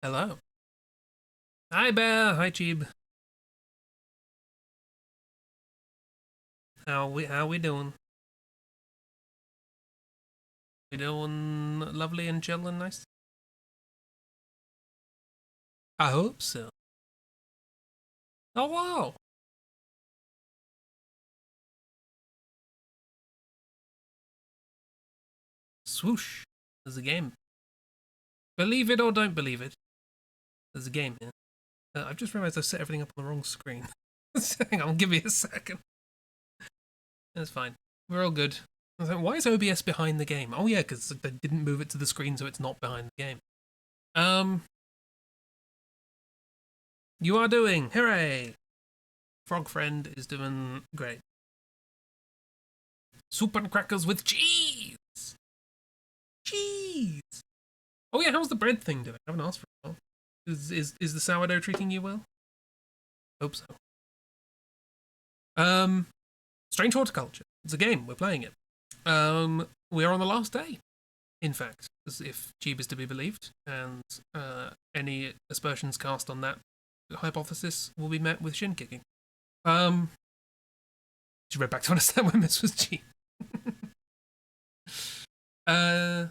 Hello. Hi, Bear. Hi, Cheeb. How we doing? We doing lovely and chill and nice? I hope so. Oh wow. Swoosh. There's a game. Believe it or don't believe it. There's a game here. I've just realised I've set everything up on the wrong screen. Hang on, give me a second. That's fine. We're all good. I was like, why is OBS behind the game? Oh yeah, because they didn't move it to the screen, so it's not behind the game. Um, you are doing. Hooray! Frog friend is doing great. Soup and crackers with cheese. Cheese. Oh yeah, how's the bread thing doing? I haven't asked for a while. Is the sourdough treating you well? Hope so. Strange Horticulture. It's a game. We're playing it. We are on the last day, in fact, as if Jeeb is to be believed, and any aspersions cast on that hypothesis will be met with shin kicking. She read back to understand when this was Jeeb. Gonna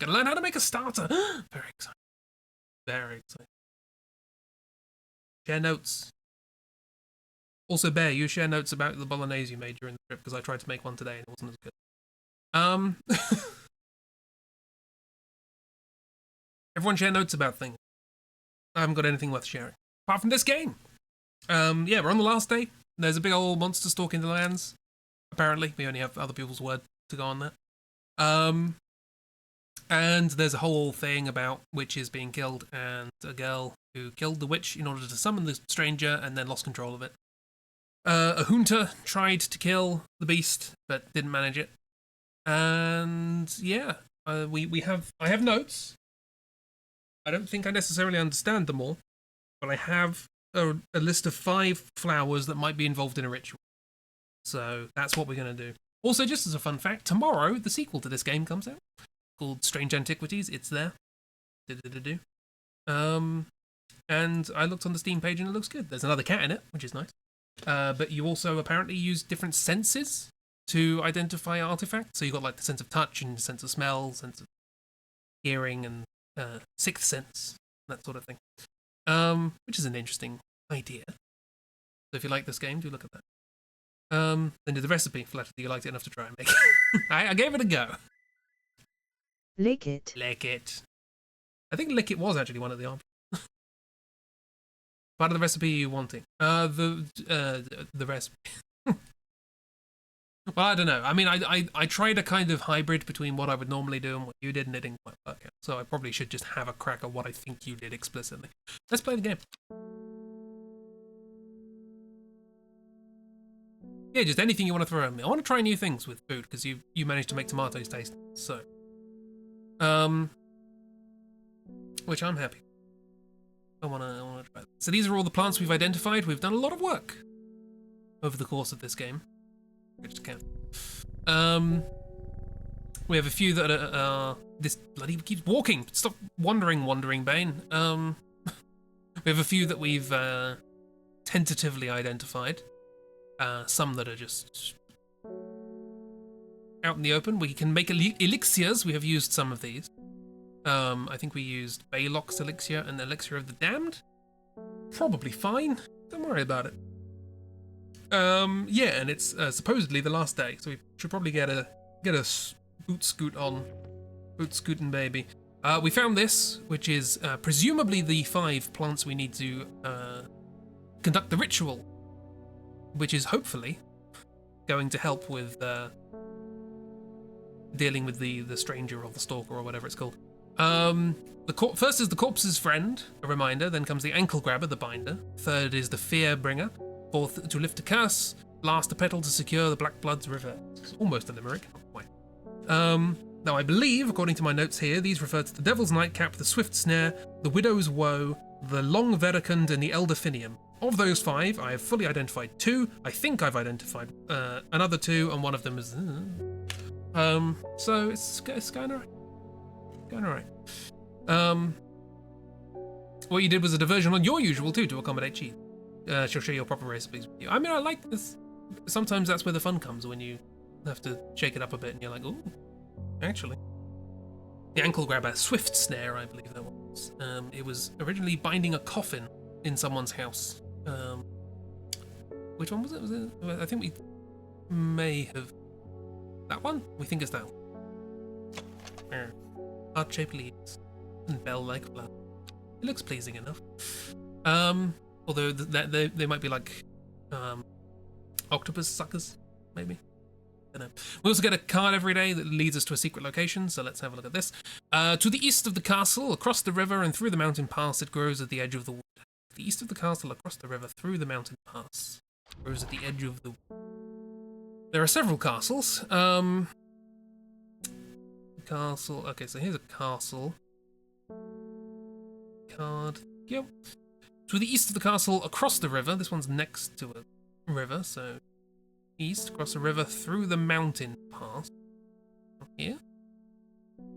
learn how to make a starter. Very exciting. Very exciting. Share notes. Also, Bear, you share notes about the bolognese you made during the trip because I tried to make one today and it wasn't as good. Everyone share notes about things. I haven't got anything worth sharing apart from this game. Yeah, we're on the last day. There's a big old monster stalking the lands. Apparently, we only have other people's word to go on that. And there's a whole thing about witches being killed and a girl who killed the witch in order to summon the stranger and then lost control of it. A junta tried to kill the beast but didn't manage it. And yeah, I have notes. I don't think I necessarily understand them all, but I have a list of 5 flowers that might be involved in a ritual. So that's what we're going to do. Also, just as a fun fact, tomorrow the sequel to this game comes out called Strange Antiquities. It's there. And I looked on the Steam page and it looks good. There's another cat in it, which is nice. But you also apparently use different senses to identify artifacts. So you've got like the sense of touch and sense of smell, sense of hearing, and sixth sense, that sort of thing. Which is an interesting idea. So if you like this game, do look at that. Then do the recipe. Flattered that you liked it enough to try and make it. I gave it a go. Lick it. Lick it. I think lick it was actually one of the options. Part of the recipe you wanting? The recipe. Well, I don't know. I mean, I tried a kind of hybrid between what I would normally do and what you did, and it didn't quite work out. So I probably should just have a crack at what I think you did explicitly. Let's play the game. Yeah, just anything you want to throw at me. I want to try new things with food because you managed to make tomatoes taste so. Which I'm happy. I wanna try that. So these are all the plants we've identified. We've done a lot of work over the course of this game. I just can't. We have a few that are this bloody keeps walking. Stop wandering Bane. We have a few that we've tentatively identified. Some that are just out in the open. We can make elixirs. We have used some of these. I think we used Baylock's elixir and the elixir of the damned. Probably fine. Don't worry about it. Yeah, and it's supposedly the last day, so we should probably get a boot scootin' baby. We found this, which is presumably the 5 plants we need to conduct the ritual, which is hopefully going to help with dealing with the stranger or the stalker or whatever it's called. First is the corpse's friend, a reminder. Then comes the ankle grabber, the binder. Third is the fear bringer. Fourth, to lift a curse. Last, a petal to secure the black blood's reverse. It's almost a limerick, not quite. Now I believe, according to my notes here, these refer to the devil's nightcap, the swift snare, the widow's woe, the long verticund, and the elder finium. Of those 5, I have fully identified 2. I think I've identified another 2, and one of them is. So it's going alright. Going alright. What you did was a diversion on your usual too to accommodate cheese. She'll share your proper recipes with you. I mean, I like this. Sometimes that's where the fun comes, when you have to shake it up a bit and you're like, ooh, actually. The ankle grabber, swift snare, I believe that was. It was originally binding a coffin in someone's house. Which one was it? I think we may have... That one? We think it's that one. Heart-shaped leaves and bell-like flower. It looks pleasing enough. Although they might be like octopus suckers, maybe. I don't know. We also get a card every day that leads us to a secret location, so let's have a look at this. To the east of the castle, across the river and through the mountain pass, it grows at the edge of the wood. To the east of the castle, across the river, through the mountain pass, it grows at the edge of the wood. There are several castles. Castle. Okay, so here's a castle card. Yep. To the east of the castle, across the river. This one's next to a river, so east, across the river, through the mountain pass. From here.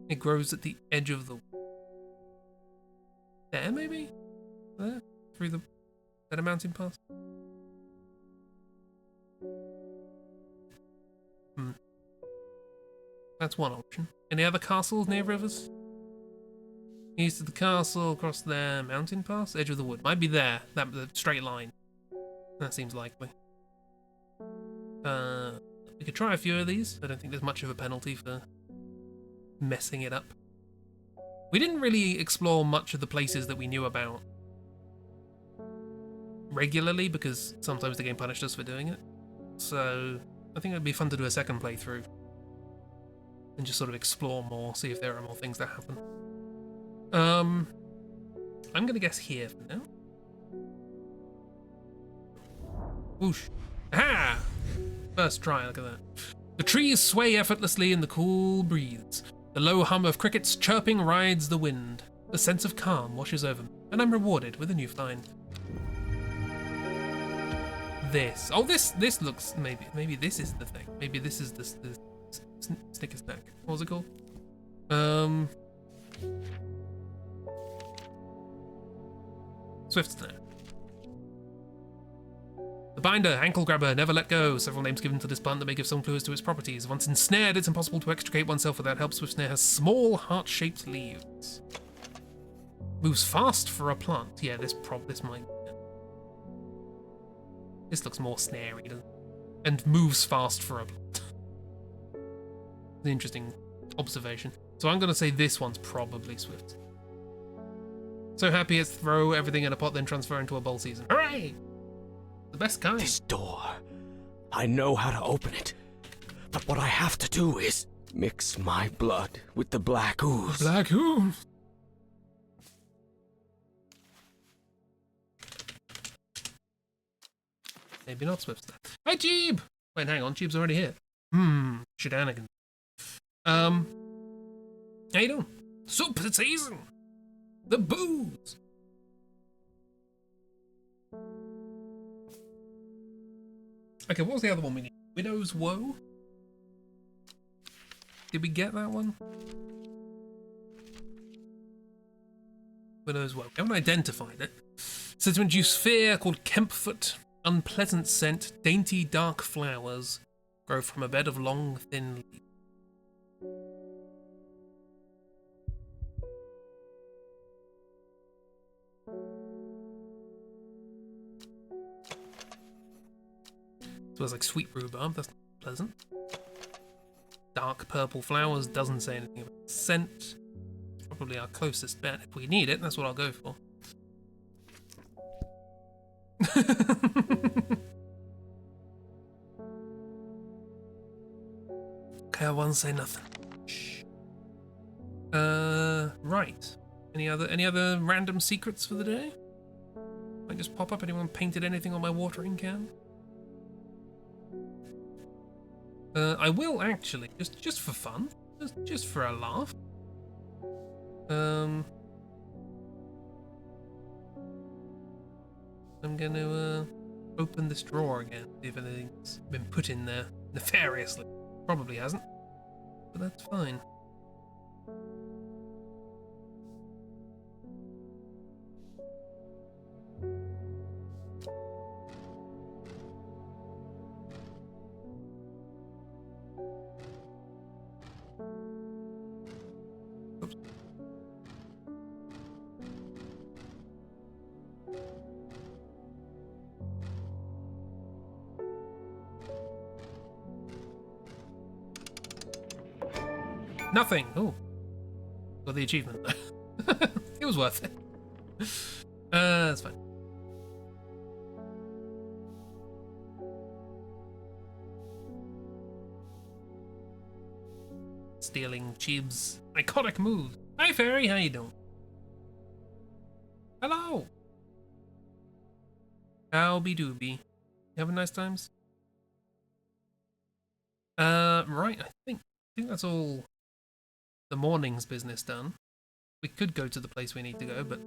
It grows at the edge of the... There, maybe? There? Through the... Is that a mountain pass? That's one option. Any other castles near rivers? East of the castle, across there, mountain pass, edge of the wood. Might be there, that the straight line. That seems likely. We could try a few of these. I don't think there's much of a penalty for messing it up. We didn't really explore much of the places that we knew about regularly, because sometimes the game punished us for doing it. So I think it'd be fun to do a second playthrough and just sort of explore more, see if there are more things that happen. I'm gonna guess here for now. Whoosh. Aha! First try, look at that. The trees sway effortlessly in the cool breeze. The low hum of crickets chirping rides the wind. A sense of calm washes over me, and I'm rewarded with a new find. This. Oh, this looks... Maybe this is the thing. Maybe this is the Snicker snack. What was it called? Swift snare. The binder, ankle grabber, never let go. Several names given to this plant that may give some clues to its properties. Once ensnared, it's impossible to extricate oneself without help. Swift snare has small heart-shaped leaves. Moves fast for a plant. Yeah, this might. This looks more snarey, doesn't it? And moves fast for a plant. An interesting observation. So I'm gonna say this one's probably swift. So happy it's throw everything in a pot, then transfer into a bowl season. Hooray! The best kind. This door. I know how to open it. But what I have to do is mix my blood with the black ooze. Black ooze? Maybe not Swift. Hi, Jeeb! Wait, hang on. Jeeb's already here. Shenanigans. How you doing? Soup season! The booze! Okay, what was the other one we need? Widow's Woe? Did we get that one? Widow's Woe. We haven't identified it. It says to induce fear, called Kempfoot. Unpleasant scent, dainty dark flowers grow from a bed of long, thin leaves. So it's like sweet rhubarb, that's not pleasant. Dark purple flowers doesn't say anything about scent. It's probably our closest bet. If we need it, that's what I'll go for. Okay, I won't say nothing. Shh. Right. Any other random secrets for the day? Might just pop up. Anyone painted anything on my watering can? I will actually, just for fun, just for a laugh. I'm gonna open this drawer again, see if anything's been put in there nefariously. Probably hasn't, but that's fine. Nothing. Oh. Got the achievement. It was worth it. That's fine. Stealing Chib's iconic move. Hi, Fairy. How you doing? Hello. Howby doobie. You having nice times? Right. I think that's all the morning's business done. We could go to the place we need to go, but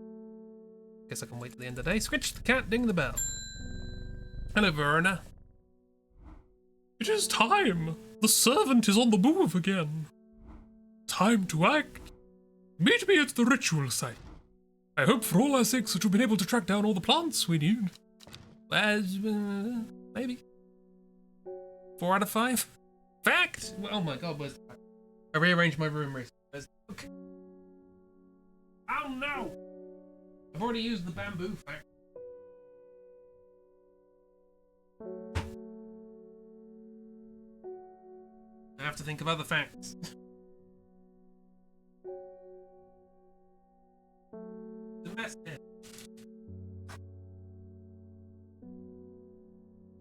guess I can wait till the end of the day. Scritch the cat, ding the bell. Hello, Verona. It is time. The servant is on the move again. Time to act. Meet me at the ritual site. I hope for all our sakes that you've been able to track down all the plants we need. Maybe. 4 out of 5? Fact! Oh my god, where's the fact? I rearranged my room recently. Where's the book? Oh no! I've already used the bamboo fact. I have to think of other facts. The mess there.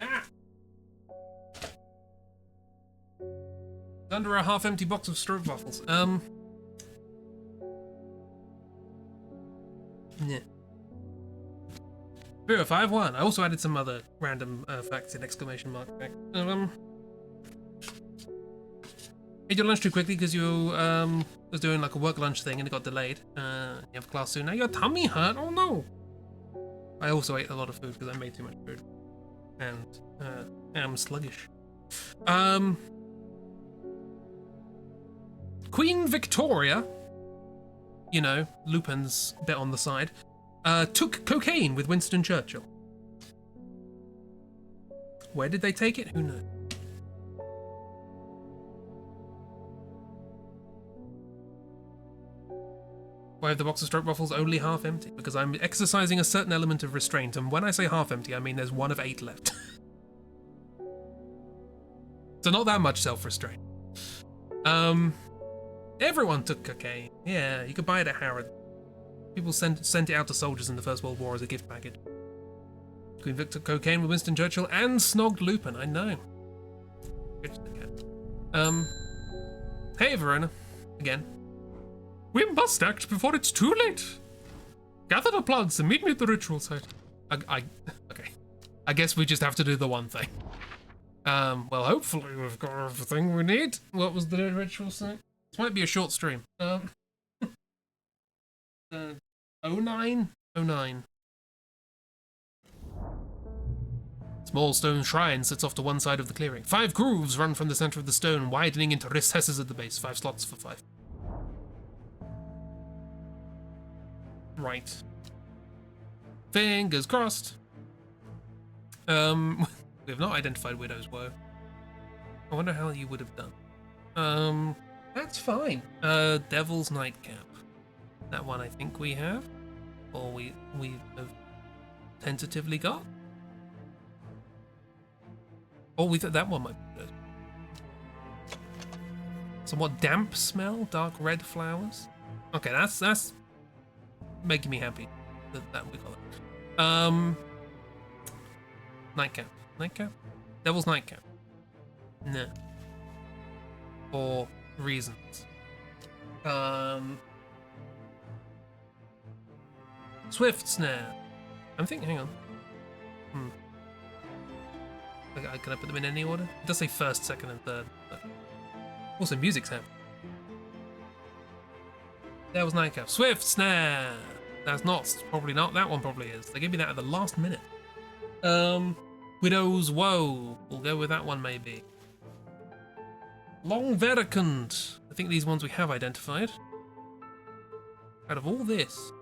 Ah! It's under a half-empty box of stroopwafels. Yeah. 051. I also added some other random facts in exclamation mark. Ate your lunch too quickly because you was doing like a work lunch thing and it got delayed. You have class soon. Now your tummy hurt. Oh no! I also ate a lot of food because I made too much food, and am sluggish. Queen Victoria, you know, Lupin's bit on the side, took cocaine with Winston Churchill. Where did they take it? Who knows? Why have the box of stroopwafels only half empty? Because I'm exercising a certain element of restraint, and when I say half empty, I mean there's 1 of 8 left. So not that much self-restraint. Everyone took cocaine. Yeah, you could buy it at Harrod. People sent it out to soldiers in the First World War as a gift package. Queen Vic took cocaine with Winston Churchill and snogged Lupin. I know. Hey, Verona. Again. We must act before it's too late. Gather the plants and meet me at the ritual site. Okay. I guess we just have to do the one thing. Well, hopefully we've got everything we need. What was the ritual site? This might be a short stream. 09? 09. Small stone shrine sits off to one side of the clearing. 5 grooves run from the center of the stone, widening into recesses at the base. 5 slots for 5. Right. Fingers crossed. We have not identified Widow's Woe. I wonder how you would have done. That's fine. Devil's Nightcap. That one I think we have. Or we have tentatively got. Oh, we thought that one might be good. Somewhat damp smell, dark red flowers. Okay, that's making me happy that we got that. Nightcap. Nightcap? Devil's Nightcap. No. For reasons. Swift Snare. I'm thinking, hang on. Can I put them in any order? It does say first, second, and third. But also, music's happening. Devil's Nightcap. Swift Snare! That's probably not. That one probably is. They gave me that at the last minute. Widow's Woe. We'll go with that one, maybe. Long Veracund. I think these ones we have identified. Out of all this,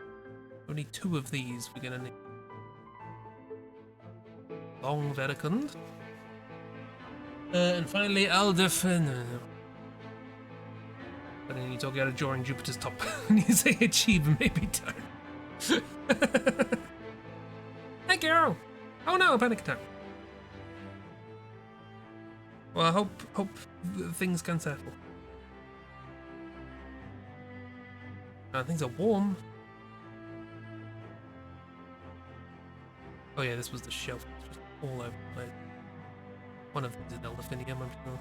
only 2 of these we're gonna need. Long Veracund. And finally, Aldefen. But then you talk out of drawing Jupiter's top. And you say achieve, maybe don't. Hey, girl! Oh no, a panic attack. Well, I hope things can settle. Things are warm. Oh yeah, this was the shelf. It's just all over the place. One of these is Elderfinium, I'm sure.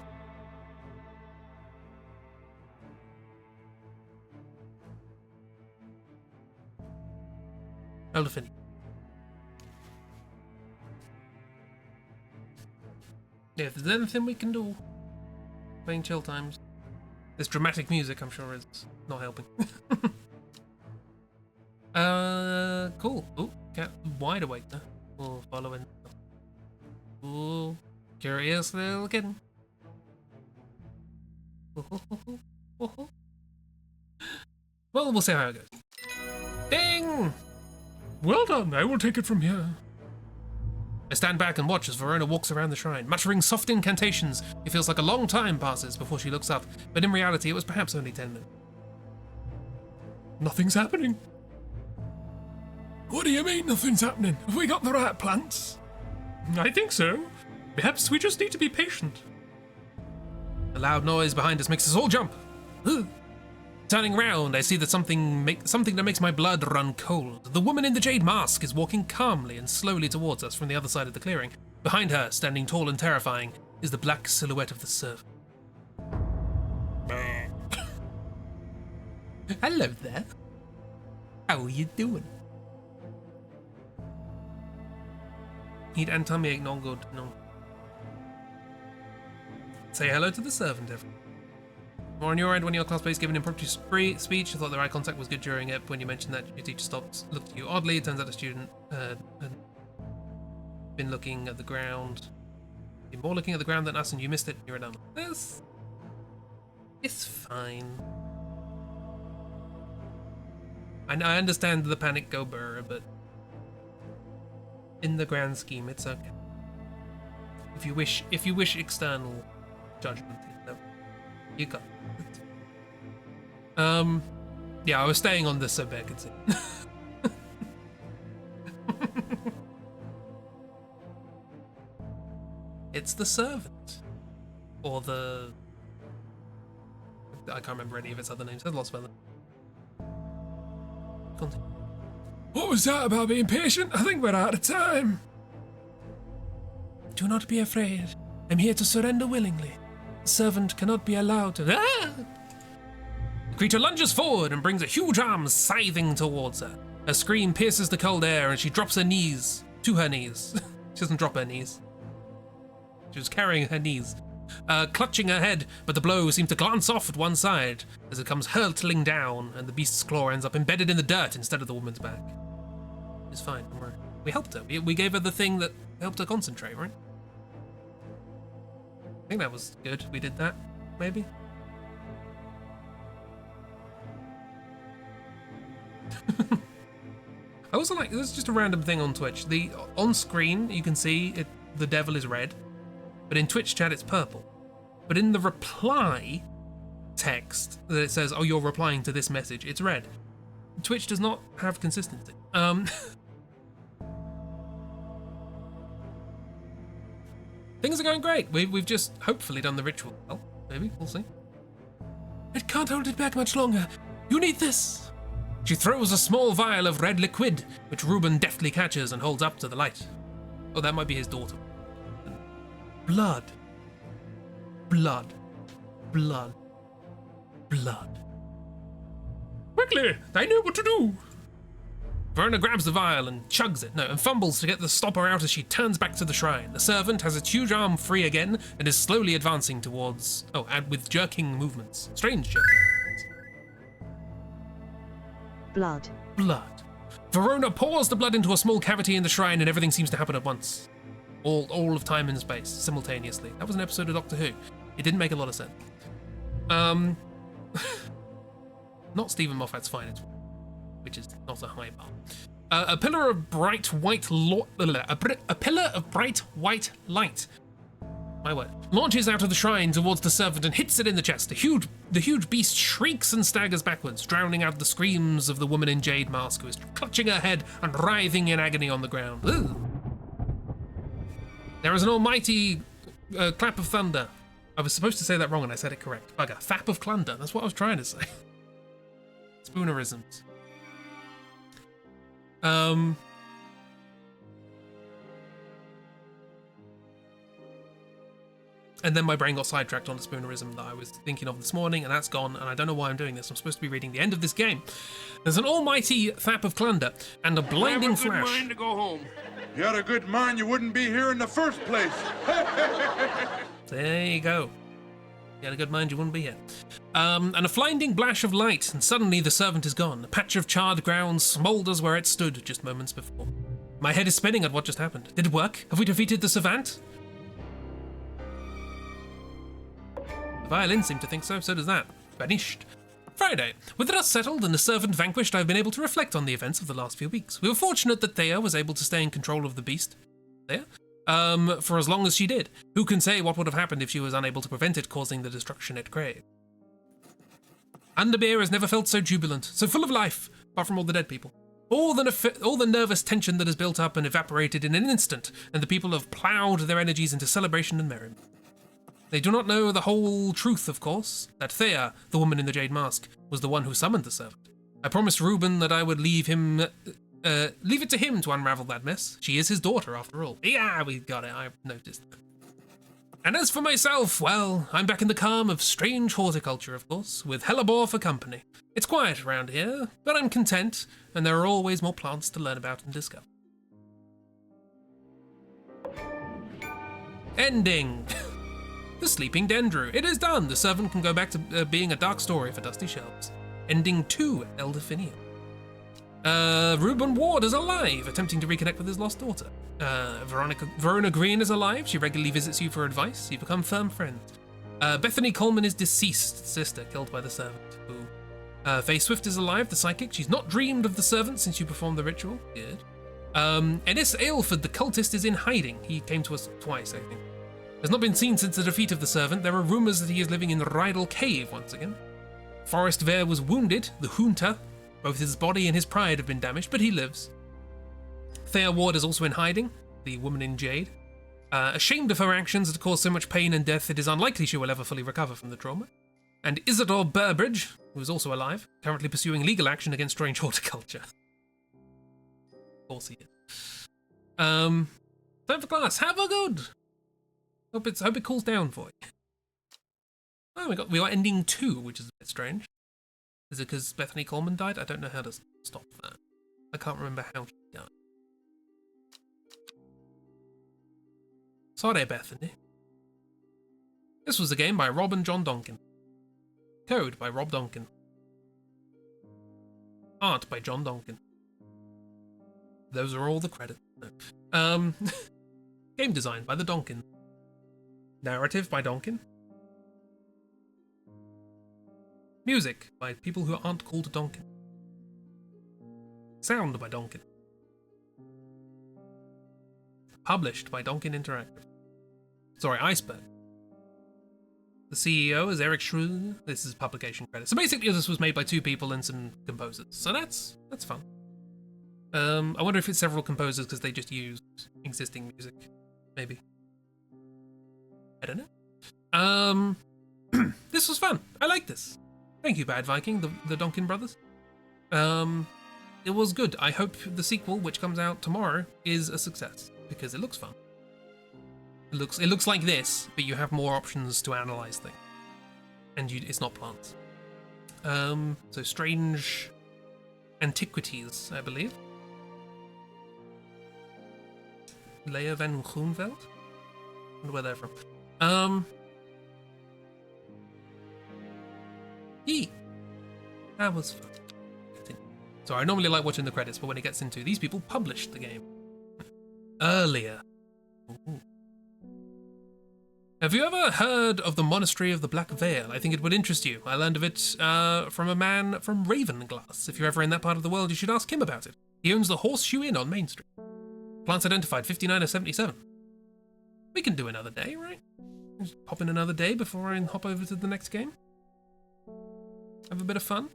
Elderfinium. Yeah, if there's anything we can do, playing chill times. This dramatic music, I'm sure, is not helping. Cool. Ooh, cat wide awake now. Oh, following. Ooh, curious little kitten. Well, we'll see how it goes. Ding! Well done, I will take it from here. I stand back and watch as Verona walks around the shrine, muttering soft incantations. It feels like a long time passes before she looks up, but in reality it was perhaps only 10 minutes. Nothing's happening. What do you mean nothing's happening? Have we got the right plants? I think so. Perhaps we just need to be patient. A loud noise behind us makes us all jump. Ugh. Turning round, I see that something that makes my blood run cold. The woman in the jade mask is walking calmly and slowly towards us from the other side of the clearing. Behind her, standing tall and terrifying, is the black silhouette of the servant. Hello there. How are you doing? Eat and tummy ache, not good, no. Say hello to the servant, everyone. More on your end, when your classmates gave an impromptu speech, I thought their eye contact was good during it. When you mentioned that your teacher stopped, looked at you oddly. It turns out the student had been looking at the ground. Been more looking at the ground than us, and you missed it. You're done. It's fine. I understand the panic go burr, but in the grand scheme, it's okay. If you wish external judgment, you got it. Yeah, I was staying on this so Bear could see. It's the servant. Or the... I can't remember any of its other names. I've lost them. Continue. What was that about being patient? I think we're out of time. Do not be afraid. I'm here to surrender willingly. The servant cannot be allowed to... Ah! The creature lunges forward and brings a huge arm scything towards her. Her scream pierces the cold air and she drops her knees. To her knees. She doesn't drop her knees. She was carrying her knees. Clutching her head, but the blow seems to glance off at one side as it comes hurtling down and the beast's claw ends up embedded in the dirt instead of the woman's back. It's fine, don't worry. We helped her. We gave her the thing that helped her concentrate, right? I think that was good. We did that, maybe? I also like, this is just a random thing on Twitch. On screen, you can see the devil is red, but in Twitch chat, it's purple. But in the reply text that it says, oh, you're replying to this message, it's red. Twitch does not have consistency. Things are going great. We've just hopefully done the ritual. Well, maybe, we'll see. It can't hold it back much longer. You need this. She throws a small vial of red liquid, which Reuben deftly catches and holds up to the light. Oh, that might be his daughter. Blood. Blood. Blood. Blood. Quickly! I know what to do! Verona grabs the vial and chugs it, and fumbles to get the stopper out as she turns back to the shrine. The servant has its huge arm free again and is slowly advancing towards... Oh, and with jerking movements. Strange jerking movements. Blood. Blood. Verona pours the blood into a small cavity in the shrine and everything seems to happen at once. All of time and space, simultaneously. That was an episode of Doctor Who. It didn't make a lot of sense. Not Stephen Moffat's finest, which is not a high bar. A pillar of bright white light. My word. Launches out of the shrine towards the servant and hits it in the chest. The huge beast shrieks and staggers backwards, drowning out the screams of the woman in jade mask who is clutching her head and writhing in agony on the ground. Ugh. There is an almighty clap of thunder. I was supposed to say that wrong and I said it correct. Bugger. Fap of clunder. That's what I was trying to say. Spoonerisms. And then my brain got sidetracked on the spoonerism that I was thinking of this morning, and that's gone, and I don't know why I'm doing this. I'm supposed to be reading the end of this game. There's an almighty thap of plunder, and a blinding flash. I have a good mind to go home. If you had a good mind, you wouldn't be here in the first place. There you go. You had a good mind, you wouldn't be here. And a blinding blash of light, and suddenly the servant is gone. A patch of charred ground smoulders where it stood just moments before. My head is spinning at what just happened. Did it work? Have we defeated the servant? The violin seemed to think so does that. Vanished. Friday. With the dust settled and the servant vanquished, I've been able to reflect on the events of the last few weeks. We were fortunate that Thea was able to stay in control of the beast. Thea? For as long as she did. Who can say what would have happened if she was unable to prevent it causing the destruction it craved? Underbeer has never felt so jubilant, so full of life, apart from all the dead people. All the nervous tension that has built up and evaporated in an instant, and the people have ploughed their energies into celebration and merriment. They do not know the whole truth, of course, that Thea, the woman in the jade mask, was the one who summoned the servant. I promised Reuben that I would leave it to him to unravel that mess. She is his daughter, after all. Yeah, we got it, I noticed. And as for myself, well, I'm back in the calm of strange horticulture, of course, with hellebore for company. It's quiet around here, but I'm content, and there are always more plants to learn about and discover. Ending. The Sleeping Dendru. It is done. The servant can go back to being a dark story for dusty shelves. Ending 2, Elderfinium. Reuben Ward is alive, attempting to reconnect with his lost daughter. Verona Green is alive. She regularly visits you for advice. You become firm friends. Bethany Coleman is deceased, sister killed by the servant. Ooh. Faye Swift is alive, the psychic. She's not dreamed of the servant since you performed the ritual. Good. Ennis Aylford, the cultist, is in hiding. He came to us twice, I think. Has not been seen since the defeat of the servant. There are rumours that he is living in the Rydal Cave once again. Forrest Vare was wounded, the Junta. Both his body and his pride have been damaged, but he lives. Thea Ward is also in hiding, the woman in jade. Ashamed of her actions that caused so much pain and death, it is unlikely she will ever fully recover from the trauma. And Isidore Burbridge, who is also alive, currently pursuing legal action against strange horticulture. Of course he is. Time for class. Have a good. Hope it cools down for you. Oh, we got ending 2, which is a bit strange. Is it because Bethany Coleman died? I don't know how to stop that. I can't remember how she died. Sorry, Bethany. This was a game by Rob and John Donkin. Code by Rob Donkin. Art by John Donkin. Those are all the credits. No. Game design by the Donkin. Narrative by Donkin. Music by people who aren't called Donkin. Sound by Donkin. Published by Donkin Interactive. Sorry, Iceberg. The CEO is Eric Schroeder. This is publication credit. So basically this was made by 2 people and some composers. So that's fun. I wonder if it's several composers because they just used existing music. Maybe. I don't know. This was fun. I like this. Thank you, Bad Viking, the Donkin brothers. It was good. I hope the sequel, which comes out tomorrow, is a success because it looks fun. It looks like this, but you have more options to analyze things, and it's not plants. So strange antiquities, I believe. Leia van Groenveld. Wonder where they're from. That was fun. So I normally like watching the credits, but when it gets into these people published the game earlier. Ooh. Have you ever heard of the Monastery of the Black Veil? I think it would interest you. I learned of it from a man from Ravenglass. If you're ever in that part of the world, you should ask him about it. He owns the Horseshoe Inn on Main Street. Plants identified 59 of 77. We can do another day, right? Just hop in another day before I hop over to the next game. Have a bit of fun.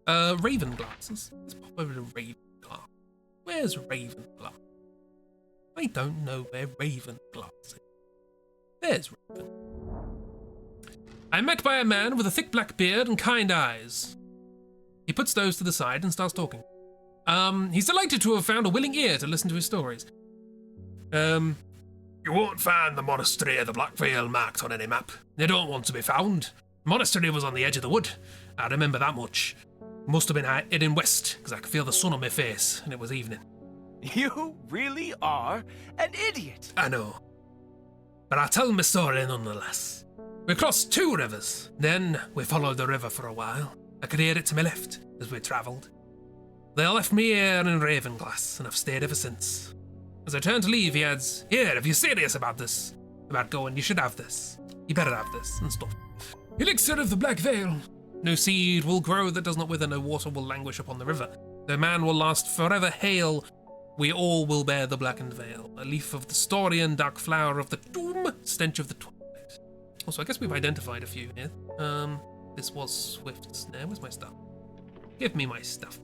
Ravenglass. Let's pop over to Ravenglass. Where's Ravenglass? I don't know where Ravenglass is. There's Raven. I'm met by a man with a thick black beard and kind eyes. He puts those to the side and starts talking. He's delighted to have found a willing ear to listen to his stories. You won't find the monastery of the Black Veil marked on any map. They don't want to be found. The monastery was on the edge of the wood. I remember that much. Must have been heading west, because I could feel the sun on my face, and it was evening. You really are an idiot. I know. But I'll tell my story nonetheless. We crossed 2 rivers. Then we followed the river for a while. I could hear it to my left as we travelled. They left me here in Ravenglass, and I've stayed ever since. As I turned to leave, he adds, Here, if you're serious about this, about going, you should have this. You better have this, and stuff. Elixir of the Black Veil. No seed will grow that does not wither, no water will languish upon the river. No man will last forever. Hail, we all will bear the blackened veil. A leaf of the Storian, dark flower of the doom, stench of the twilight. Also, I guess we've identified a few here. This was Swift Snare. Where's my stuff? Give me my stuff.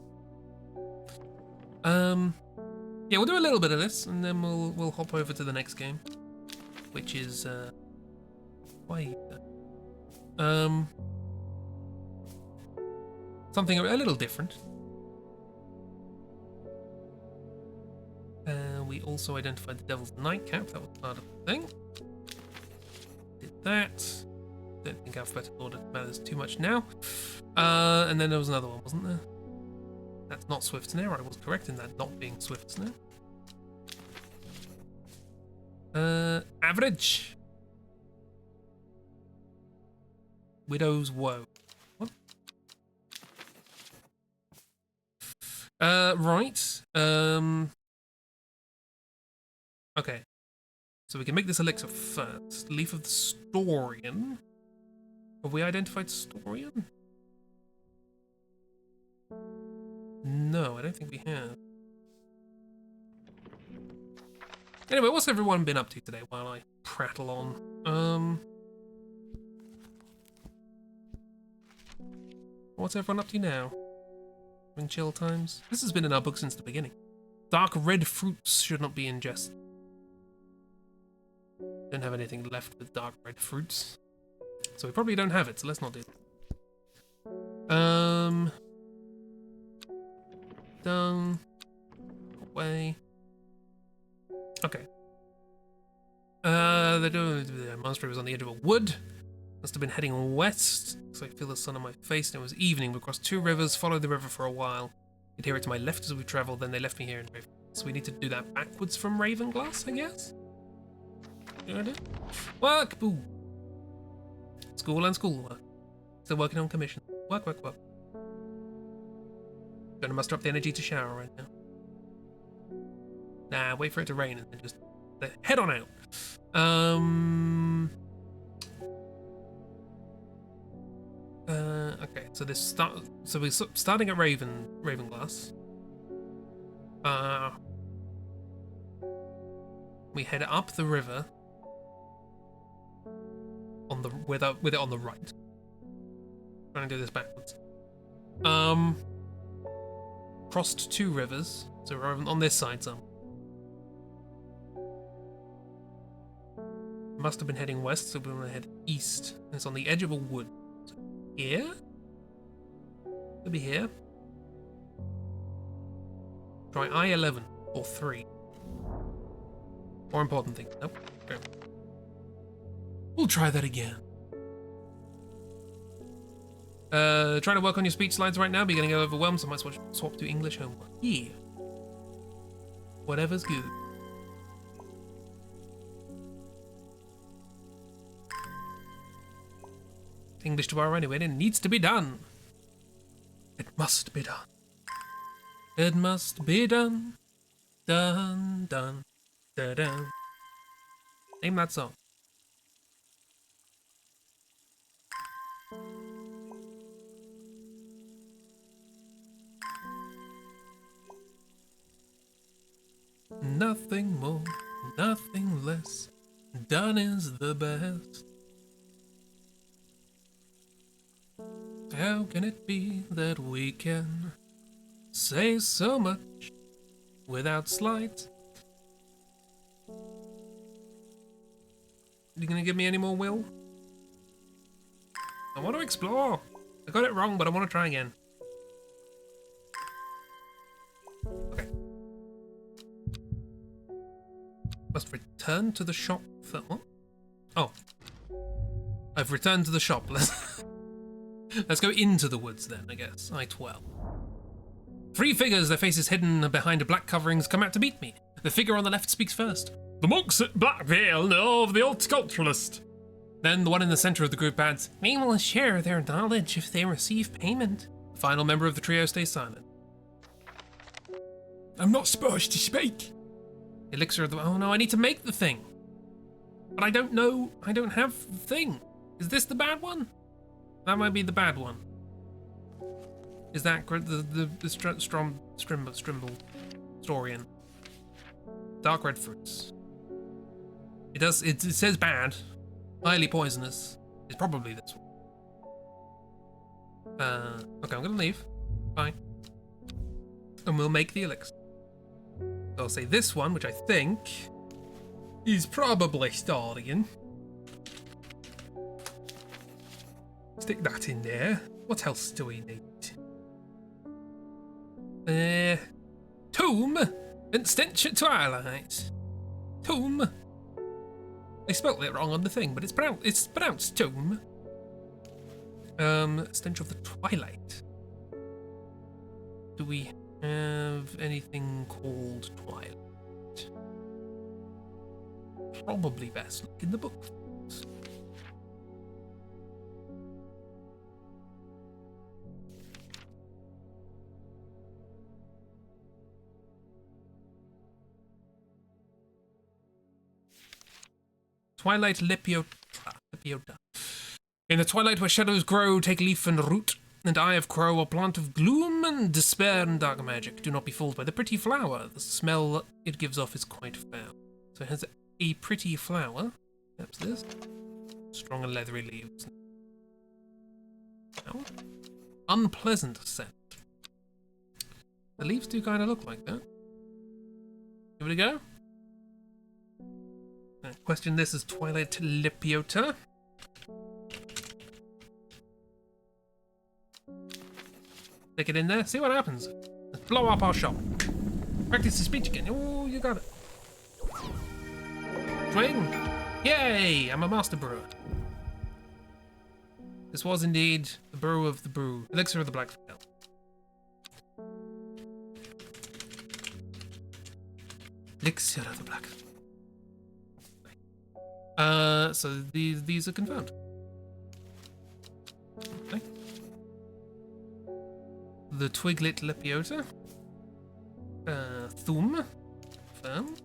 Yeah, we'll do a little bit of this, and then we'll hop over to the next game, which is something a little different. We also identified the Devil's Nightcap. That was part of the thing. Did that. Don't think alphabetical order matters too much now. And then there was another one, wasn't there? That's not Swift Snare. I was correct in that not being Swift Snare. Average. Widow's Woe. What? Right. Okay. So we can make this elixir first. Leaf of the Storian. Have we identified Storian? No, I don't think we have. Anyway, what's everyone been up to today while I prattle on? What's everyone up to now? In chill times? This has been in our book since the beginning. Dark red fruits should not be ingested. Don't have anything left with dark red fruits. So we probably don't have it, so let's not do that. Done. Away. Okay. The monastery was on the edge of a wood. Must have been heading west, so I feel the sun on my face, and it was evening. We crossed 2 rivers, followed the river for a while. You could hear it to my left as we travelled, then they left me here in Ravenglass. So we need to do that backwards from Ravenglass, I guess? You know what I do? Work! Boo! School and schoolwork. Still working on commission. Work, work, work. Gonna muster up the energy to shower right now. Nah, wait for it to rain and then just head on out. Okay, so so we're starting at Ravenglass. We head up the river with it on the right. Trying to do this backwards. Crossed 2 rivers, so we're on this side some. Must have been heading west, so we're gonna head east. And it's on the edge of a wood. So here? Could be here. Try I-11 or 3. More important thing. Nope. Okay. We'll try that again. Trying to work on your speech slides right now, but you're getting overwhelmed, so I might swap to English homework. Yeah. Whatever's good. English tomorrow anyway, and it needs to be done. It must be done. It must be done. Done, done, da-dun. Name that song. Nothing more, nothing less. Done is the best. How can it be that we can say so much without slight? You gonna give me any more, Will? I want to explore. I got it wrong, but I want to try again. Must return to the shop for what? Oh. I've returned to the shop. Let's go into the woods then, I guess. I-12. 3 figures, their faces hidden behind black coverings, come out to meet me. The figure on the left speaks first. The monks at Blackvale know of the horticulturalist. Then the one in the center of the group adds, we will share their knowledge if they receive payment. The final member of the trio stays silent. I'm not supposed to speak. Elixir of the... Oh no, I need to make the thing. But I don't know. I don't have the thing. Is this the bad one? That might be the bad one. Is that the Strimble Storian? Dark red fruits. It does. It says bad, highly poisonous. It's probably this one. Okay, I'm gonna leave. Fine. And we'll make the elixir. I'll say this one, which I think is probably Starian. Stick that in there. What else do we need? Tomb and Stench at Twilight. Tomb. They spelt it wrong on the thing, but it's pronounced tomb. Stench of the Twilight. Do we have anything called Twilight? Probably best look in the book. Twilight Lepiota. In the twilight where shadows grow, take leaf and root, and eye of crow, a plant of gloom and despair and dark magic. Do not be fooled by the pretty flower. The smell it gives off is quite foul. So it has a pretty flower. Perhaps this. Strong and leathery leaves. Now, unpleasant scent. The leaves do kind of look like that. Give it a go. Question this is Twilight Lepiota. Stick it in there, see what happens. Let's blow up our shop. Practice the speech again. Oh, you got it. Swing. Yay! I'm a master brewer. This was indeed the brew of the brew. Elixir of the Black Veil. Elixir of the Black Veil. So these are confirmed. Okay. The Twiglet Lepiota. Thum. Confirmed.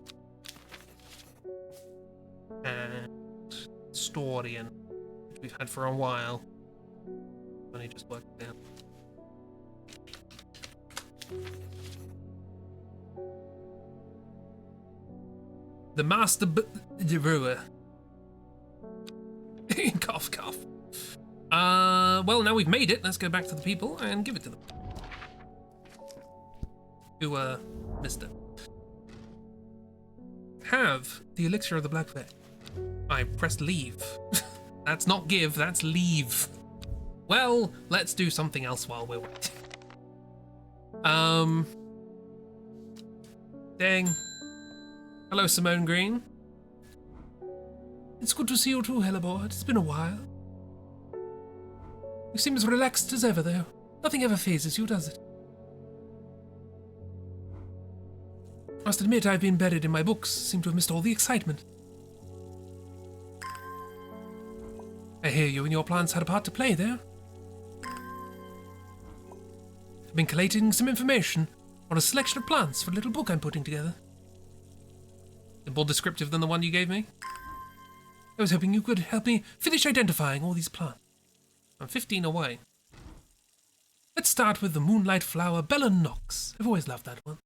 And Storian, which we've had for a while. Only just worked it out. The Master Brewer. Cough, cough. Well, now we've made it, let's go back to the people and give it to them. To, Mister. Have the elixir of the Black Veil. I pressed leave. That's not give, that's leave. Well, let's do something else while we're waiting. Dang. Hello, Simone Green. It's good to see you too, Helleboard. It's been a while. You seem as relaxed as ever, though. Nothing ever phases you, does it? Must admit, I've been buried in my books. Seem to have missed all the excitement. I hear you and your plants had a part to play there. I've been collating some information on a selection of plants for a little book I'm putting together. Is it more descriptive than the one you gave me? I was hoping you could help me finish identifying all these plants. I'm 15 away. Let's start with the Moonlight Flower Bella Nox. I've always loved that one.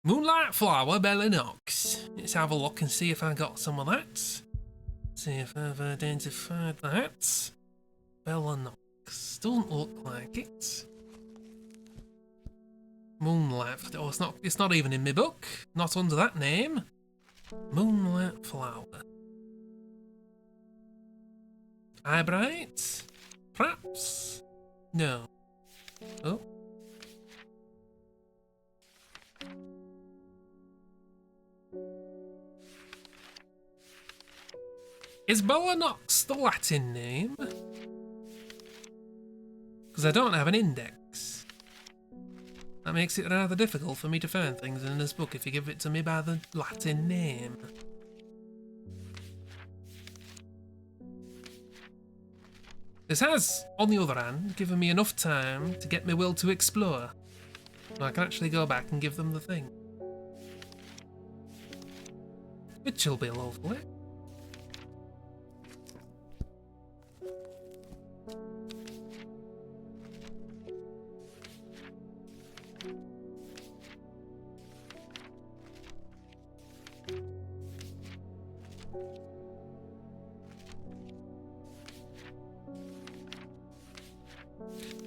Moonlight Flower Bella Nox. Let's have a look and see if I got some of that. See if I've identified that. Bella Nox. Doesn't look like it. Moonlight. Oh, it's not even in my book. Not under that name. Moonlight Flower. Eyebright? Perhaps? No. Oh. Is Boanox the Latin name? Because I don't have an index. That makes it rather difficult for me to find things in this book if you give it to me by the Latin name. This has, on the other hand, given me enough time to get my will to explore. So I can actually go back and give them the thing. Which will be lovely.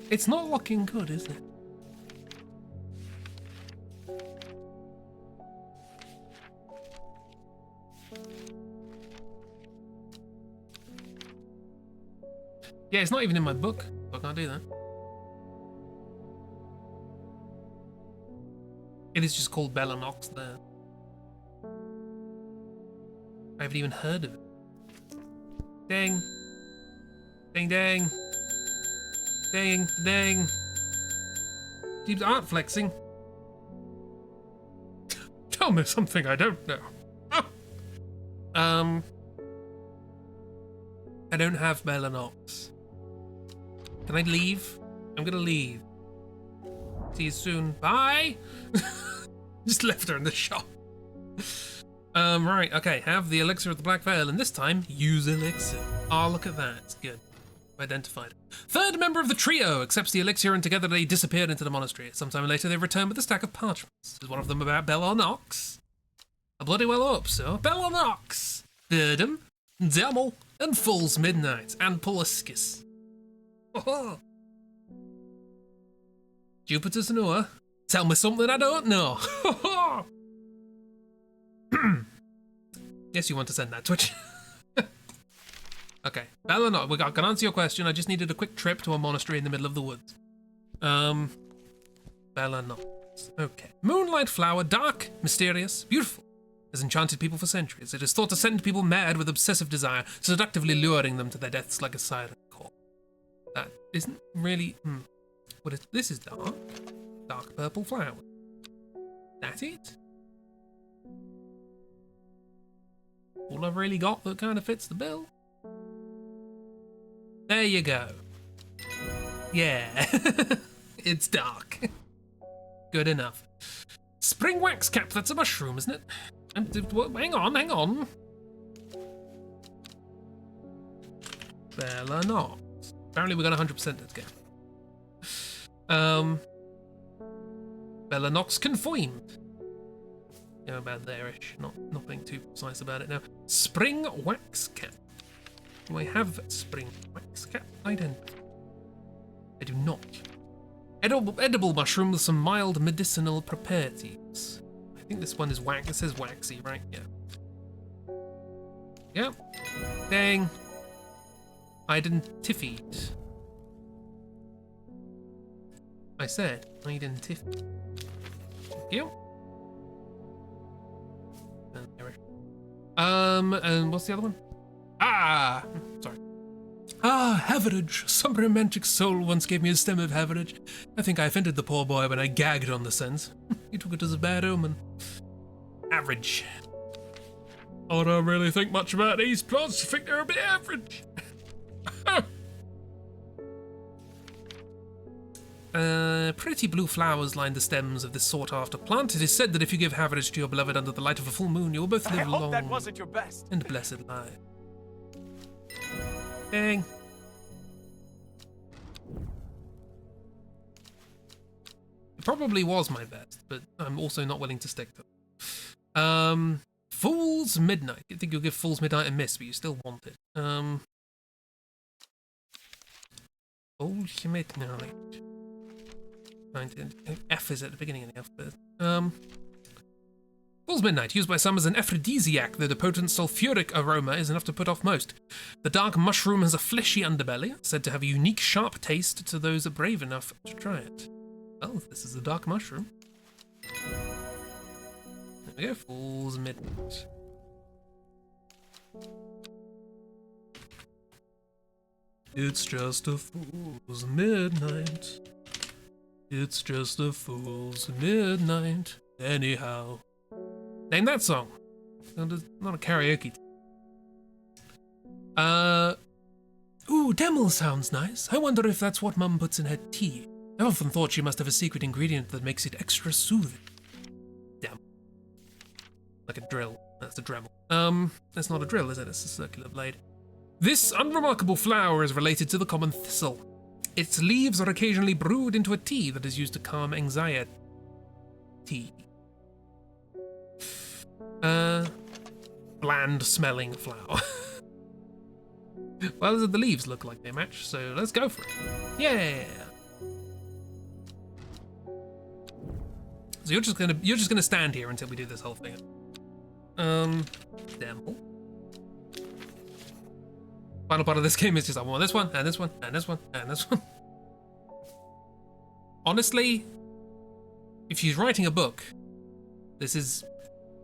It's not looking good, is it? Yeah, it's not even in my book, so I can't do that. It is just called Boanox there. I haven't even heard of it. Dang. Dang, dang. Dang, dang. Keeps art flexing. Tell me something I don't know. I don't have Boanox. Can I leave? I'm gonna leave. See you soon. Bye! Just left her in the shop. Right, okay. Have the elixir of the Black Veil, and this time, use elixir. Oh, look at that. It's good. Identified. Third member of the trio accepts the elixir, and together they disappeared into the monastery. Sometime later, they return with a stack of parchments. Is one of them about Boanox? I bloody well hope so. Boanox! Birdom, Demel, and Fool's Midnight, and Poliscus. Oh. Jupiter's Noah. Tell me something I don't know. Yes, you want to send that, Twitch. Okay, Boanox, we can answer your question. I just needed a quick trip to a monastery in the middle of the woods. Boanox. Okay. Moonlight flower, dark, mysterious, beautiful. Has enchanted people for centuries. It is thought to send people mad with obsessive desire, seductively luring them to their deaths like a siren call. That isn't really... What is... This is dark. Dark purple flower. That it? All I've really got that kind of fits the bill. There you go. Yeah. It's dark. Good enough. Spring wax cap, that's a mushroom, isn't it? Hang on. Boanox. Apparently we got 100% this game. Boanox confirmed. You know, about there-ish. Not being too precise about it now. Spring wax cap. Do I have spring wax cap? I don't. I do not. Edible mushroom with some mild medicinal properties. I think this one is wax. It says waxy, right? Yeah. Yep. Dang. Identified. I said identified. Thank you. And what's the other one? Sorry. Haverage. Some romantic soul once gave me a stem of Haverage. I think I offended the poor boy when I gagged on the sense. He took it as a bad omen. Average. I don't really think much about these plants. I think they're a bit average. Pretty blue flowers line the stems of this sought-after plant. It is said that if you give Haverage to your beloved under the light of a full moon, you will both live long that wasn't your best. and blessed lives. Dang. It probably was my best, but I'm also not willing to stick to it. Fool's Midnight. I think you'll give Fool's Midnight a miss, but you still want it. Fool's Midnight. F is at the beginning of the alphabet. Fool's Midnight, used by some as an aphrodisiac, though the potent sulfuric aroma is enough to put off most. The dark mushroom has a fleshy underbelly, said to have a unique sharp taste to those brave enough to try it. Well, this is the dark mushroom. There we go, Fool's Midnight. It's just a fool's midnight. It's just a fool's midnight. Anyhow. Name that song. Not a karaoke. Ooh, Demel sounds nice. I wonder if that's what Mum puts in her tea. I often thought she must have a secret ingredient that makes it extra soothing. Damn. Like a drill. That's a Dremel. That's not a drill, is it? It's a circular blade. This unremarkable flower is related to the common thistle. Its leaves are occasionally brewed into a tea that is used to calm anxiety. Bland smelling flower. Well, the leaves look like they match, so let's go for it. Yeah. So you're just gonna stand here until we do this whole thing. Damn. Final part of this game is just I want this one, and this one, and this one, and this one. Honestly, if she's writing a book, this is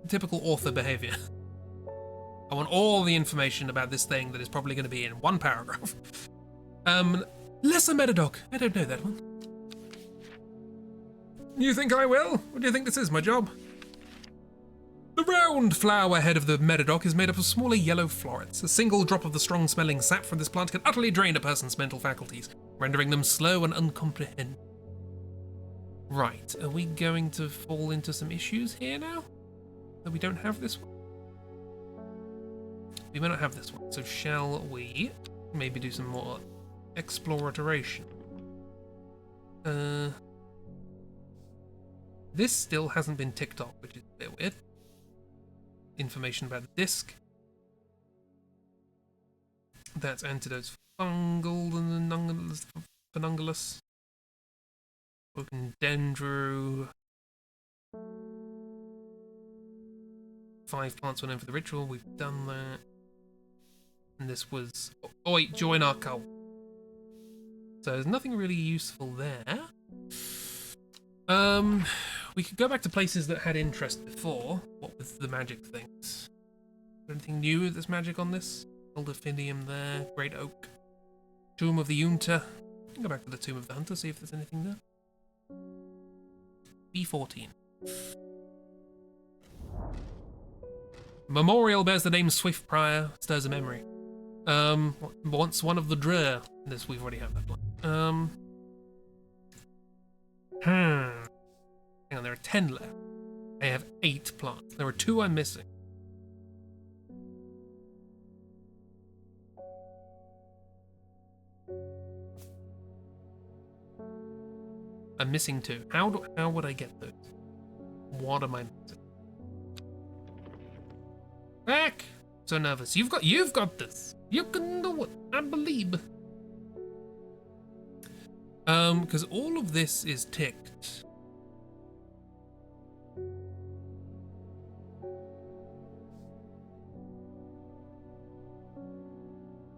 typical author behavior. I want all the information about this thing that is probably going to be in one paragraph. Lesser Metadoc. I don't know that one. You think I will? What do you think this is, my job? The round flower head of the Metadoc is made up of smaller yellow florets. A single drop of the strong-smelling sap from this plant can utterly drain a person's mental faculties, rendering them slow and uncomprehending. Right, are we going to fall into some issues here now? That we don't have this one? We may not have this one, so shall we maybe do some more exploration? This still hasn't been ticked off, which is a bit weird. Information about the disc. That's antidotes for fungal and funungulus. Broken dendro. 5 plants went in for the ritual. We've done that. And this was... Oh wait, join our cult. So there's nothing really useful there. We could go back to places that had interest before. What with the magic things? Anything new with this magic on this? Elderfinium there. Great Oak. Tomb of the Unta. We can go back to the Tomb of the Hunter, see if there's anything there. B14. Memorial bears the name Swift Prior. Stirs a memory. Once one of the Drer. This, we've already had that one. Hang on, there are 10 left. I have 8 plants. There are 2 I'm missing. I'm missing 2. How would I get those? What am I missing? Back! So nervous. You've got this. You can do it. I believe. Because all of this is ticked.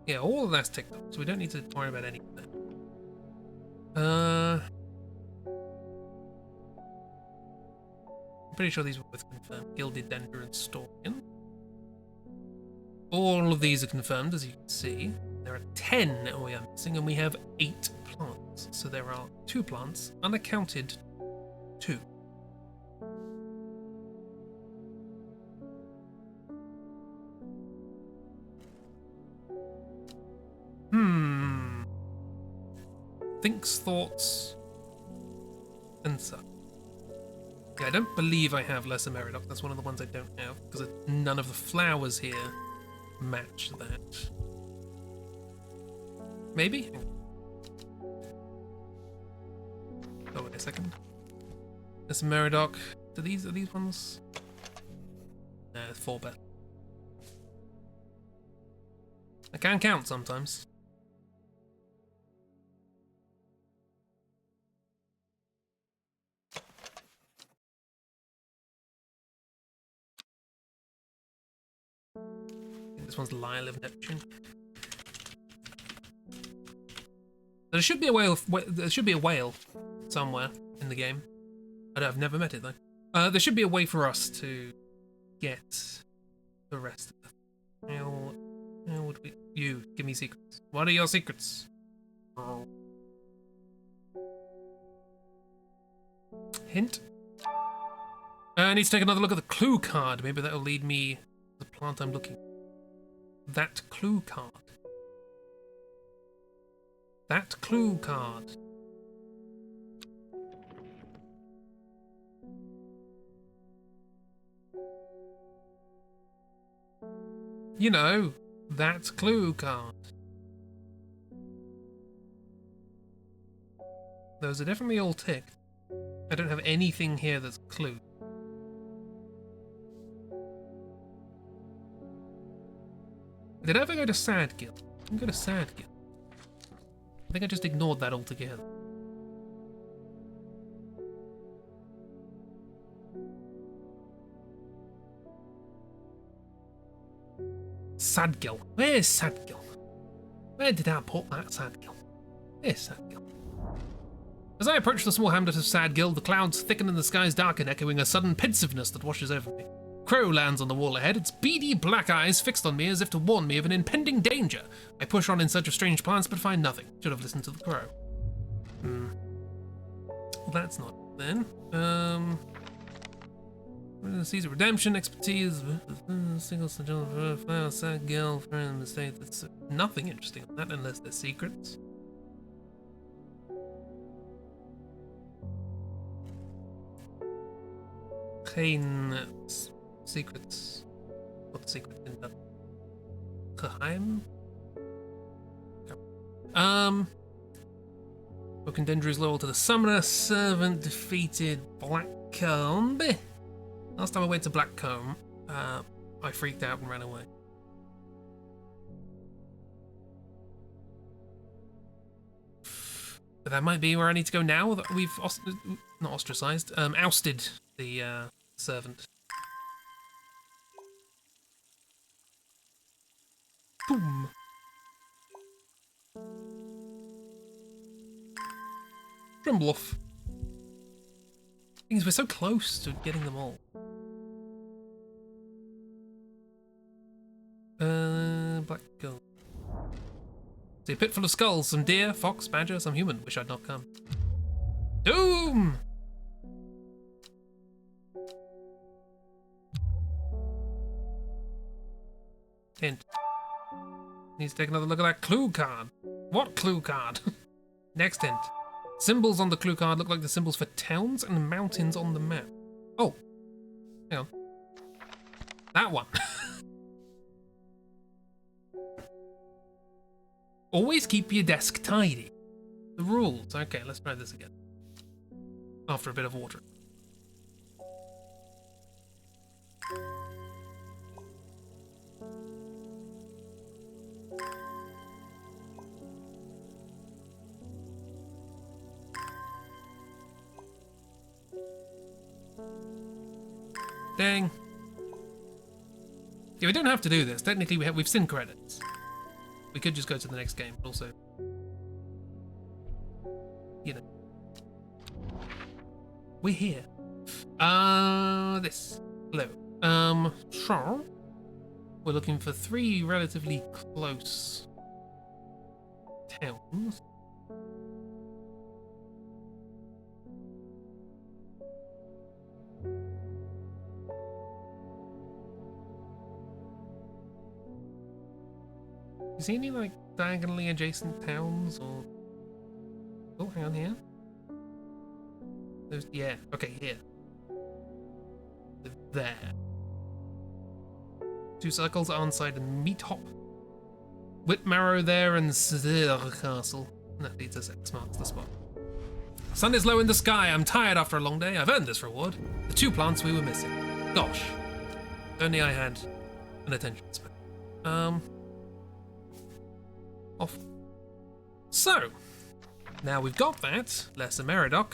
Yeah, all of that's ticked off, so we don't need to worry about any of that. I'm pretty sure these were both confirmed. Gilded Dender and Stalkian. All of these are confirmed, as you can see. There are 10 we are missing, and we have 8 plants. So there are 2 plants, unaccounted 2. Thinks, thoughts, and so. Yeah, I don't believe I have Lesser Meridoc. That's one of the ones I don't have, because none of the flowers here match that. Maybe? Oh, wait a second. Lesser Meridoc. Are these ones? No, 4 better. I can count sometimes. This one's Lyle of Neptune. There should be a whale. There should be a whale somewhere in the game. I've never met it though. There should be a way for us to get the rest of the whale. How would we... You, give me secrets. What are your secrets? Hint. I need to take another look at the clue card. Maybe that'll lead me to the plant I'm looking for. That clue card. That clue card. You know, that clue card. Those are definitely all ticked. I don't have anything here that's clue. Did I ever go to Sadgill? I didn't go to Sadgill. I think I just ignored that altogether. Sadgill. Where's Sadgill? Where did I put that Sadgill? Where's Sadgill? As I approach the small hamlet of Sadgill, the clouds thicken and the skies darken, echoing a sudden pensiveness that washes over me. Crow lands on the wall ahead, its beady black eyes fixed on me as if to warn me of an impending danger. I push on in search of strange plants, but find nothing. Should have listened to the crow. Well, that's not it then. Caesar redemption, expertise, single flower, sad girlfriend, mistake. That's nothing interesting on that unless they're secrets. Secrets. What secret in that? Geheim? Broken Dendra is loyal to the summoner. Servant defeated Blackcomb. Last time I went to Blackcomb, I freaked out and ran away. But that might be where I need to go now that we've not ostracized, ousted the servant. Boom. Drumbluff. Things we're so close to getting them all. Black gold. See a pit full of skulls. Some deer, fox, badger, some human. Wish I'd not come. Doom! Hint. Needs to take another look at that clue card. What clue card? Next hint. Symbols on the clue card look like the symbols for towns and mountains on the map. Oh. Hang on. That one. Always keep your desk tidy. The rules. Okay, let's try this again. After a bit of water. Dang. Yeah, we don't have to do this. Technically, we've seen credits. We could just go to the next game, but also, you know, we're here. This. Hello. So, we're looking for 3 relatively close towns. You see any, like, diagonally adjacent towns, or... Oh, hang on, here. There's... Yeah, okay, here. There. 2 circles, Arnside and Meathop. Whitmarrow there, and Sir Castle. And that leads us X marks the spot. Sun is low in the sky. I'm tired after a long day. I've earned this reward. The 2 plants we were missing. Gosh. If only I had an attention span. Off. So, now we've got that, Lesser Meridoc.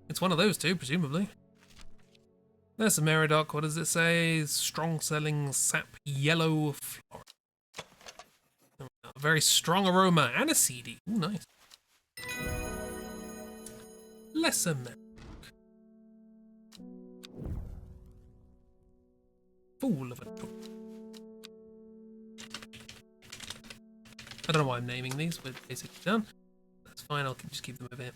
It's one of those 2, presumably. Lesser Meridoc, what does it say? Strong selling sap yellow flora. Very strong aroma and a seedy. Ooh, nice. Lesser Meridoc. Fool of a took. I don't know why I'm naming these, but basically done. That's fine, I'll just keep them over here.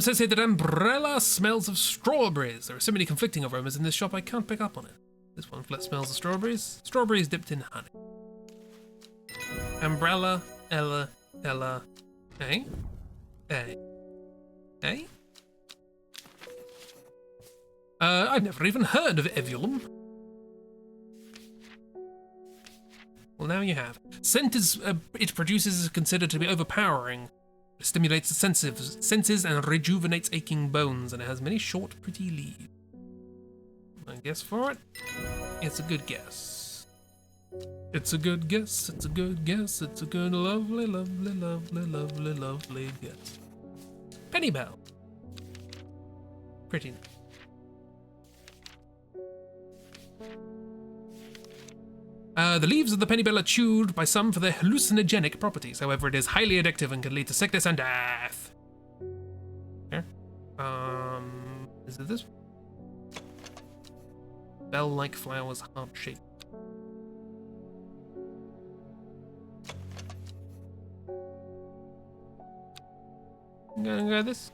Says here that Umbrella smells of strawberries. There are so many conflicting aromas in this shop, I can't pick up on it. This one flat smells of strawberries. Strawberries dipped in honey. Umbrella, Ella, hey? Hey? Hey? I've never even heard of Evulum. Well, now you have. Scent it produces is considered to be overpowering. It stimulates the senses and rejuvenates aching bones, and it has many short, pretty leaves. My guess for it? It's a good guess. It's a good guess, it's a good guess, it's a good, lovely, lovely, lovely, lovely, lovely guess. Penny Bell. Pretty nice. The leaves of the penny bell are chewed by some for their hallucinogenic properties. However, it is highly addictive and can lead to sickness and death. Here. Is it this? Bell-like flowers, heart-shaped. I'm gonna go this.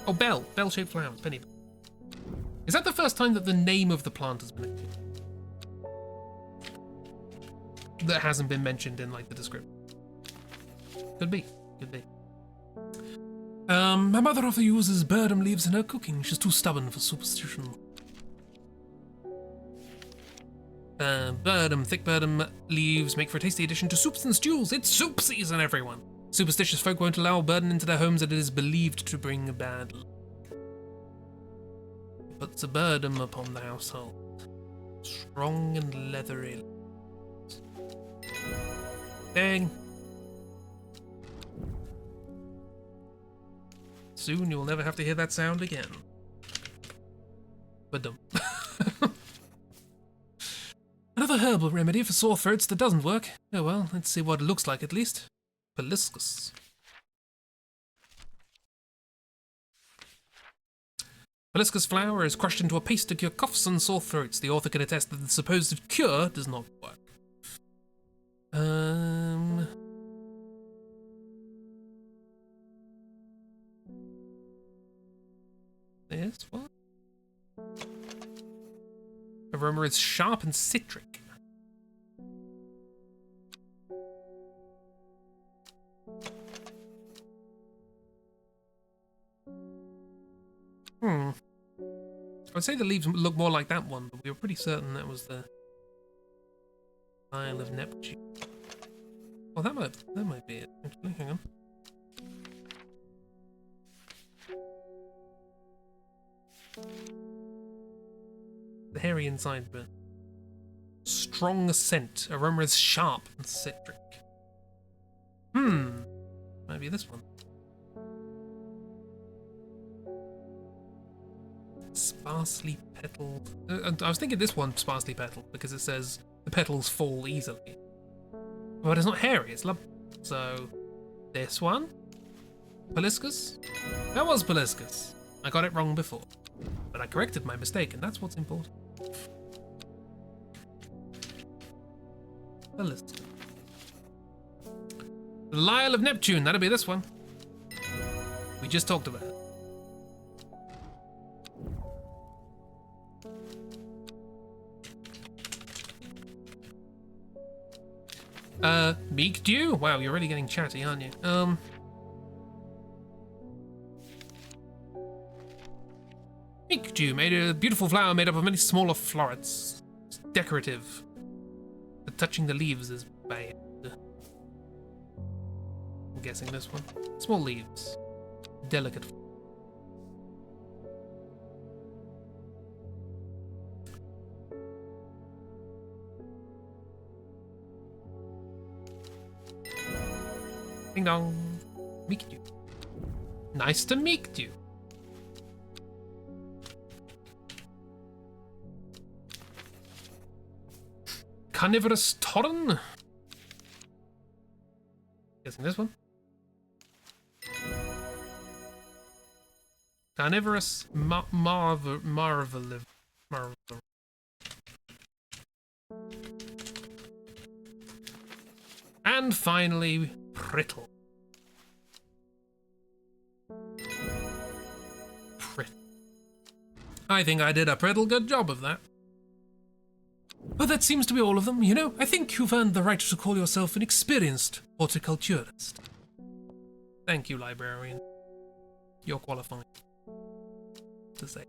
Oh, bell. Bell-shaped flowers. Penny bell. Is that the first time that the name of the plant has been included? That hasn't been mentioned in, like, the description. Could be. Could be. My mother often uses birdum leaves in her cooking. She's too stubborn for superstition. Thick birdum leaves make for a tasty addition to soups and stews. It's soup season, everyone! Superstitious folk won't allow burden into their homes that it is believed to bring bad luck. Puts a birdum upon the household. Strong and leathery. Dang. Soon you'll never have to hear that sound again. But dumb. Another herbal remedy for sore throats that doesn't work. Oh well, let's see what it looks like at least. Peliscus. Peliscus flower is crushed into a paste to cure coughs and sore throats. The author can attest that the supposed cure does not work. This one? Aroma is sharp and citric. I'd say the leaves look more like that one, but we were pretty certain that was the Isle of Neptune. Oh, that might be it, actually. Hang on. The hairy inside bit. Strong scent. Aroma is sharp and citric. Might be this one. Sparsely petaled. I was thinking this one sparsely petaled because it says the petals fall easily. But it's not hairy, it's lumpy. So, this one? Peliscus? That was Peliscus. I got it wrong before. But I corrected my mistake, and that's what's important. Peliscus. The Isle of Neptune, that'll be this one. We just talked about it. Meek Dew? Wow, you're really getting chatty, aren't you? Meek Dew made a beautiful flower made up of many smaller florets. It's decorative. But touching the leaves is bad. I'm guessing this one. Small leaves. Delicate. Ding dong. Meek Dew. Nice to meet you. Carnivorous Torren? Guessing this one. Carnivorous Marvel. And finally, Prittle. Prittle. I think I did a pretty good job of that. But that seems to be all of them, you know. I think you've earned the right to call yourself an experienced horticulturist. Thank you, librarian. You're qualified to say.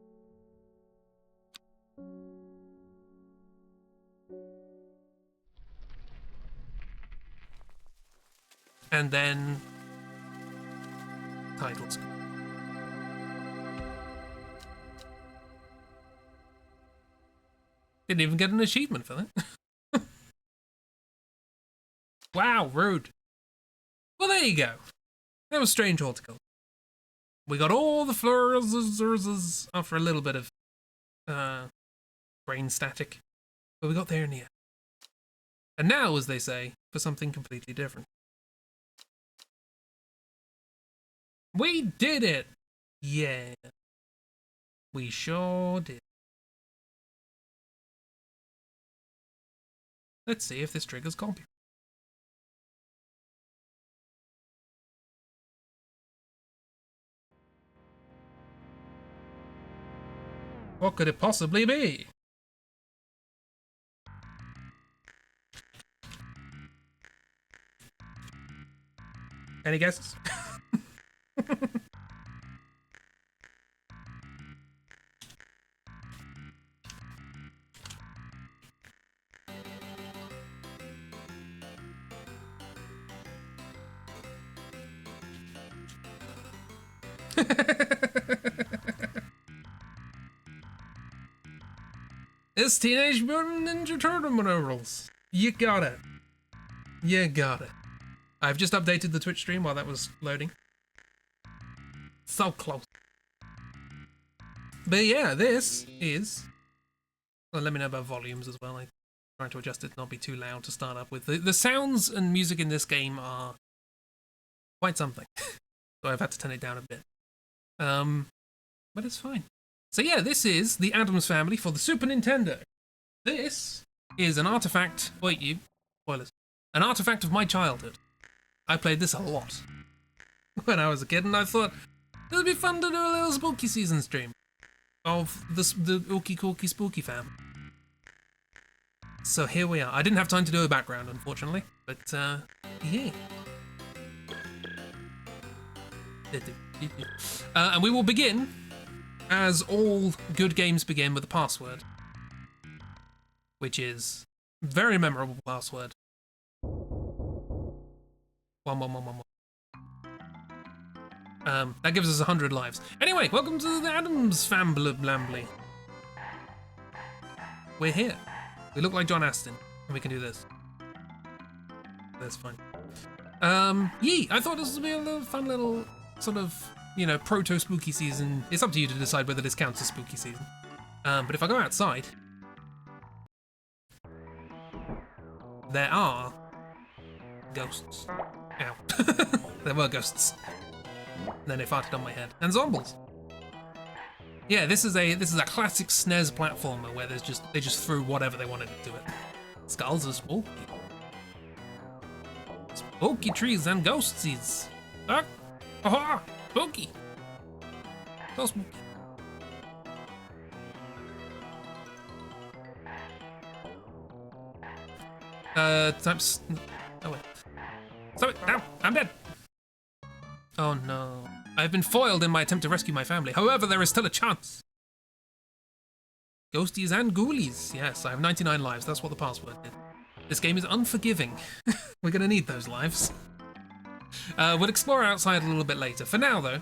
And then titles. Didn't even get an achievement for that. Wow, rude. Well, there you go. That was strange horticulture. We got all the flowers after a little bit of brain static, but we got there in the end. And now, as they say, for something completely different. We did it! Yeah. We sure did. Let's see if this triggers copy. What could it possibly be? Any guesses? It's Teenage Mutant Ninja Turtle rules. You got it. You got it. I've just updated the Twitch stream while that was loading. So close. But yeah, this is... Well, let me know about volumes as well. I'm trying to adjust it to not be too loud to start up with. The sounds and music in this game are quite something. So I've had to turn it down a bit. But it's fine. So yeah, this is the Addams Family for the Super Nintendo. This is an artifact... Wait, you... Spoilers. An artifact of my childhood. I played this a lot when I was a kid, and I thought it would be fun to do a little spooky season stream of the Ookie Cookie Spooky fam. So here we are. I didn't have time to do a background, unfortunately, but yeah. And we will begin, as all good games begin, with a password, which is a very memorable password. 111111. That gives us 100 lives. Anyway, welcome to the Addams Family. We're here. We look like John Aston, and we can do this. That's fine. Yee, I thought this would be a little fun little sort of, you know, proto-spooky season. It's up to you to decide whether this counts as spooky season. But if I go outside, there are ghosts. Ow. There were ghosts. And then they farted on my head. And zombies. Yeah, this is a classic SNES platformer where they just threw whatever they wanted to it. Skulls are spooky. Spooky trees and ghostsies. Ah, aha, spooky. So spooky. Times. Oh wait. Stop it! Now! I'm dead! Oh no. I've been foiled in my attempt to rescue my family. However, there is still a chance. Ghosties and ghoulies. Yes, I have 99 lives. That's what the password did. This game is unforgiving. We're gonna need those lives. We'll explore outside a little bit later. For now, though,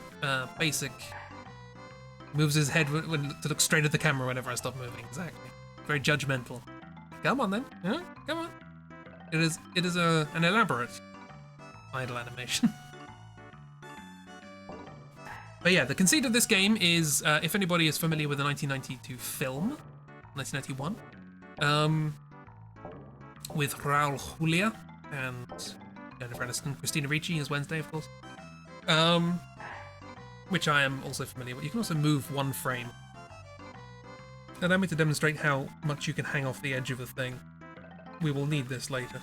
Basic moves his head to look straight at the camera whenever I stop moving. Exactly. Very judgmental. Come on, then. Yeah, come on. It is an elaborate idle animation. But yeah, the conceit of this game is, if anybody is familiar with the 1992 film, 1991, with Raul Julia and Jennifer Aniston, Christina Ricci as Wednesday, of course, which I am also familiar with. You can also move one frame. Allow me to demonstrate how much you can hang off the edge of a thing. We will need this later.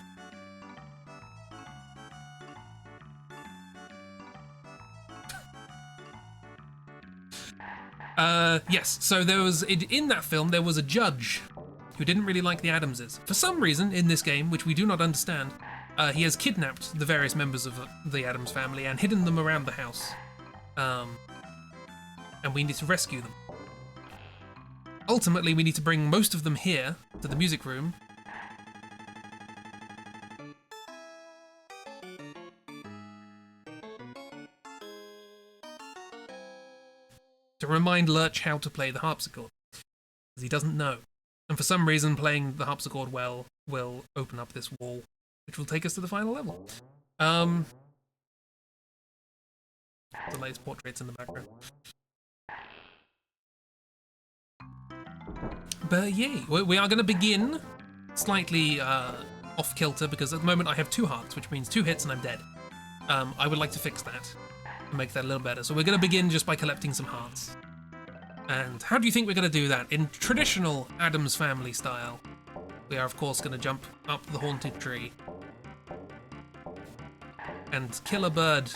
Yes, so there was, in that film, there was a judge who didn't really like the Addamses. For some reason, in this game, which we do not understand, he has kidnapped the various members of the Addams family and hidden them around the house. And we need to rescue them. Ultimately, we need to bring most of them here, to the music room. To remind Lurch how to play the harpsichord, because he doesn't know. And for some reason, playing the harpsichord well will open up this wall, which will take us to the final level. The latest portraits in the background. But yay, we are going to begin slightly off-kilter, because at the moment I have 2 hearts, which means 2 hits and I'm dead. I would like to fix that and make that a little better. So we're going to begin just by collecting some hearts. And how do you think we're going to do that? In traditional Addams Family style, we are of course going to jump up the haunted tree and kill a bird.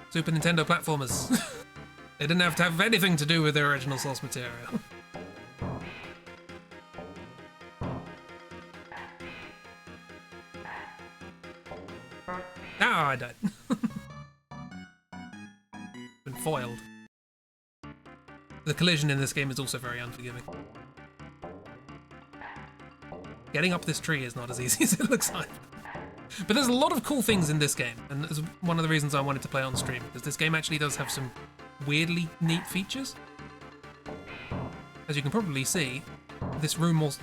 Super Nintendo platformers. They didn't have to have anything to do with their original source material. Ah, I died. Been foiled. The collision in this game is also very unforgiving. Getting up this tree is not as easy as it looks like. But there's a lot of cool things in this game, and it's one of the reasons I wanted to play on stream, because this game actually does have some weirdly neat features. As you can probably see, this room at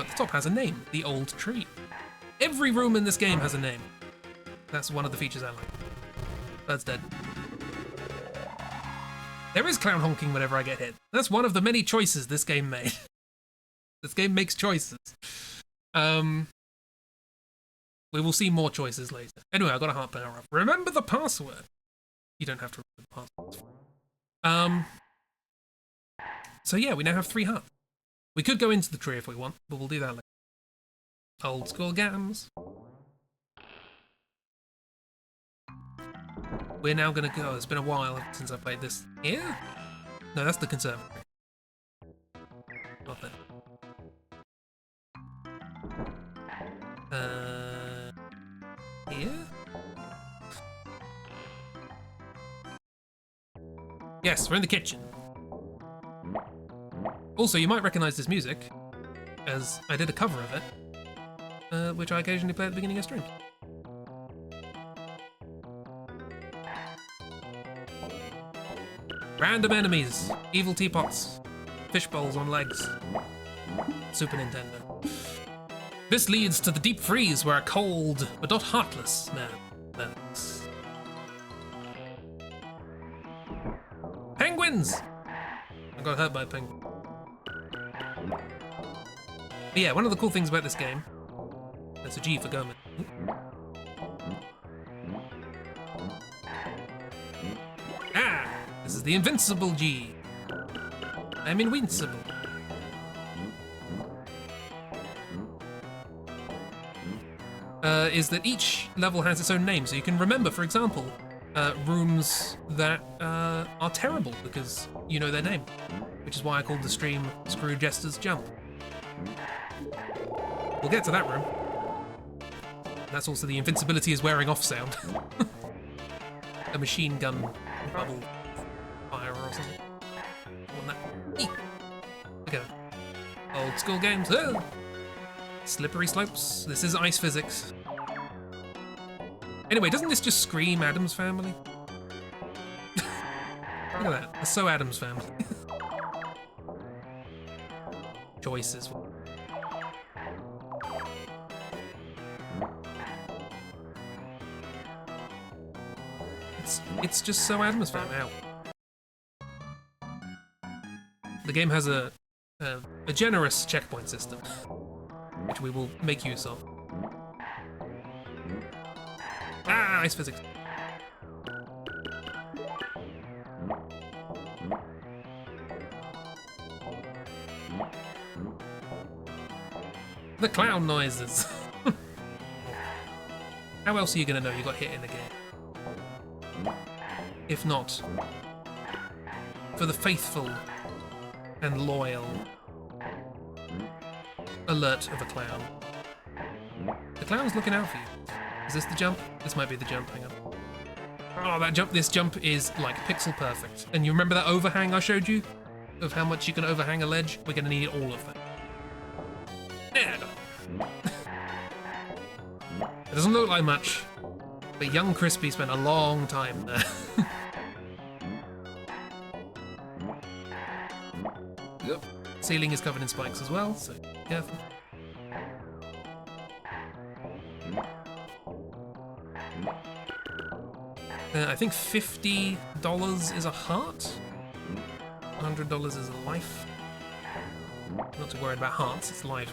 the top has a name, the Old Tree. Every room in this game has a name. That's one of the features I like. Bird's dead. There is clown honking whenever I get hit. That's one of the many choices this game made. This game makes choices. We will see more choices later. Anyway, I got a heart power up. Remember the password. You don't have to remember the password. So yeah, we now have 3 hearts. We could go into the tree if we want, but we'll do that later. Old school games. We're now gonna go. It's been a while since I played this. Here? No, that's the conservatory. Not that. Here? Yes, we're in the kitchen. Also, you might recognize this music, as I did a cover of it, which I occasionally play at the beginning of streams. Random enemies, evil teapots, fish bowls on legs. Super Nintendo. This leads to the deep freeze where a cold, but not heartless, man lurks. Penguins! I got hurt by a penguin. But yeah, one of the cool things about this game, that's a G for Goman. Ah! This is the invincible G. I'm invincible. Is that each level has its own name, so you can remember, for example, rooms that are terrible because you know their name, which is why I called the stream Screw Jester's Jump. We'll get to that room. That's also the invincibility is wearing off sound. A machine gun bubble fire or something. Look at that. Old school games. Oh! Slippery slopes. This is ice physics. Anyway, doesn't this just scream Addams Family? Look at that. That's so Addams Family. Choices. It's just so Addams Family. Ow. The game has a generous checkpoint system, which we will make use of. Ah, ice physics. The clown noises. How else are you going to know you got hit in the game? If not for the faithful and loyal alert of a clown. The clown's looking out for you. Is this the jump? This might be the jump, hang on. Oh, that jump, this jump is like pixel perfect. And you remember that overhang I showed you? Of how much you can overhang a ledge? We're gonna need all of that. Yeah, I got it. It doesn't look like much, but young Crispy spent a long time there. Yep. Ceiling is covered in spikes as well, so careful. I think $50 is a heart. $100 is a life. Not too worried about hearts, it's life.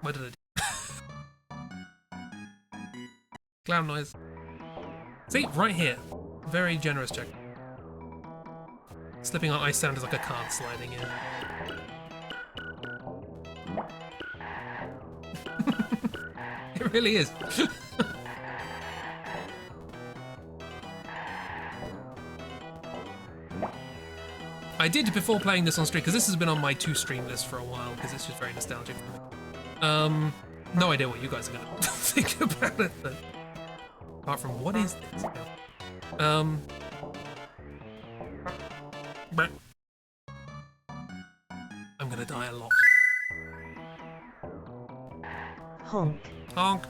What did I do? Clown noise. See, right here. Very generous check. Slipping on ice sound is like a card sliding in. It really is. I did before playing this on stream, because this has been on my to-stream list for a while, because it's just very nostalgic for me. No idea what you guys are going to think about it, though. Apart from, what is this? I'm gonna die a lot. Honk. Honk.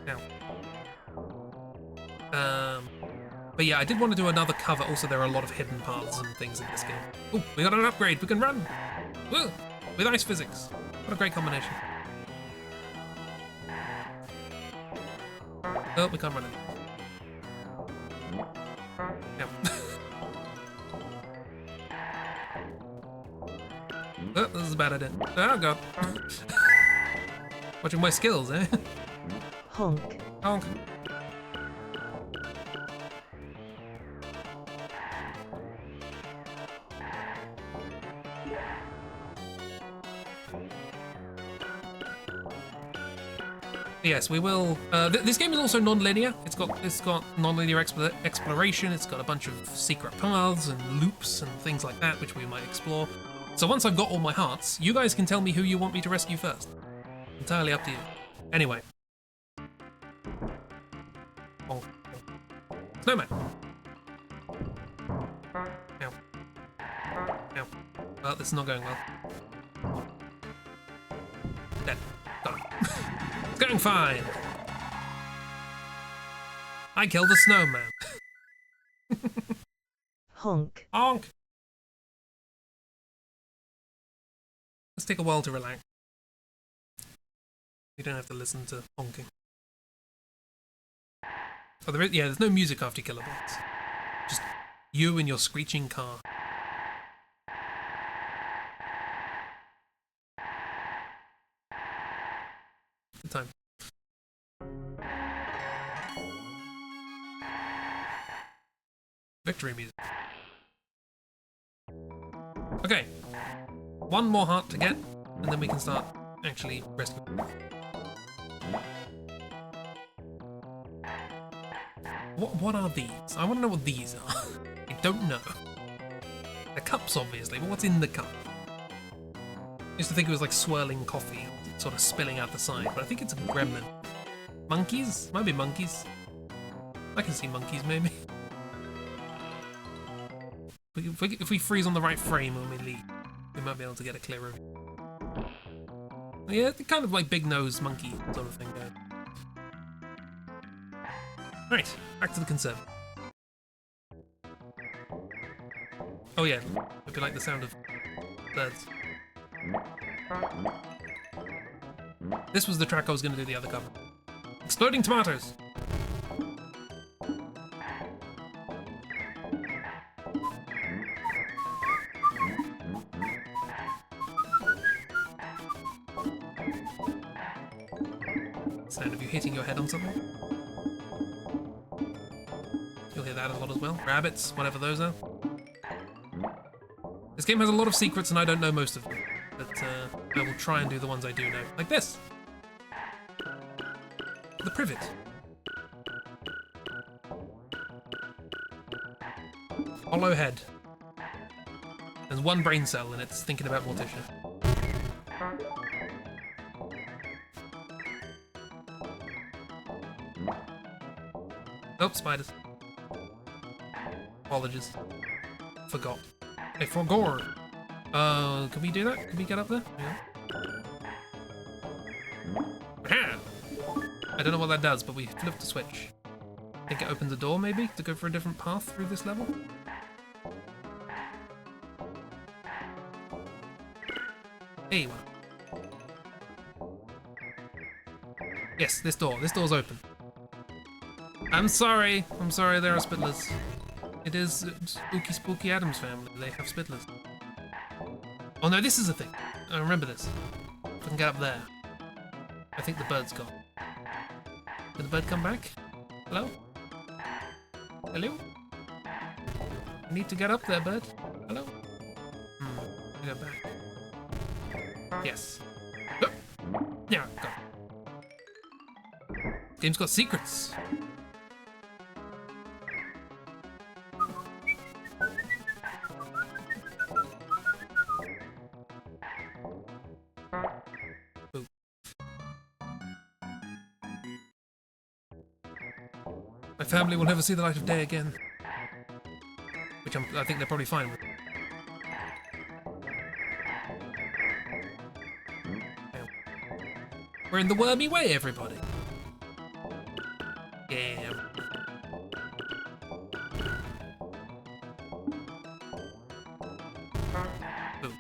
Ow. But yeah, I did want to do another cover. Also, there are a lot of hidden paths and things in this game. Oh, we got an upgrade. We can run. Woo! With ice physics. What a great combination. Oh, we can't run it. Yep. Oh, this is a bad idea. Oh god. Watching my skills, eh? Honk. Honk. Yes, we will. This game is also non-linear. It's got non-linear exploration. It's got a bunch of secret paths and loops and things like that, which we might explore. So once I've got all my hearts, you guys can tell me who you want me to rescue first. Entirely up to you. Anyway. Oh. Snowman. Ow. Ow. Well, this is not going well. Dead. Got it. It's going fine. I killed the snowman. Honk. Honk. Let's take a while to relax. You don't have to listen to honking. Oh, there's no music after you kill a boss. Just you and your screeching car. Good time. Victory music. Okay. One more heart to get, and then we can start actually rescuing. What are these? I want to know what these are. I don't know. The cups, obviously, but what's in the cup? I used to think it was like swirling coffee, sort of spilling out the side, but I think it's a gremlin. Monkeys? Might be monkeys. I can see monkeys, maybe. If we freeze on the right frame when we leave, we might be able to get a clearer view. Yeah, kind of like big nose monkey sort of thing going. Right, back to the conserve. Oh yeah, hope you like the sound of birds. This was the track I was going to do the other cover. Exploding tomatoes! Sound of you hitting your head on something? do that a lot as well. Rabbits, whatever those are. This game has a lot of secrets and I don't know most of them. But I will try and do the ones I do know. Like this! The privet. Hollow head. There's one brain cell and it's thinking about Morticia. Oh, spiders. Apologies. Forgot. I forgot. Can we do that? Can we get up there? Yeah. Aha! I don't know what that does, but we flipped the switch. I think it opens a door, maybe, to go for a different path through this level? Hey, well. Yes, this door. This door's open. I'm sorry. I'm sorry there are spittlers. It is spooky, spooky Addams family. They have spittlers. Oh no, this is a thing. I remember this. If I can get up there. I think the bird's gone. Did the bird come back? Hello? Hello? I need to get up there, bird. Hello? Go back. Yes. Oh. Yeah, go. Game's got secrets. My family will never see the light of day again. Which I think they're probably fine with. We're in the wormy way, everybody. Yeah. Ooh.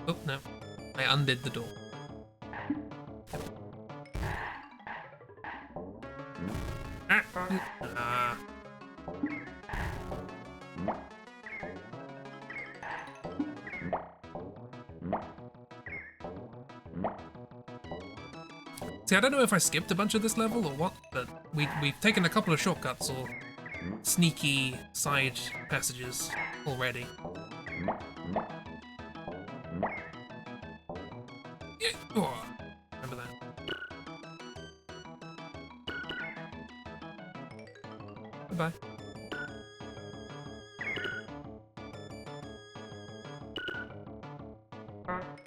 Oh, no. I undid the door. See, I don't know if I skipped a bunch of this level or what, but we've taken a couple of shortcuts or sneaky side passages already. Yeah. Oh, remember that. Goodbye.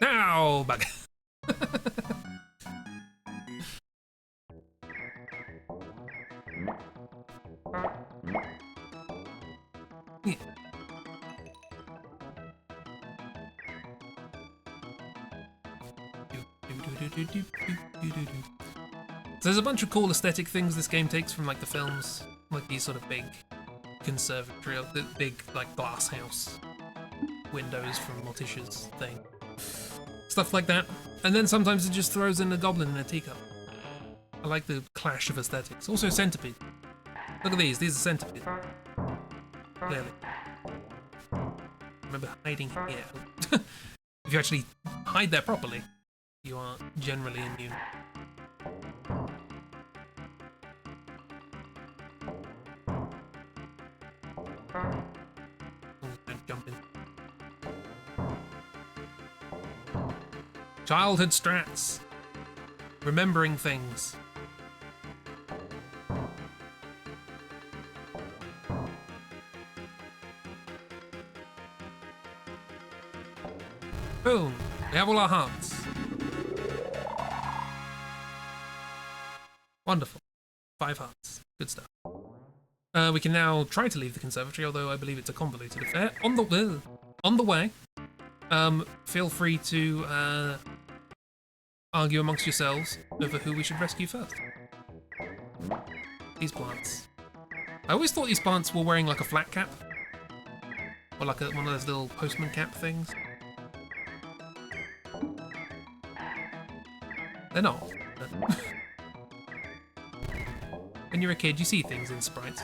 Now, bug. So there's a bunch of cool aesthetic things this game takes from like the films, like these sort of big conservatory, the big like glass house windows from Morticia's thing, stuff like that. And then sometimes it just throws in a goblin in a teacup. I like the clash of aesthetics. Also centipede. Look at these are centipede. Clearly. Remember hiding here. If you actually hide there properly, you are generally immune. Don't jump in. Childhood strats. Remembering things. Boom. We have all our hearts. Wonderful. 5 hearts. Good stuff. We can now try to leave the conservatory, although I believe it's a convoluted affair. On the way, feel free to argue amongst yourselves over who we should rescue first. These plants. I always thought these plants were wearing like a flat cap. Or like one of those little postman cap things. They're not. But when you're a kid, you see things in sprites.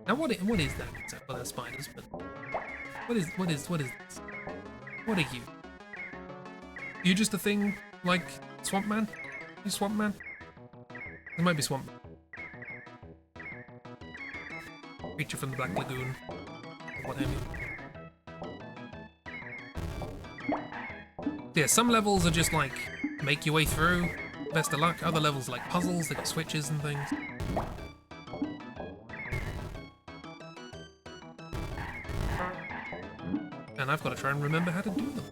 Now what is that exactly? Well, they're spiders, but what is this? What are you? You just a thing like Swamp Man? You Swamp Man? There might be Swamp Man. Creature from the Black Lagoon. What have you. Yeah, some levels are just like, make your way through, best of luck. Other levels are like puzzles, they got switches and things. And I've got to try and remember how to do them.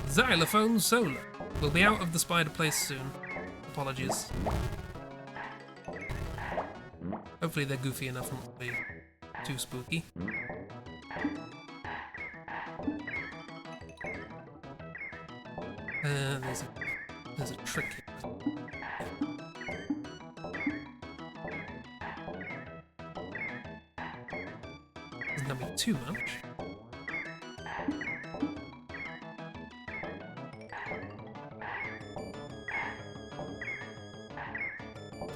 Xylophone Solo. We'll be out of the spider place soon. Apologies. Hopefully they're goofy enough not to be too spooky. There's a trick here. Doesn't help me too much.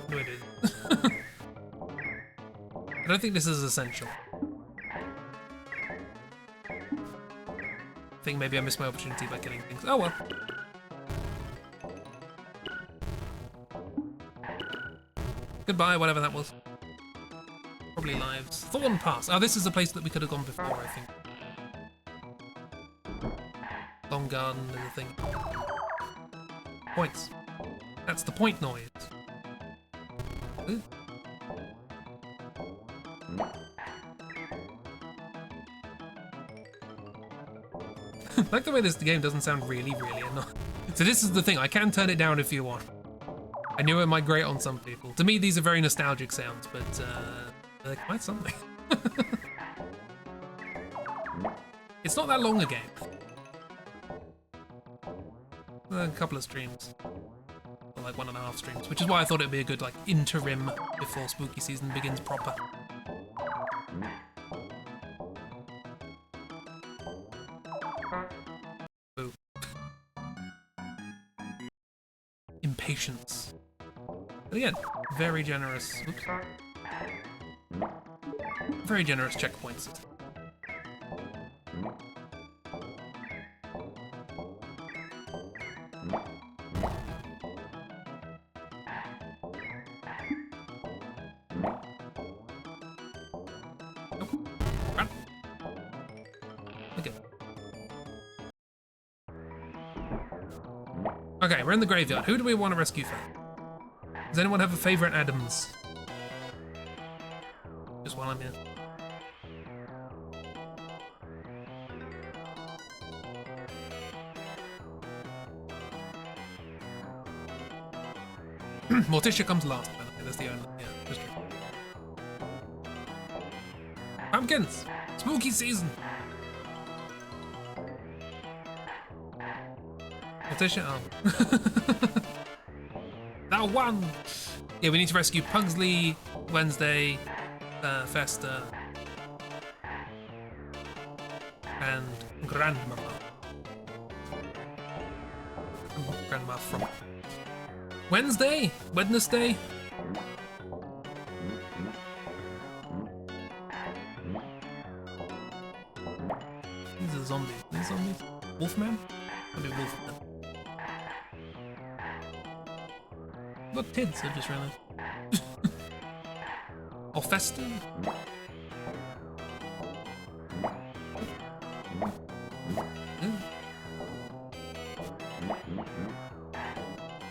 No, it isn't. I don't think this is essential. I think maybe I missed my opportunity by killing things. Oh well. Goodbye, whatever that was. Probably lives. Thorn Pass. Oh, this is a place that we could have gone before, I think. Long Garden is a thing. Points. That's the point noise. Ooh. I like the way this game doesn't sound really annoying. So this is the thing, I can turn it down if you want. I knew it might grate on some people. To me, these are very nostalgic sounds, but they're quite something. It's not that long a game. A couple of streams. Or like 1.5 streams, which is why I thought it'd be a good like interim before spooky season begins proper. Boo. Impatience. But again, very generous. Oops. Very generous checkpoints. Okay, we're in the graveyard. Who do we want to rescue first? Does anyone have a favourite Addams? Just while I'm here. Morticia comes last, by the way. That's the only. Yeah, that's true. Pumpkins! Spooky season! Morticia, oh. That one! Yeah, we need to rescue Pugsley, Wednesday, Festa, and Grandmama. Grandma from Wednesday? Wednesday? These are zombies. These zombies? Wolfman? Maybe Wolfman. Look, kids, I just realized. Or Festa?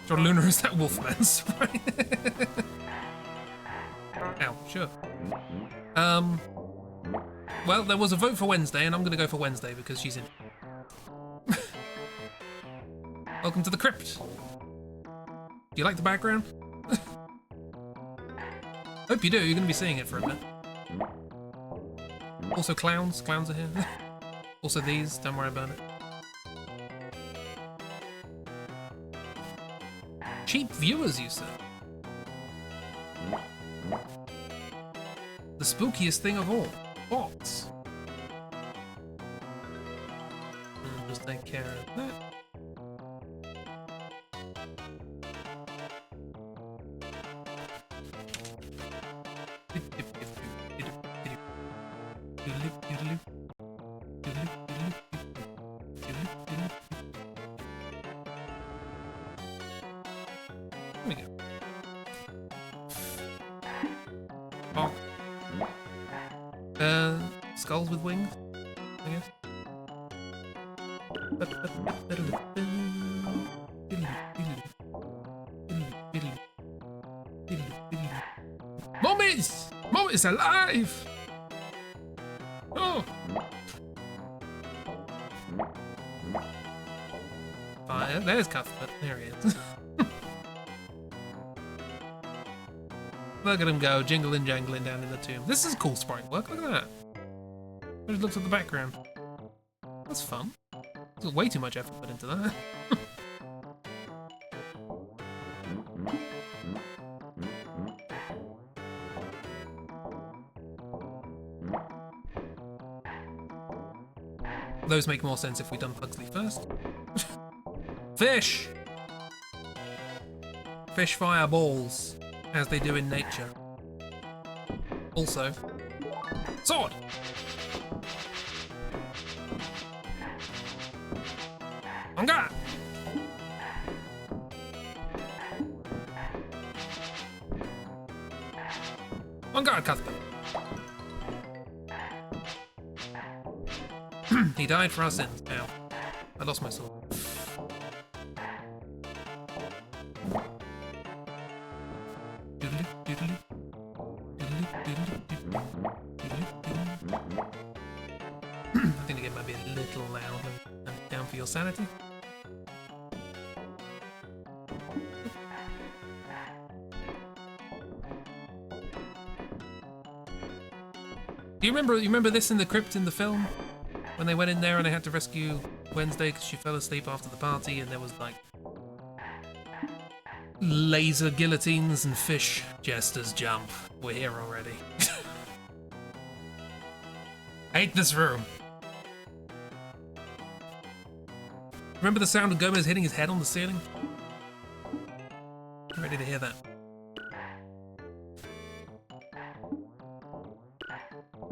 John Luna is that Wolfman's, right? Ow, sure. Well, there was a vote for Wednesday, and I'm gonna go for Wednesday because she's in. Welcome to the crypt. Do you like the background? Hope you do, you're gonna be seeing it for a bit. Also clowns, clowns are here. Also these, don't worry about it. Cheap viewers, you say? The spookiest thing of all, bots. Just take care of that. we go. Oh. Skulls with wings, I guess. Mommy's! Mommy's alive! Oh! Fire. There's Cuthbert. There he is. Look at him go, jingling, jangling down in the tomb. This is cool sprite work. Look at that. I just looked at the background. That's fun. There's way too much effort put into that. Those make more sense if we'd done Pugsley first. Fish! Fish fireballs, as they do in nature. Also, sword! On guard! On guard, Cuthbert. He died for our sins. Ow. I lost my sword. I think the game might be a little loud and down for your sanity. Do you remember this in the crypt in the film? When they went in there and they had to rescue Wednesday because she fell asleep after the party and there was like laser guillotines and fish. Jester's jump. We're here already. Hate this room. Remember the sound of Gomez hitting his head on the ceiling? I'm ready to hear that.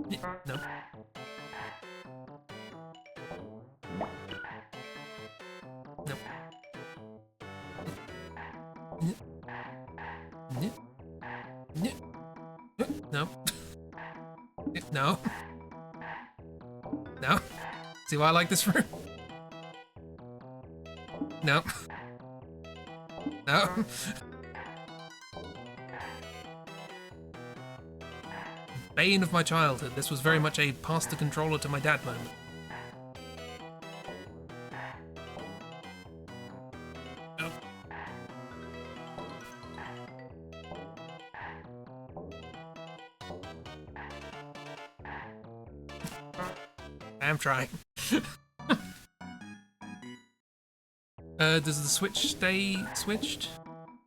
Yeah, no. No. No. No. See why I like this room? No. No. Bane of my childhood. This was very much a pass the controller to my dad moment. No. I'm trying. Does the switch stay switched?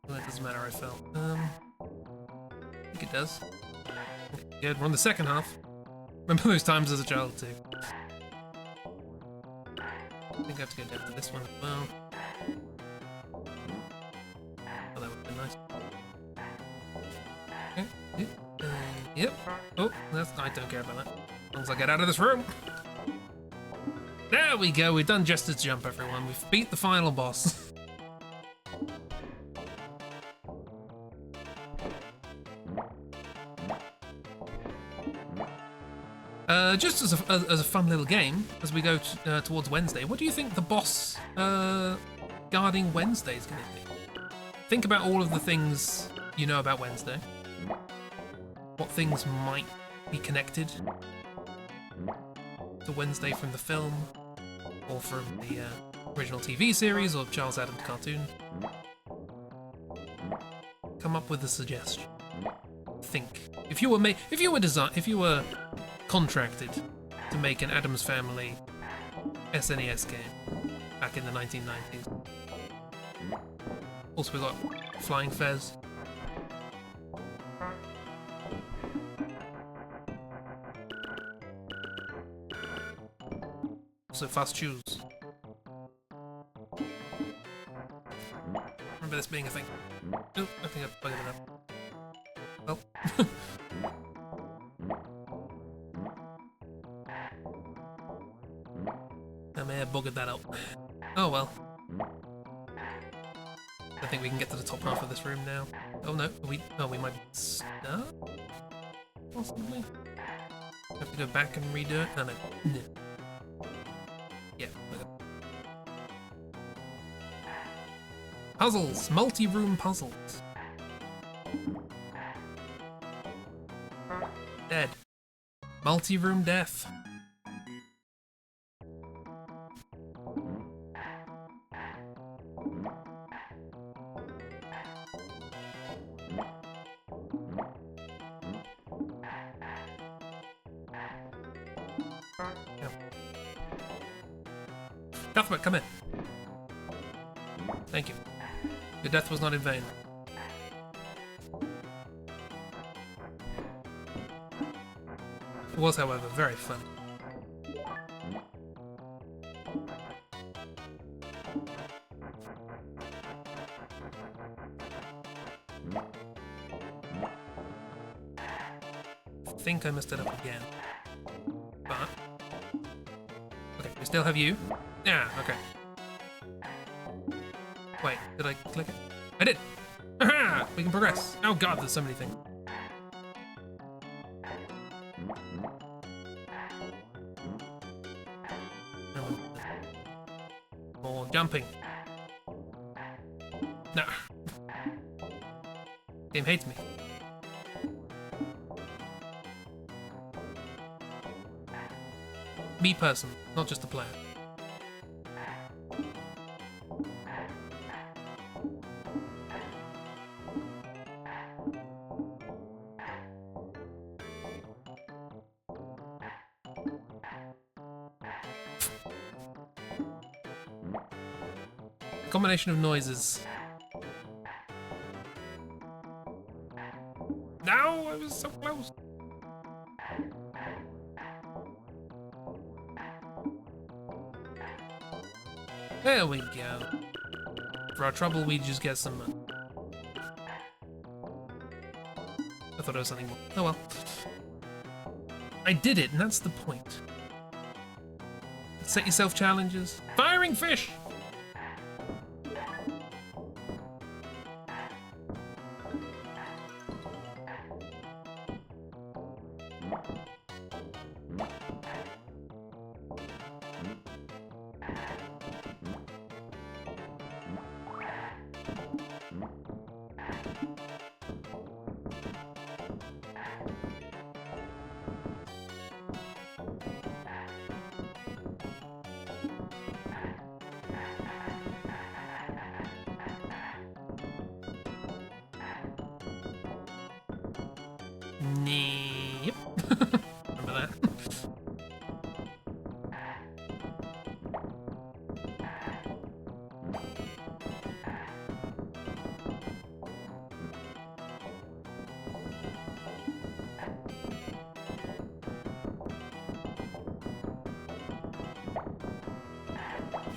Well, that doesn't matter, I fell. I think it does. Okay, good, we're on the second half. Remember those times as a child, too. I think I have to go down to this one as well. Oh, that would have been nice. Okay, yep. Oh, I don't care about that. As long as I get out of this room. There we go, we've done Jester's jump, everyone. We've beat the final boss. Just as a fun little game, as we go towards Wednesday, what do you think the boss guarding Wednesday is going to be? Think about all of the things you know about Wednesday. What things might be connected to Wednesday from the film, or from the original TV series, or Charles Addams cartoon. Come up with a suggestion. Think. If you were contracted to make an Addams Family SNES game back in the 1990s. Also, we got Flying Fez. Also, fast shoes. Remember this being a thing. Oh, I think I've bugged it up. Well. buggered that up. Oh well. I think we can get to the top half of this room now. Oh no, we might be stuck? Possibly? Have to go back and redo it? Oh no. Yeah. Okay. Puzzles! Multi-room puzzles. Dead. Multi-room death. Cuthbert, come in. Thank you. Your death was not in vain. It was, however, very funny. I think I messed it up again. But... okay, we still have you. Yeah, okay. Wait, did I click it? I did! Aha! We can progress. Oh god, there's so many things. More jumping. No. Game hates me. Me person, not just the player. Combination of noises. No, I was so close. There we go. For our trouble, we just get some money. I thought it was something more. Oh well. I did it, and that's the point. Set yourself challenges. Firing fish! Yep. Remember that?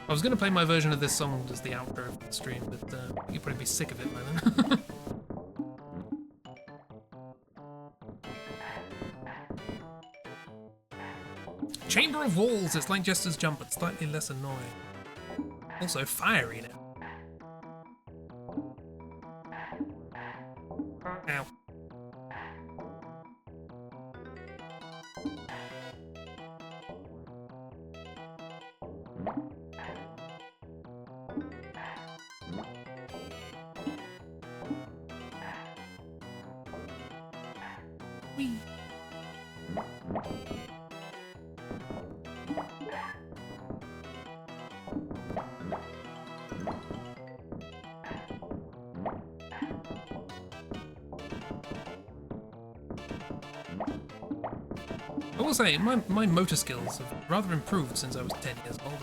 I was going to play my version of this song as the outro of the stream, but you'd probably be sick of it by then. Chamber of Walls, it's like Jester's jump, but slightly less annoying. Also fiery now. Ow. Whee. I will say, my motor skills have rather improved since I was 10 years old.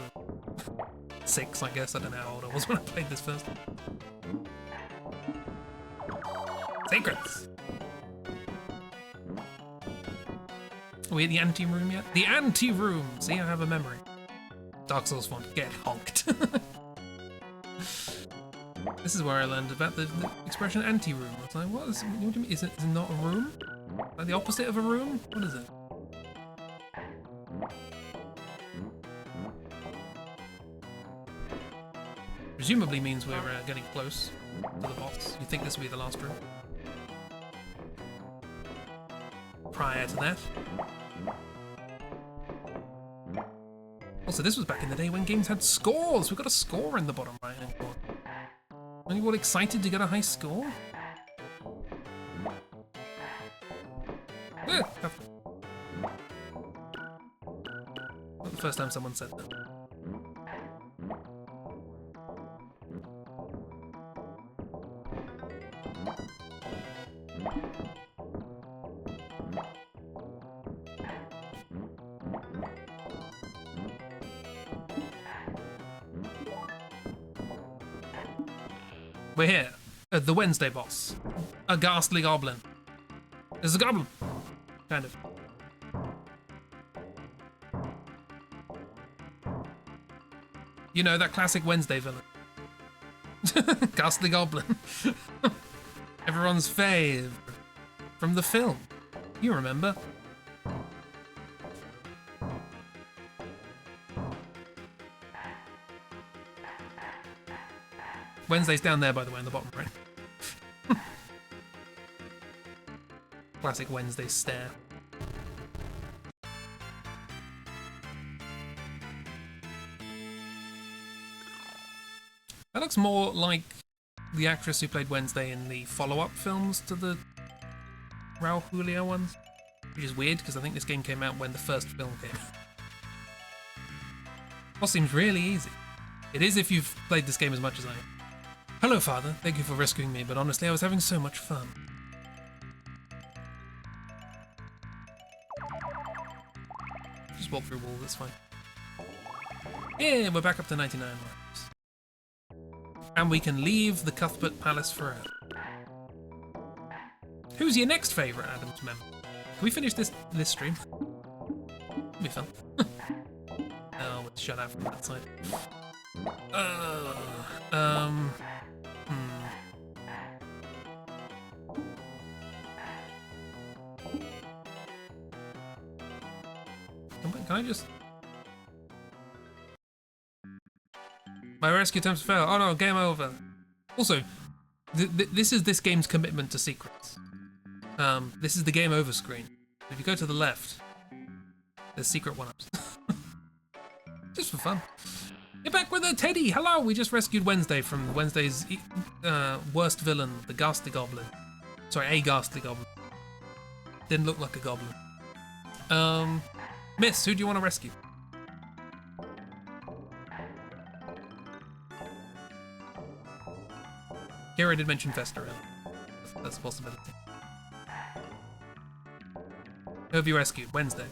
6, I guess. I don't know how old I was when I played this first. Secrets! Are we at the ante-room yet? The ante-room! See, I have a memory. Dark Souls font. Get honked. This is where I learned about the expression ante-room. I was like, what do you mean? Is it not a room? Like the opposite of a room? What is it? Presumably means we're getting close to the boss. You think this will be the last room? Prior to that. Also, this was back in the day when games had scores. We got a score in the bottom right hand corner. Are you all excited to get a high score? Not the first time someone said that. We're here at the Wednesday boss. A ghastly goblin. It's a goblin. Kind of. You know, that classic Wednesday villain. Ghastly goblin. Everyone's fave. From the film. You remember. Wednesday's down there, by the way, in the bottom right. Classic Wednesday stare. That looks more like the actress who played Wednesday in the follow-up films to the Raul Julia ones. Which is weird, because I think this game came out when the first film came out. Well, seems really easy. It is if you've played this game as much as I have. Hello, Father. Thank you for rescuing me, but honestly, I was having so much fun. Just walk through a wall, that's fine. Yeah, we're back up to 99 marks. And we can leave the Cuthbert Palace forever. Who's your next favourite Addams member? Can we finish this stream? It'll be fun. Oh, let's shut out from that side. Can I just... My rescue attempts fail. Oh no, game over. Also, this is this game's commitment to secrets. This is the game over screen. If you go to the left, there's secret one-ups. Just for fun. You're back with a Teddy! Hello! We just rescued Wednesday from Wednesday's worst villain, the Ghastly Goblin. Sorry, a Ghastly Goblin. Didn't look like a goblin. Miss, who do you want to rescue? Here I did mention Fester earlier. That's a possibility. Who have you rescued? Wednesday.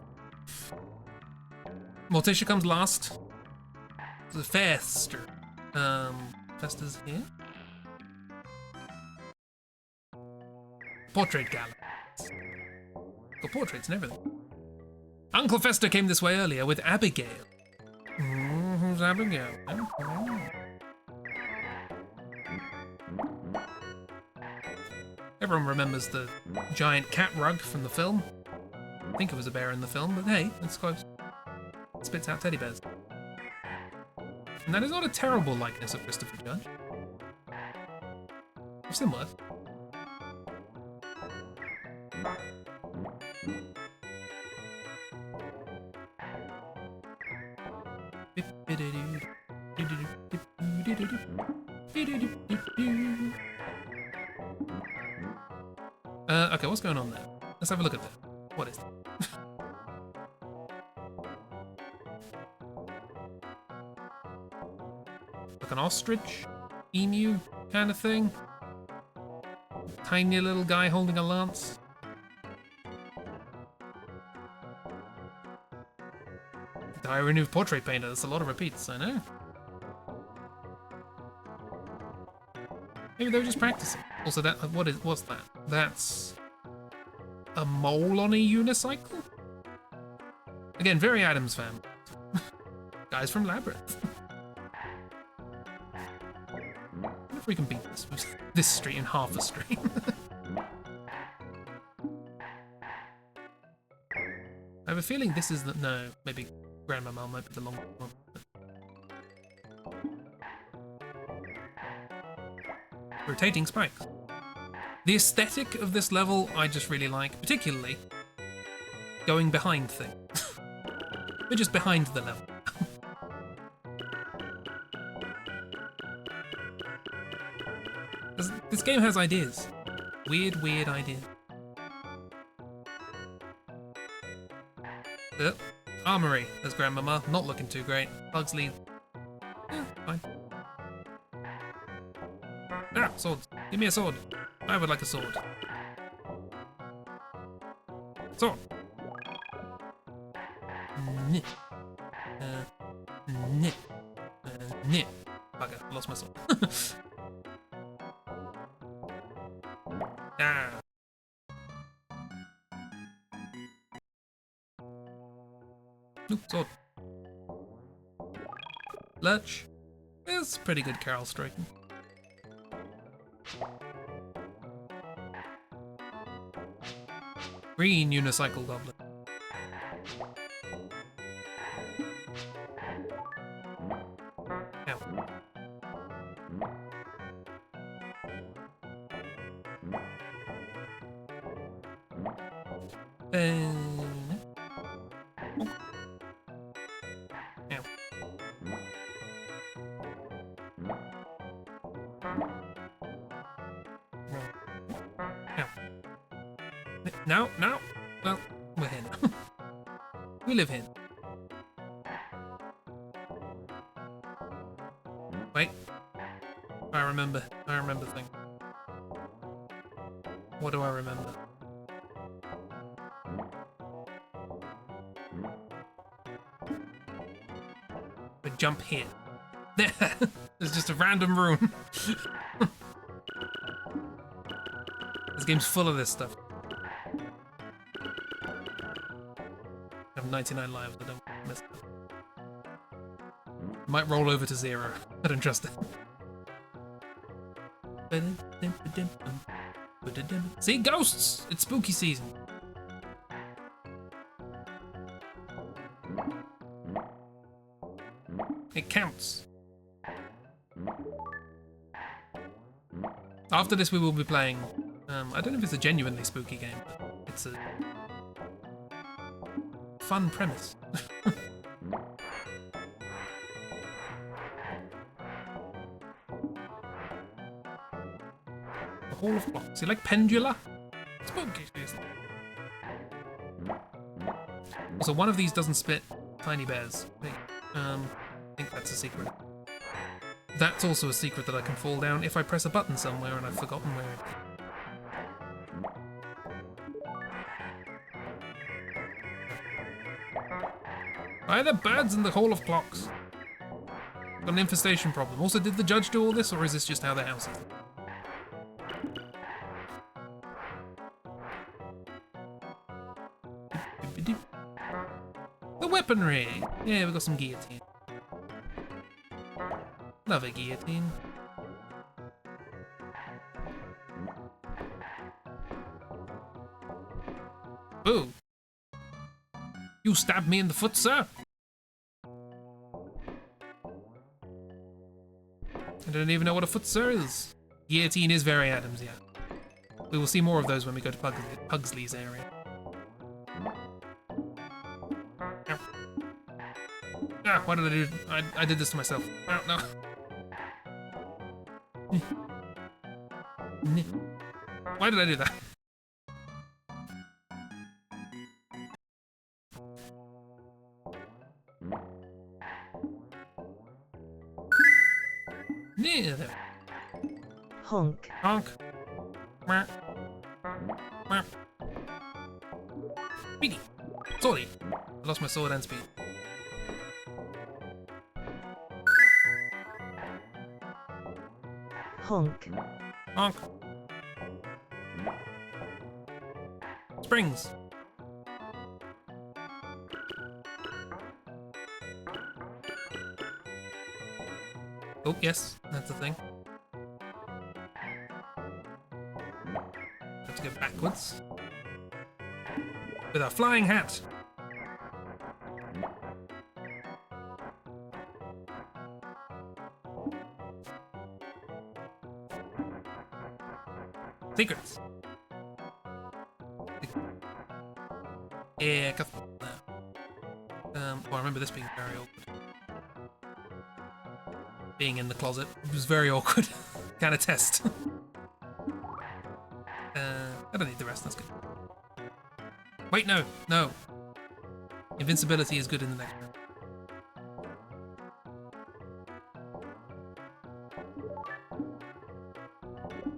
Morticia comes last. The Fester. Fester's here. Portrait gallery. Got portraits and everything. Uncle Fester came this way earlier with Abigail. Who's Abigail? Everyone remembers the giant cat rug from the film. I think it was a bear in the film, but hey, it's close. It spits out teddy bears. And that is not a terrible likeness of Christopher Judge. It's similar. Okay, what's going on there? Let's have a look at that. What is that? Like an ostrich? Emu kind of thing? Tiny little guy holding a lance? Diary new portrait painter, that's a lot of repeats, I know. Maybe they were just practicing. Also, that what's that? That's a mole on a unicycle? Again, very Addams fan. Guys from Labyrinth. I wonder if we can beat this street in half a stream. I have a feeling this is the... No, maybe Grandma Mal might be the long one. rotating spikes. The aesthetic of this level I just really like, particularly going behind things. We're just behind the level. This game has ideas. Weird, weird ideas. Armory, as Grandmama. Not looking too great. Pugsley. Fine. Ah, swords. Give me a sword. I would like a sword. Sword. Nit. Nit. Nit. Bugger, I lost my sword. Ah. Ooh, sword. Lurch. It's pretty good carol striking. Green unicycle goblin. Ow. Ow. Ow. No, no. Well, we're here now. We live here. Wait. I remember things. What do I remember? We jump here. There! There's just a random room. This game's full of this stuff. I have 99 lives, I don't miss them. Might roll over to 0. I don't trust it. See, ghosts! It's spooky season. It counts. After this, we will be playing. I don't know if it's a genuinely spooky game, but it's a fun premise. The Hall of Clocks. You like Pendula? Spooky season. Also, one of these doesn't spit tiny bears. I think that's a secret. That's also a secret that I can fall down if I press a button somewhere and I've forgotten where it is. Why are there birds in the Hall of Clocks? Got an infestation problem. Also, did the judge do all this, or is this just how the house is? The weaponry! Yeah, we got some guillotine. Love a guillotine. Boo! You stabbed me in the foot, sir! I don't even know what a foot, sir is. Guillotine is very Addams, yeah. We will see more of those when we go to Pugsley's area. Ow. Ah, what did I do? I did this to myself. Oh, no. Why did I do that? Yeah, there. Honk. Honk. Mwah. Mwah. Speedy. Sorry. I lost my sword and speed. Honk. Honk. Springs. Oh, yes, that's the thing. Have to go backwards. With a flying hat. Secrets. Yeah, well, I remember this being very awkward. Being in the closet was very awkward. Kind of test. I don't need the rest, that's good. Wait, no. Invincibility is good in the next round.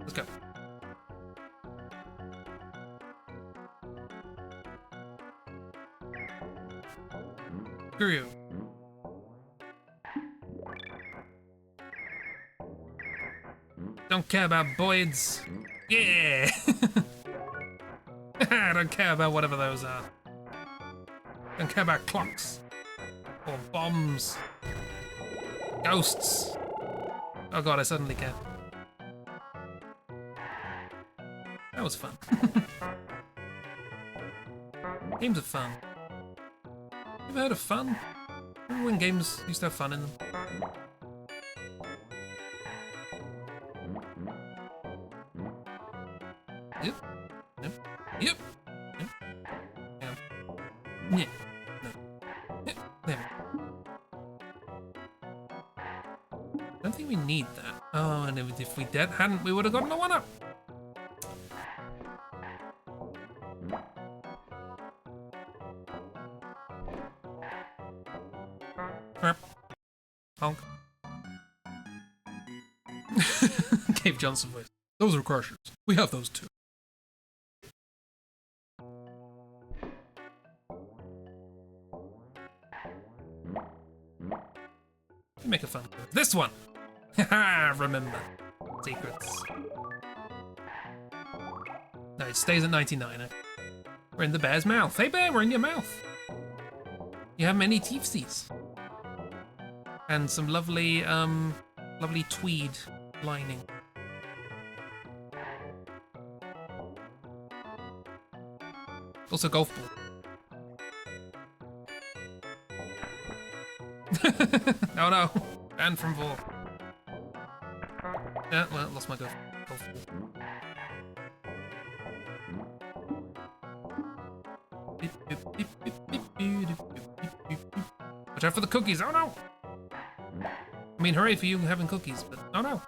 Let's go. Screw you. Don't care about Boyds. Yeah! I don't care about whatever those are. Don't care about clocks. Or bombs. Ghosts. Oh god, I suddenly care. That was fun. Games are fun. You ever heard of fun? Remember when games used to have fun in them? Yep. Yep. Yep. Yep. Yeah. No. Yep. There we go. I don't think we need that. Oh, and if we hadn't, we would have gotten a 1-up. Honk. Cave Johnson voice. Those are crushers. We have those too. Make a fun quiz. This one! Haha, remember. Secrets. No, it stays at 99. We're in the bear's mouth. Hey bear, we're in your mouth. You have many teethsies. And some lovely, lovely tweed lining. Also golf ball. No. Banned from Vor. Yeah, well, lost my golf ball. Watch out for the cookies. Oh no! I mean, hooray for you having cookies, but oh no!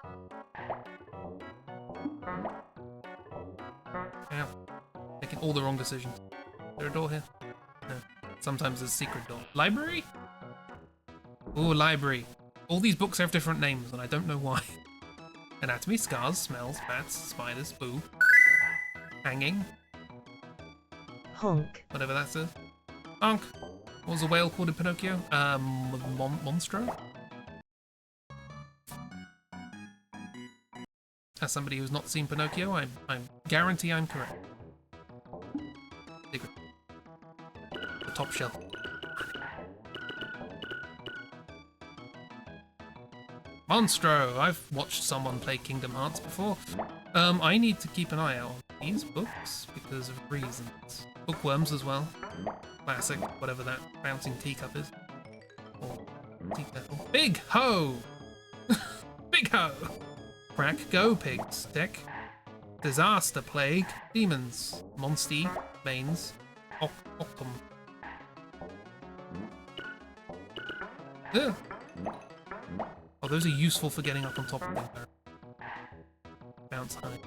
Yeah, making all the wrong decisions. Is there a door here? No. Sometimes there's a secret door. Library? Ooh, library. All these books have different names, and I don't know why. Anatomy, scars, smells, bats, spiders, boo. Hanging. Honk. Whatever that says. Honk. What was the whale called in Pinocchio? Monstro? As somebody who's not seen Pinocchio, I guarantee I'm correct. Secret. The top shelf. Monstro! I've watched someone play Kingdom Hearts before. I need to keep an eye out on these books because of reasons. Bookworms as well. Classic, whatever that bouncing teacup is. Or tea kettle. Big Ho! Big Ho! Crack, go, pigs. Deck. Disaster, plague. Demons. Monsty. Mains. Octum. Ugh. Oh, those are useful for getting up on top of things. Bounce high.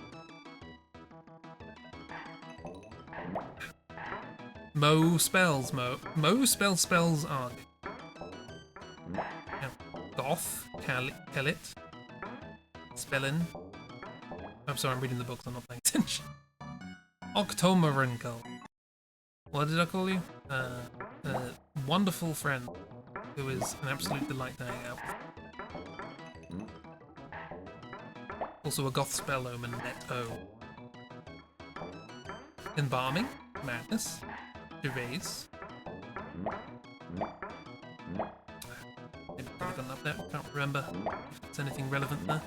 Mo spells, Mo spells are good. Yeah. Goth, Kellit, Spellin. I'm sorry, I'm reading the books, I'm not paying attention. Octomerinkel. What did I call you? Wonderful friend, who is an absolute delight to hang out with. Also a goth spell omen, Net-O. Embalming, Madness, Gervais. Maybe I've gone up there, can't remember if there's anything relevant there.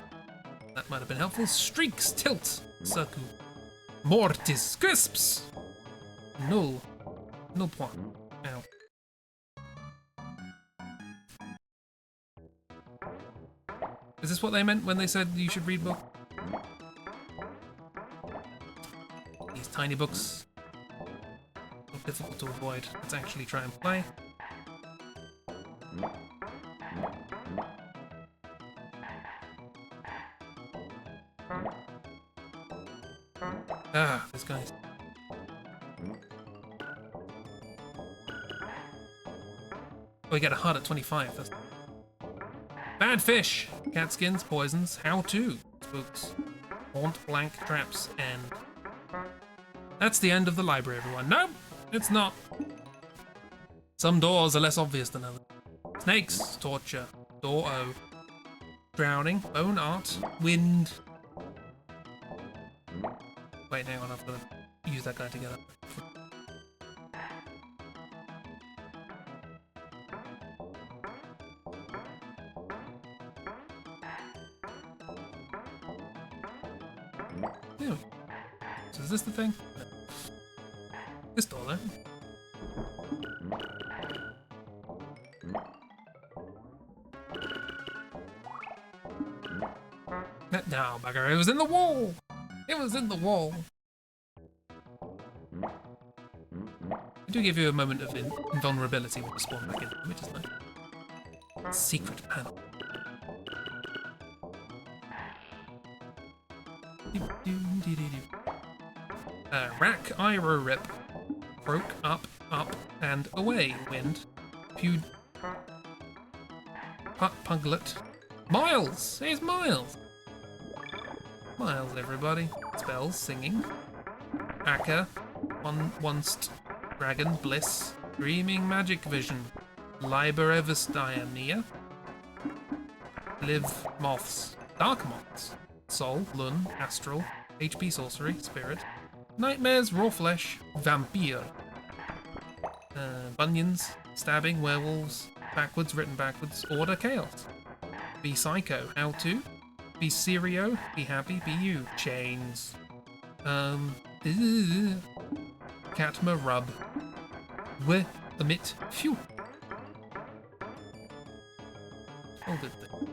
That might have been helpful. Streaks, Tilt, Circu, Mortis, Crisps, Null point. Ow. Is this what they meant when they said you should read book? these tiny books. Difficult to avoid. Let's actually try and play. Ah, this guy's. Oh, we get a heart at 25. That's... Bad fish! Cat skins, poisons, how to, spooks, haunt, blank, traps, and... That's the end of the library, everyone. No, it's not. Some doors are less obvious than others. Snakes, torture, door O, drowning, bone art, wind. Wait, hang on, I've got to use that guy together. There we go. So is this the thing? No. This door though. No, bugger, it was in the wall! It was in the wall! I do give you a moment of invulnerability when you spawn back in, which is nice. Secret panel. Rack, Ira Rip. Broke, up, and away, wind. Pew. Puglet. Miles! Here's Miles! Miles, everybody. Spells, singing. Akka. Onst. Dragon, bliss. Dreaming, magic vision. Liberevis Diania. Live, moths. Dark moths. Soul, lun, astral. HP sorcery, spirit. Nightmares, raw flesh, vampire. Bunions, stabbing, werewolves, backwards, written backwards, order, chaos. Be psycho, how to. Be serio, be happy, be you. Chains. Catma rub. Emit, phew. All good thing.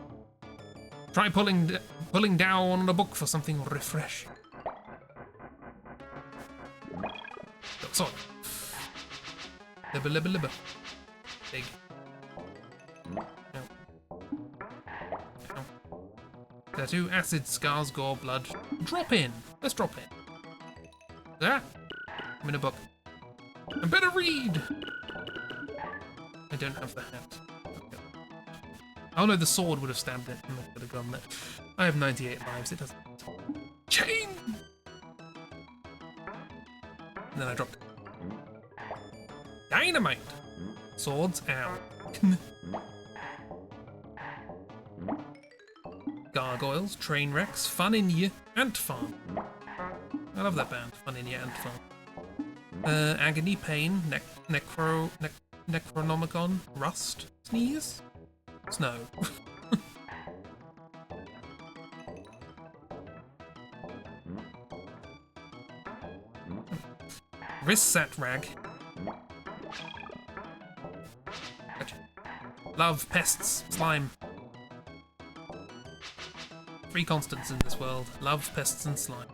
Try pulling down on a book for something refreshing. Oh, sorry. Libba. Big. Ow. Tattoo, acid, scars, gore, blood. Drop in. Let's drop in. Ah! I'm in a book. I better read! I don't have the hat. Okay. Oh no, the sword would have stabbed it and I could have gone there. I have 98 lives, it doesn't matter. Chain! And then I dropped it. Dynamite! Swords, ow. Gargoyles, train wrecks, fun in ye, ant farm. I love that band, fun in ye, ant farm. Agony, pain, necronomicon, rust, sneeze, snow. Wrist set rag. Gotcha. Love, pests, slime. 3 constants in this world. Love, pests, and slime.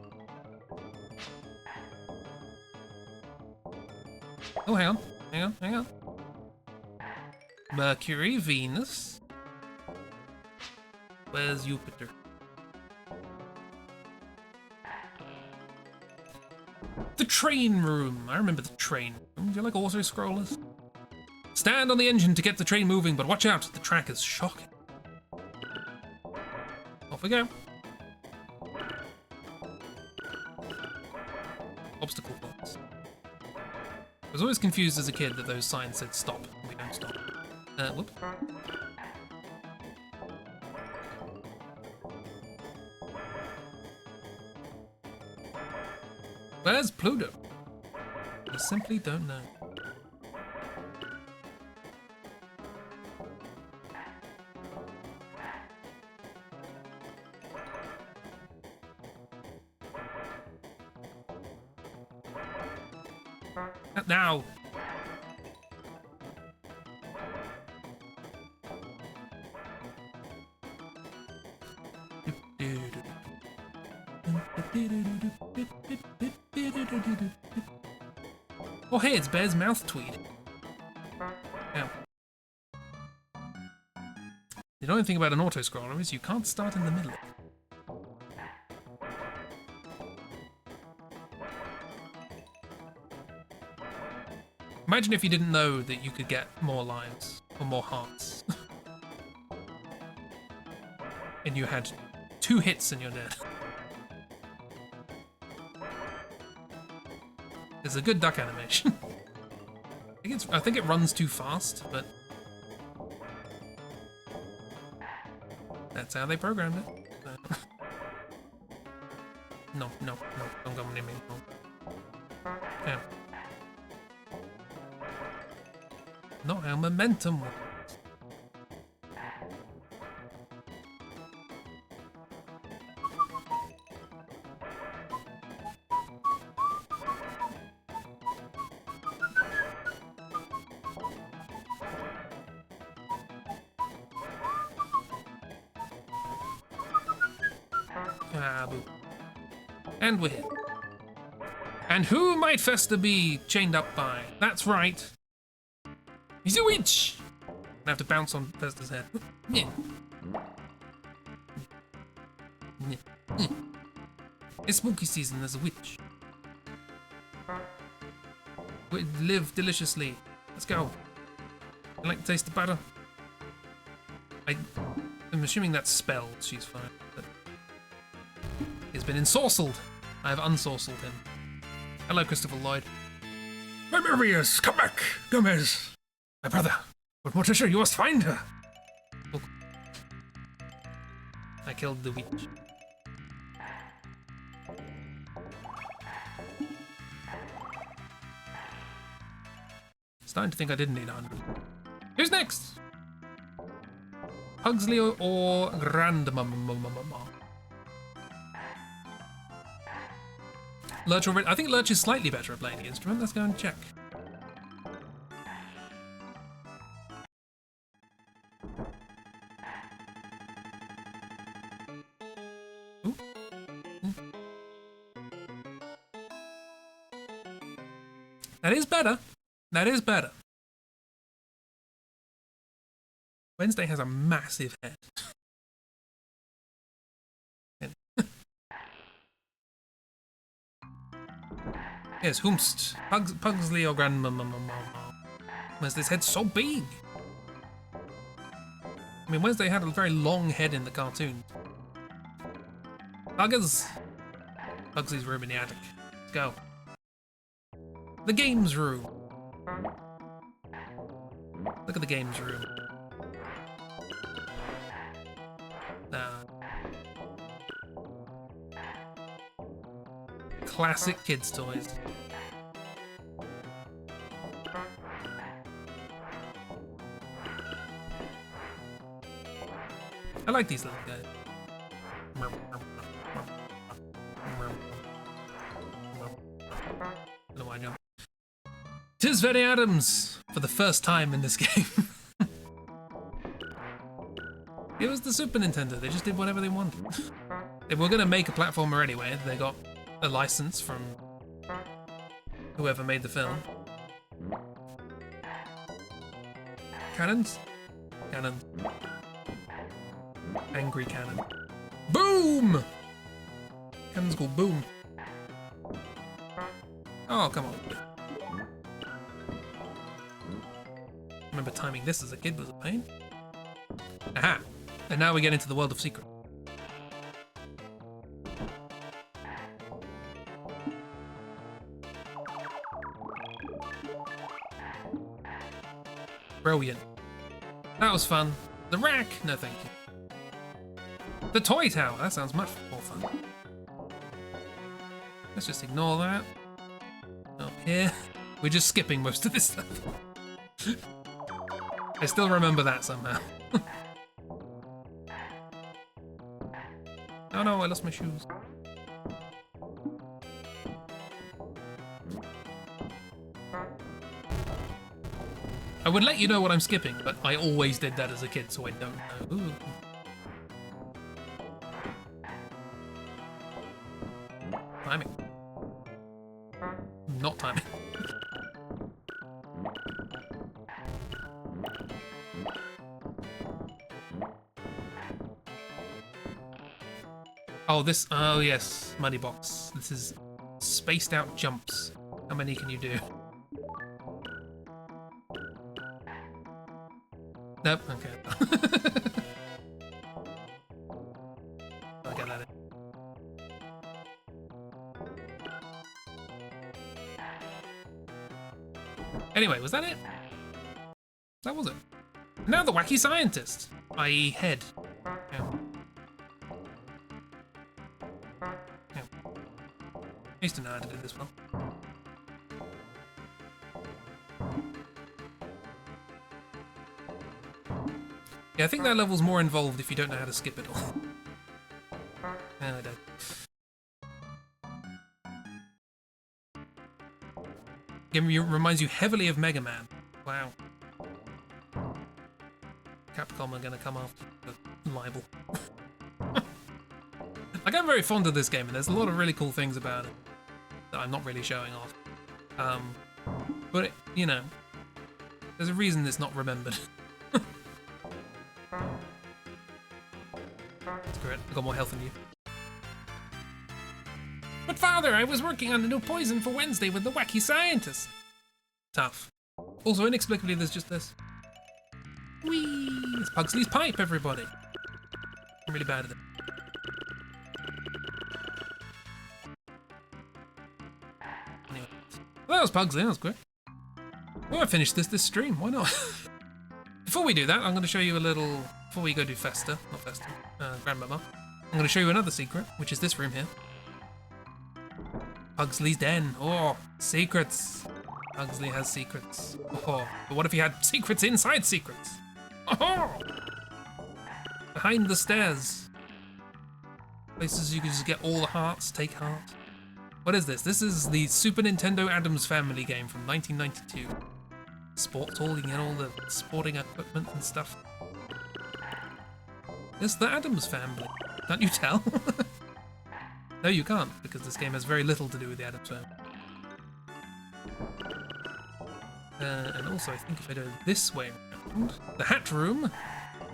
Oh, hang on. Mercury, Venus. Where's Jupiter? The train room. I remember the train room. Do you like auto-scrollers? Stand on the engine to get the train moving, but watch out, the track is shocking. Off we go. Obstacle course. I was always confused as a kid that those signs said stop, and we don't stop. Whoop. Where's Pluto? I simply don't know. Now! Oh hey, it's Bear's mouth tweed. Ow. The only thing about an auto-scroller is you can't start in the middle. Imagine if you didn't know that you could get more lives, or more hearts. And you had 2 hits and you're dead. It's a good duck animation. I think it runs too fast, but that's how they programmed it. No, don't come near me. No. Yeah. Not how momentum works. Ah, boo. And we're hit. And who might Fester be chained up by? That's right. He's a witch! I have to bounce on Fester's head. Yeah. It's spooky season, there's a witch. We live deliciously. Let's go. You like the taste of butter? I'm assuming that's spelled, she's fine. But he's been ensorcelled. I have unsorcelled him. Hello, Christopher Lloyd. Marius, come back, Gomez. My brother, with Morticia, you must find her. Oh. I killed the witch. Starting to think I didn't need 100. Who's next? Pugsley or Grandmama? Lurch already. I think Lurch is slightly better at playing the instrument. Let's go and check. Ooh. That is better. That is better. Wednesday has a massive head. Yes, Whomst. Pugsley or Grandmama. Wednesday's head's so big. I mean, Wednesday had a very long head in the cartoon. Buggers. Pugsley's room in the attic. Let's go. The games room. Look at the games room. Classic kids' toys. I like these little guys. No, I know. 'Tis very Addams for the first time in this game. It was the Super Nintendo. They just did whatever they wanted. They were gonna make a platformer anyway. They got a license from whoever made the film. Cannons? Cannon. Angry cannon. Boom! Cannon's called Boom. Oh, come on. I remember timing this as a kid was a pain. Aha! And now we get into the world of secret. Brilliant. That was fun. The rack? No thank you. The toy tower? That sounds much more fun. Let's just ignore that. Up here. We're just skipping most of this stuff. I still remember that somehow. Oh no, I lost my shoes. I would let you know what I'm skipping, but I always did that as a kid, so I don't know. Ooh. Timing. Not timing. Oh, this. Oh, yes. Money box. This is spaced out jumps. How many can you do? Nope. Okay. I'll get that in. Anyway, was that it? That was it. Now the wacky scientist, i.e. head. Ow. Ow. I used to know how to do this well. Yeah, I think that level's more involved if you don't know how to skip it all. I don't. Game reminds you heavily of Mega Man. Wow. Capcom are gonna come after the libel. Like, I'm very fond of this game, and there's a lot of really cool things about it that I'm not really showing off. But, you know, there's a reason it's not remembered. Screw it, I've got more health than you. But father, I was working on a new poison for Wednesday with the wacky scientist. Tough. Also, inexplicably, there's just this. Whee! It's Pugsley's pipe, everybody. I'm really bad at it. Anyway. Well, that was Pugsley, that was quick. Well, I finished this stream, why not? Before we do that, I'm going to show you a little... Before we go do Festa, not Festa, Grandmama, I'm going to show you another secret, which is this room here. Pugsley's den. Oh, secrets. Pugsley has secrets. Oh, but what if he had secrets inside secrets? Oh! Behind the stairs. Places you can just get all the hearts, take heart. What is this? This is the Super Nintendo Addams Family game from 1992. Sports hall, you can get all the sporting equipment and stuff. It's the Addams Family. Can't you tell? No, you can't, because this game has very little to do with the Addams Family. And also, I think if I go this way around, the hat room,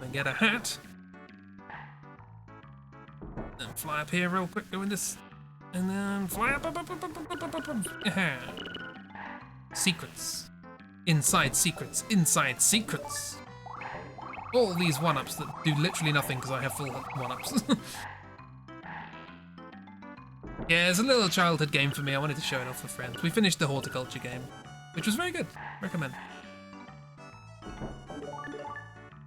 and get a hat, and fly up here real quick, doing this, and then fly up. Secrets. Inside secrets. Inside secrets. All these one-ups that do literally nothing because I have full one-ups. Yeah, it's a little childhood game for me. I wanted to show it off for friends. We finished the Horticulture game, which was very good. Recommend.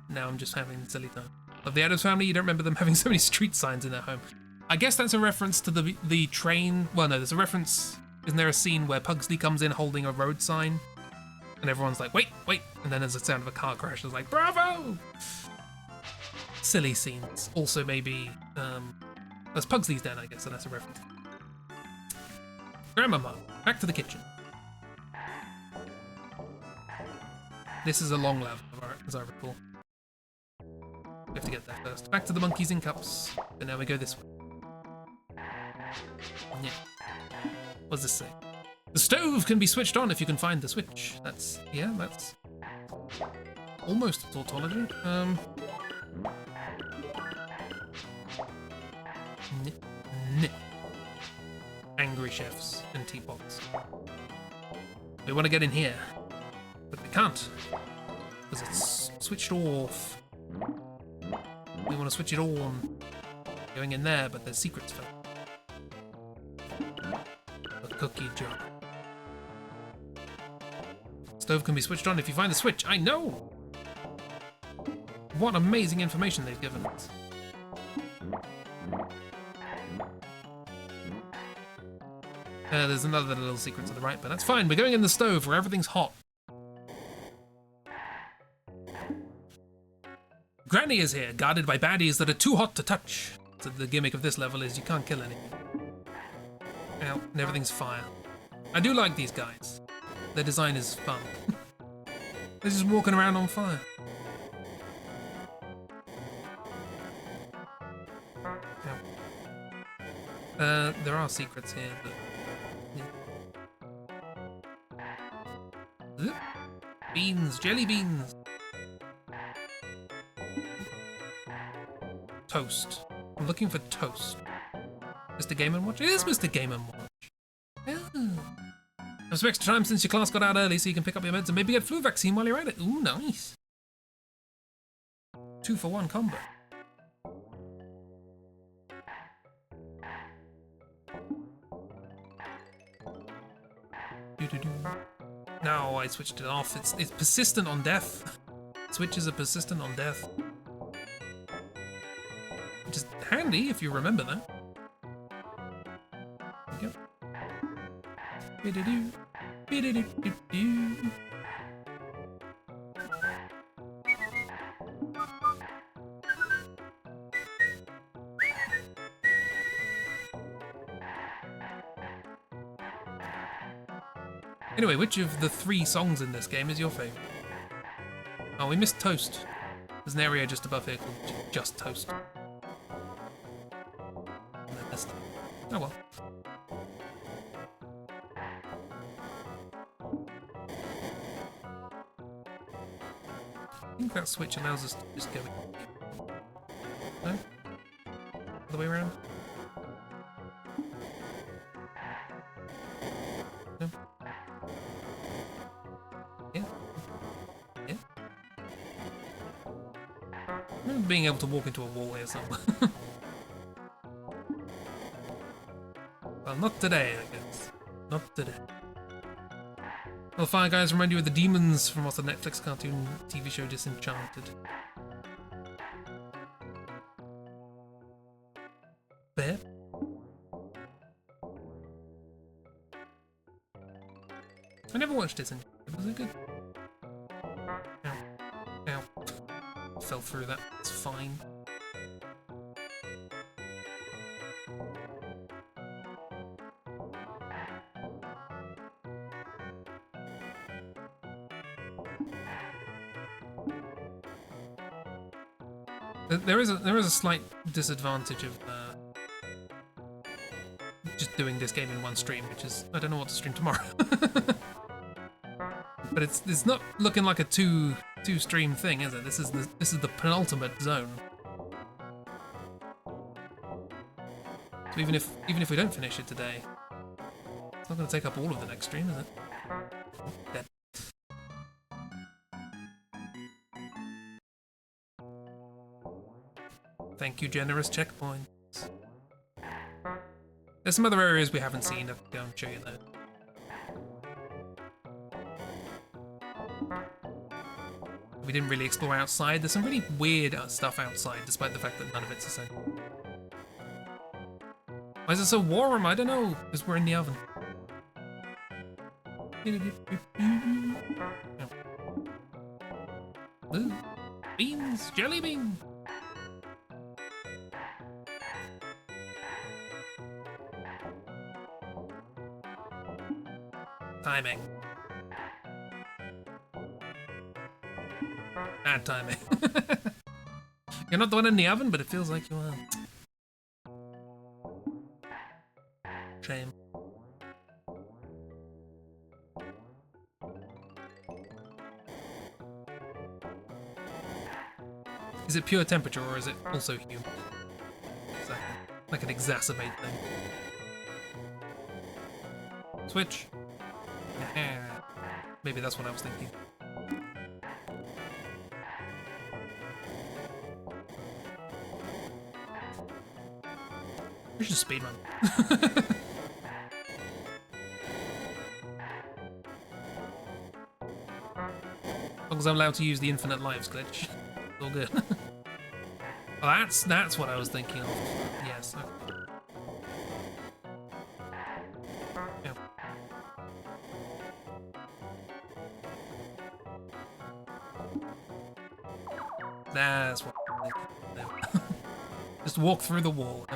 Now I'm just having silly time. Of the Addams Family, you don't remember them having so many street signs in their home. I guess that's a reference to the train. Well, no, there's a reference. Isn't there a scene where Pugsley comes in holding a road sign? And everyone's like, wait, wait. And then there's a sound of a car crash. It's like, bravo! Silly scenes. Also, maybe, that's Pugsley's den, I guess, so that's a reference. Grandmama, back to the kitchen. This is a long level, as I recall. We have to get there first. Back to the monkeys in cups. But now we go this way. Yeah. What does this say? The stove can be switched on if you can find the switch. That's almost a tautology. Angry chefs and teapots. We want to get in here, but we can't because it's switched off. We want to switch it on. Going in there, but there's secrets for a cookie jar. Stove can be switched on if you find the switch. I know! What amazing information they've given us. There's another little secret to the right, but that's fine. We're going in the stove where everything's hot. Granny is here, guarded by baddies that are too hot to touch. So the gimmick of this level is you can't kill anything. Ow, and everything's fire. I do like these guys. Their design is fun. They're just walking around on fire. Ow. There are secrets here, but... Yeah. Beans, jelly beans. Toast. I'm looking for toast. Mr. Game & Watch? It is Mr. Game & Watch. Yeah. Have some extra time since your class got out early so you can pick up your meds and maybe get flu vaccine while you're at it. Ooh, nice. 2-for-1 combo. No, I switched it off. It's persistent on death. Switches are persistent on death. Which is handy if you remember that. There we go. Bididoo. Bididoo. Anyway, which of the 3 songs in this game is your favourite? Oh, we missed Toast. There's an area just above here called Just Toast. Oh well. I think that switch allows us to just go. No? Other way around? No? Yeah? Yeah? I remember being able to walk into a wall here somewhere. Well, not today, I guess. Not today. Well, Fire Guys remind you of the demons from what's the Netflix cartoon TV show Disenchanted. Bear? I never watched Disenchanted. Was it good? Ow. Ow. Fell through that. It's fine. There is a slight disadvantage of just doing this game in one stream, which is I don't know what to stream tomorrow. But it's not looking like a two stream thing, is it? This is the penultimate zone. So even if we don't finish it today, it's not going to take up all of the next stream, is it? Dead. Thank you, generous checkpoints. There's some other areas we haven't seen. I'll go and show you that. We didn't really explore outside. There's some really weird stuff outside, despite the fact that none of it's the same. Why is it so warm? I don't know. Because we're in the oven. Ooh. Beans! Jelly bean! Timing. Bad timing. You're not the one in the oven, but it feels like you are. Shame. Is it pure temperature or is it also humid? So, like an exacerbate thing. Switch. Maybe that's what I was thinking. We should speedrun. As long as I'm allowed to use the infinite lives glitch, it's all good. Well, that's what I was thinking of. Yes. Okay. That's what Just walk through the wall.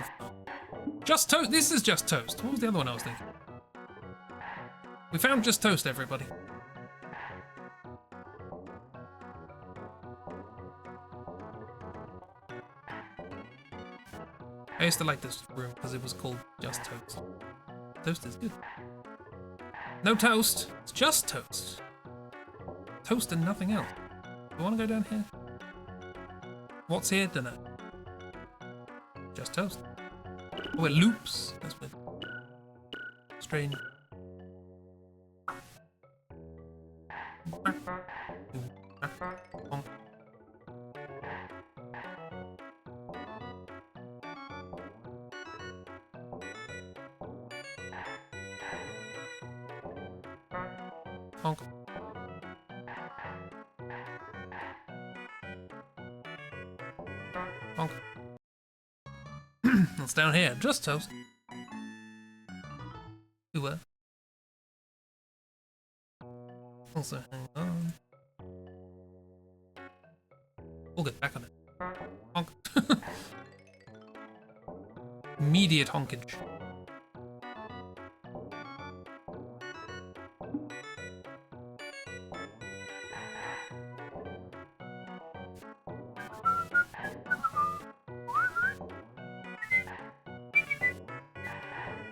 Just Toast. This is Just Toast. What was the other one I was thinking? We found Just Toast, everybody. I used to like this room because it was called Just Toast. Toast is good. No toast. It's just toast. Toast and nothing else. Do you want to go down here? What's here? Dunno. Just toast. Oh, it loops. That's weird. Strange. Honk. Honk. That's down here. Just toast. Ooh, also, hang on. We'll get back on it. Honk. Immediate honkage.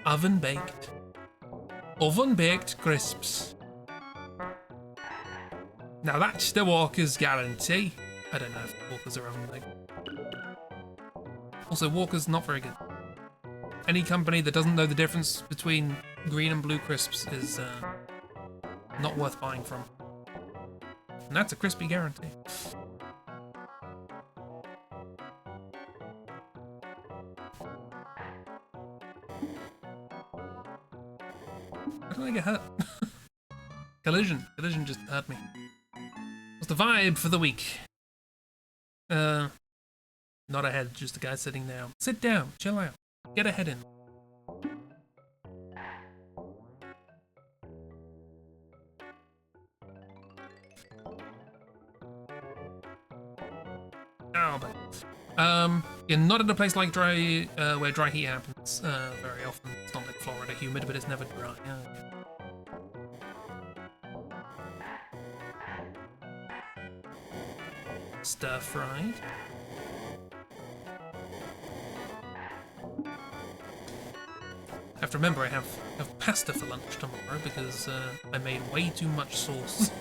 Oven baked. Oven baked crisps. Now that's the Walker's guarantee. I don't know if Walkers are oven baked. Also, Walker's not very good. Any company that doesn't know the difference between green and blue crisps is not worth buying from. And that's a crispy guarantee. How did I get hurt? Collision. Collision just hurt me. What's the vibe for the week? Not a head, just a guy sitting down. Sit down, chill out, get a head in. Oh, but you're not in a place like where dry heat happens very often. It's not like Florida, humid, but it's never dry. Yeah, okay. Stir fried. I have to remember I have pasta for lunch tomorrow because I made way too much sauce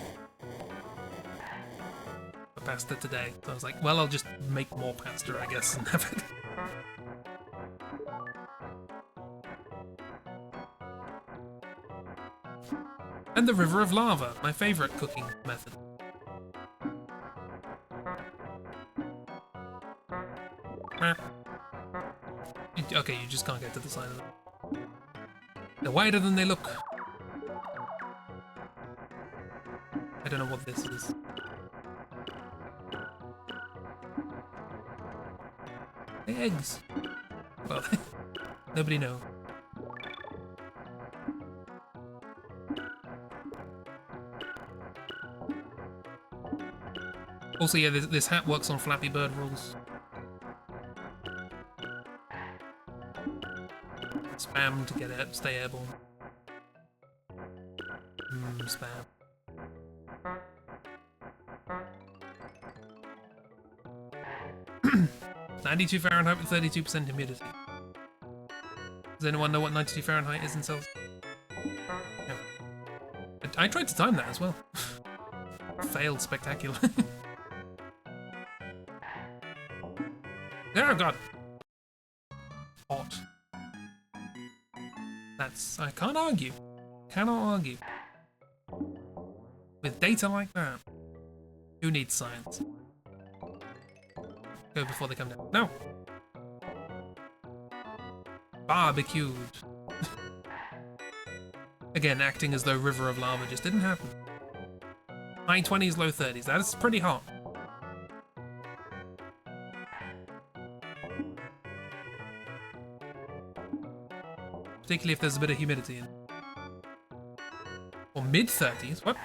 for pasta today. So I was like, well, I'll just make more pasta, I guess, and have it. And the river of lava, my favorite cooking method. Okay, you just can't get to the side of it. They're wider than they look. I don't know what this is. Eggs. Well, nobody knows. Also, yeah, this hat works on Flappy Bird rules. Spam to get it, stay airborne. Spam. (92 Fahrenheit with 32% humidity. Does anyone know what 92 Fahrenheit is in Celsius? No. I tried to time that as well. Failed spectacularly. Oh god! Hot. I can't argue. Cannot argue. With data like that, who needs science? Go before they come down. No! Barbecued. Again, acting as though River of Lava just didn't happen. High 20s, low 30s. That is pretty hot. Particularly if there's a bit of humidity in. Or mid-30s, what?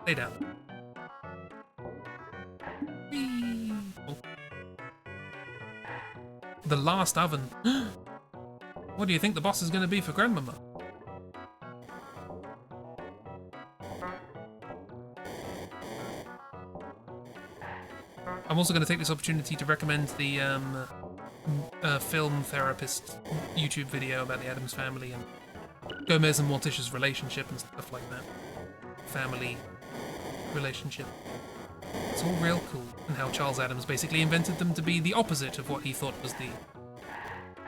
Lay down. Whee! Oh. The last oven. What do you think the boss is going to be for Grandmama? I'm also going to take this opportunity to recommend the film therapist YouTube video about the Addams family and Gomez and Morticia's relationship and stuff like that. Family relationship. It's all real cool, and how Charles Addams basically invented them to be the opposite of what he thought was the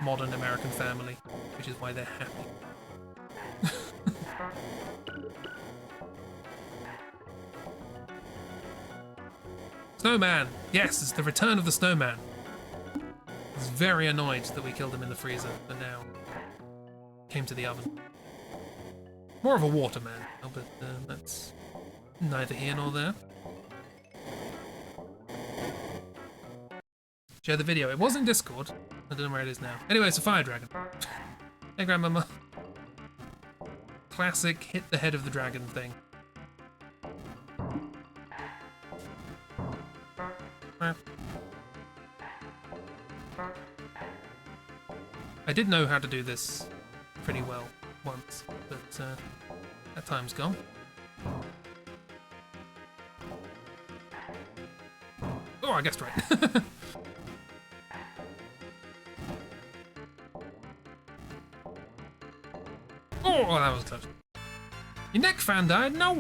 modern American family, which is why they're happy. Snowman! Yes, it's the return of the snowman. I was very annoyed that we killed him in the freezer, but now came to the oven. More of a waterman, but that's neither here nor there. Share the video. It was in Discord. I don't know where it is now. Anyway, it's a fire dragon. Hey, Grandmama. Classic hit the head of the dragon thing. I did know how to do this pretty well once, but that time's gone. Oh, I guessed right. Oh, that was close. Your neck fan died? No!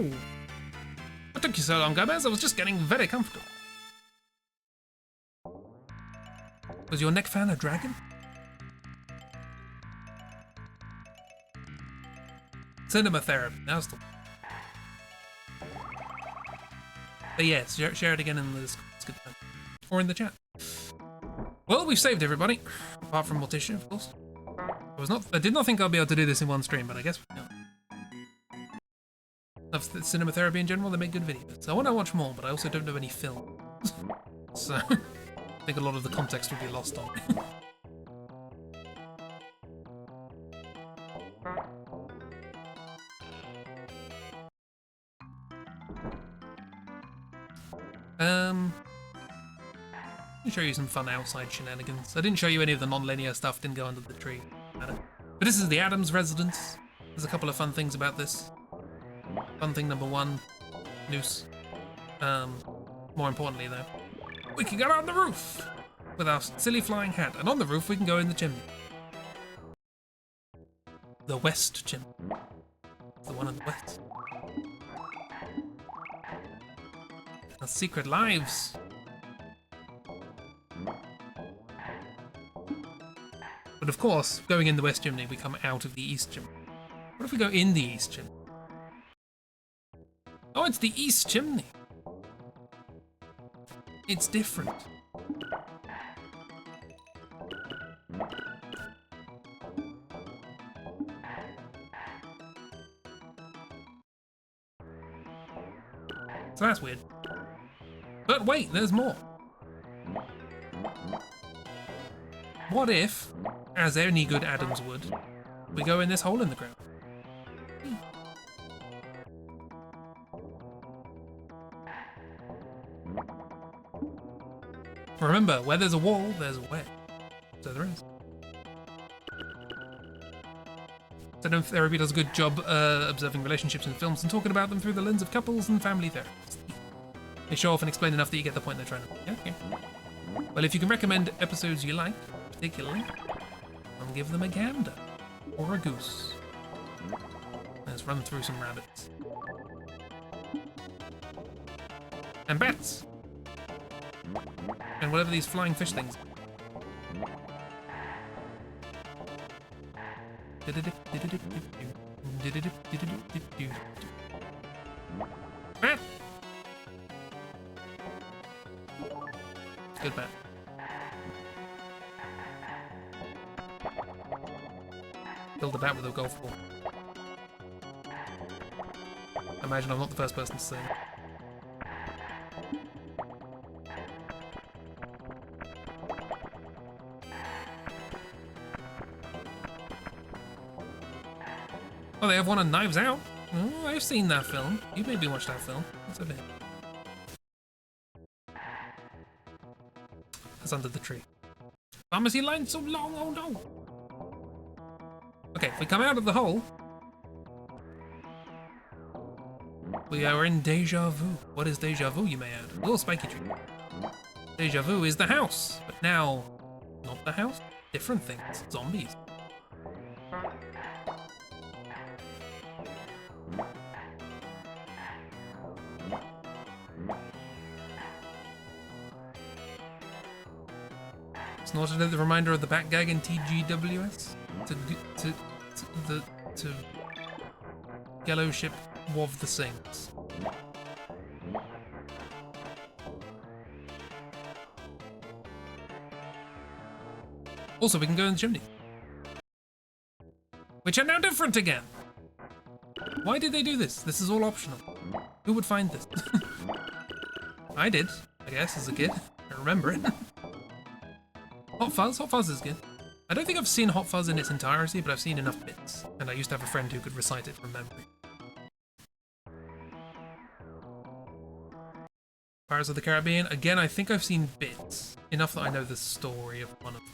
What took you so long, Gomez? I was just getting very comfortable. Was your neck fan a dragon? Cinema therapy, now's the one. But yes, share it again in the Discord. It's good fun. Or in the chat. Well, we've saved everybody. Apart from Morticia, of course. I did not think I'd be able to do this in one stream, but I guess we can. Love the cinema therapy in general, they make good videos. So I want to watch more, but I also don't know any film. So I think a lot of the context would be lost on me. Let me show you some fun outside shenanigans. I didn't show you any of the non-linear stuff, didn't go under the tree. But this is the Addams residence. There's a couple of fun things about this. Fun thing number one, noose. More importantly though, we can get on the roof with our silly flying hat, and on the roof we can go in the chimney. The west chimney. The one in the west. Our secret lives. But of course, going in the west chimney, we come out of the east chimney. What if we go in the east chimney? Oh, it's the east chimney. It's different. So that's weird. But wait, there's more. What if, as any good Addams would, we go in this hole in the ground? Remember, where there's a wall, there's a way. So there is. Cinema therapy does a good job observing relationships in films and talking about them through the lens of couples and family therapists. They show off and explain enough that you get the point they're trying to make. Okay. Well, if you can recommend episodes you like, particularly, I'll give them a gander. Or a goose. Let's run through some rabbits. And bats! And whatever these flying fish things. Bat! Good bat. Killed the bat with a golf ball. I imagine I'm not the first person to say it. Oh, they have one on Knives Out. Oh, I've seen that film. You maybe watched that film. What's over here? That's under the tree. Pharmacy line so long, oh no! Okay, if we come out of the hole, we are in Deja Vu. What is Deja Vu, you may add? A little spiky tree. Deja Vu is the house, but now, not the house, different things, zombies. Snorted at the reminder of the bat gag in TGWS. To Yellow Ship Wav the Sings. Also, we can go in the chimney. Which are now different again. Why did they do this? This is all optional. Who would find this? I did, I guess, as a kid. I remember it. Hot Fuzz? Hot Fuzz is good. I don't think I've seen Hot Fuzz in its entirety, but I've seen enough bits. And I used to have a friend who could recite it from memory. Pirates of the Caribbean? Again, I think I've seen bits. Enough that I know the story of one of them.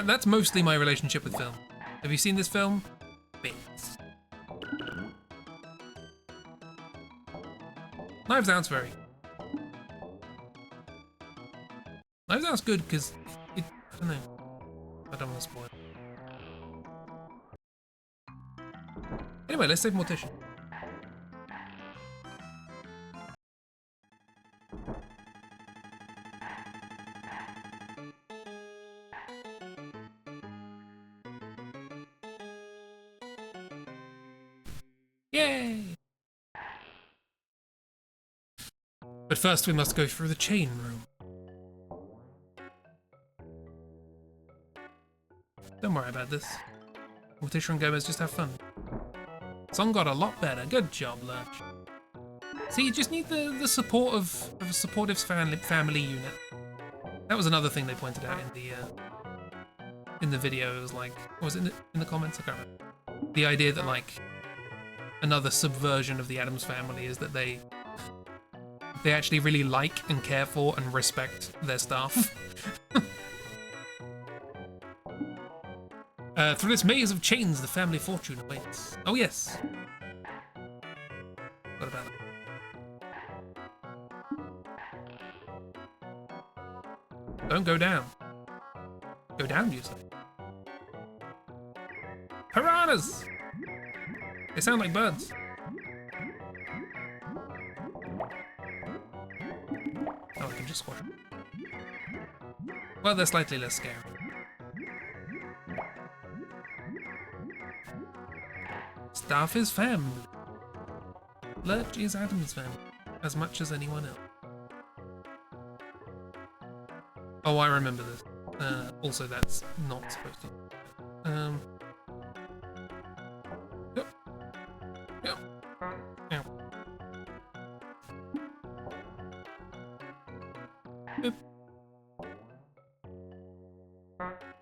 That's mostly my relationship with film. Have you seen this film? Bits. Knives Out's very... Knives Out's good because I don't know. I don't want to spoil it. Anyway, let's save more tissue. Yay! But first we must go through the chain room. Don't worry about this. Morticia and Gomez just have fun. Song got a lot better. Good job, Lurch. See, you just need the support of a supportive family unit. That was another thing they pointed out in the video. It was like, what was it in the comments? I can't remember. The idea that like another subversion of the Addams family is that they actually really like and care for and respect their staff. Through this maze of chains, the family fortune awaits. Oh yes. What about it? Don't go down. Go down, you say? Piranhas! They sound like birds. Oh, I can just squash them. Well, they're slightly less scary. Staff is family. Lurch is Addams' family, as much as anyone else. Oh, I remember this. Also, that's not supposed to. Yep. Yep. Ow. Yep.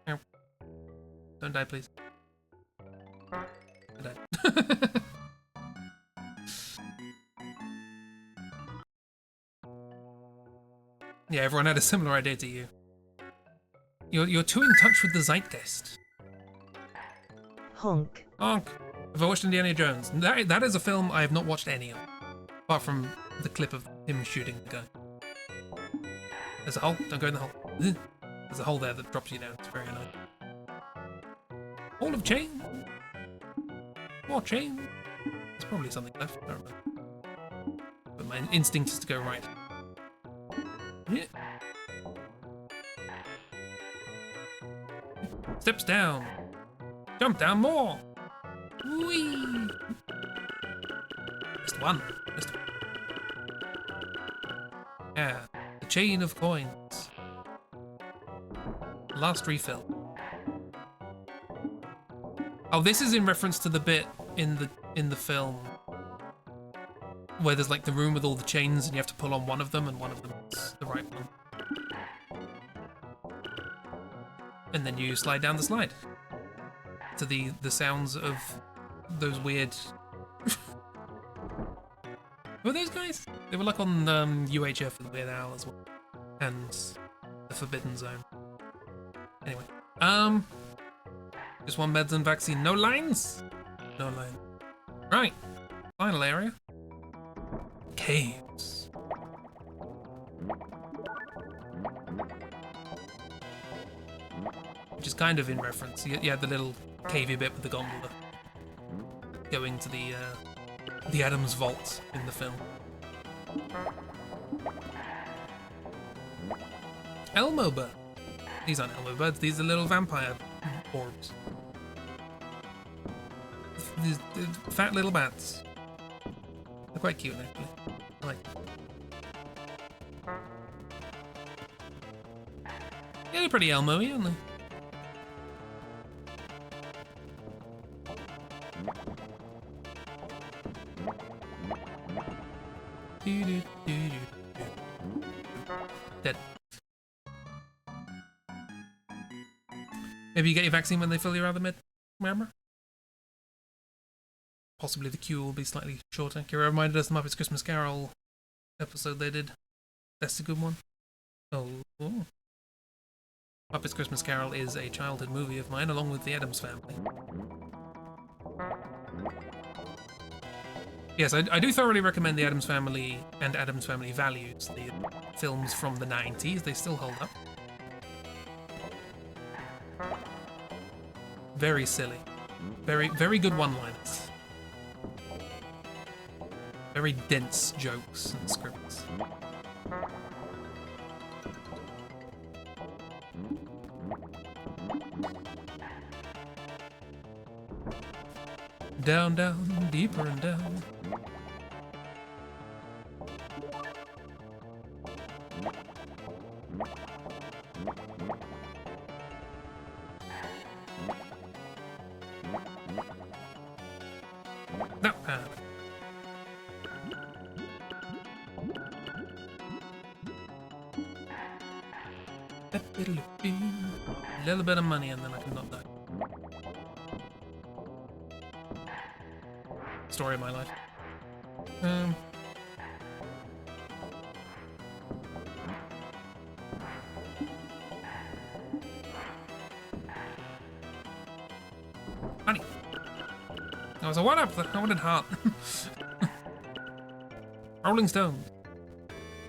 Ow. Don't die, please. I died. Yeah, everyone had a similar idea to you. You're too in touch with the zeitgeist. Honk. Honk. Have I watched Indiana Jones? That is a film I have not watched any of, apart from the clip of him shooting the guy. There's a hole. Don't go in the hole. There's a hole there that drops you down. It's very annoying. Hole of chain. More chain. There's probably something left. I don't know. But my instinct is to go right. Yeah. Steps down. Jump down more. Whee! Missed one. Missed one. Yeah. The chain of coins. Last refill. Oh, this is in reference to the bit in the film where there's like the room with all the chains and you have to pull on one of them and one of them is the right one. And then you slide down the slide to the sounds of those weird... Who are those guys? They were like on UHF with Weird Al as well. And the Forbidden Zone. Anyway. Just one medicine vaccine. No lines? No line. Right. Final area. Caves. Which is kind of in reference. You had the little cavey bit with the gondola going to the Addams vault in the film. Elmo bird. These aren't Elmo birds, these are little vampire orbs. These fat little bats. They're quite cute, actually. I like them. Yeah, they're pretty Elmo-y, aren't they? Dead. Maybe you get your vaccine when they fill you around the mid, remember? Possibly the queue will be slightly shorter. Kira reminded us the Muppets Christmas Carol episode they did. That's a good one. Oh. Muppets Christmas Carol is a childhood movie of mine, along with the Addams Family. Yes, I do thoroughly recommend the Addams Family and Addams Family Values, the films from the 90s. They still hold up. Very silly. Very good one-liners. Very dense jokes and scripts. Down, down, deeper and down. No, a little bit of money and then I can not die. Story of my life. Honey. That was a one-up. I wanted heart. Rolling Stone.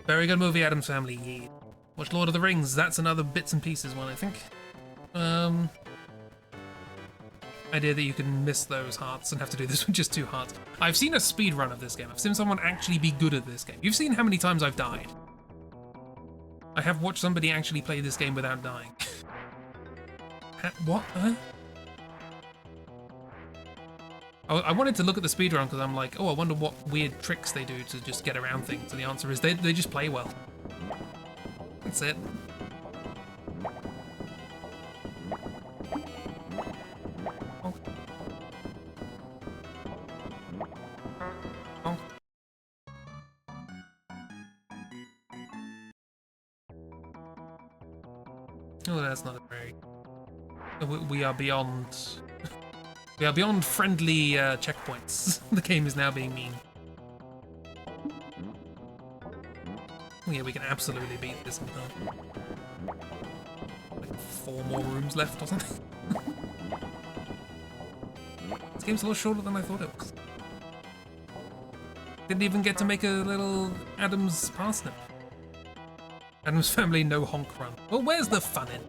Very good movie, Addams Family. Yeah. Watch Lord of the Rings. That's another bits and pieces one, I think. Idea that you can miss those hearts and have to do this with just 2 hearts. I've seen a speed run of this game. I've seen someone actually be good at this game. You've seen how many times I've died. I have watched somebody actually play this game without dying. What? Huh? I wanted to look at the speedrun because I'm like, oh, I wonder what weird tricks they do to just get around things. And the answer is they just play well. That's it. Oh. Oh. Oh, that's not a very... We are beyond... We are beyond friendly checkpoints. The game is now being mean. Yeah, we can absolutely beat this in time. Like 4 more rooms left or something. This game's a lot shorter than I thought it was. Didn't even get to make a little Addams parsnip. Addams Family no honk run. Well, where's the fun in?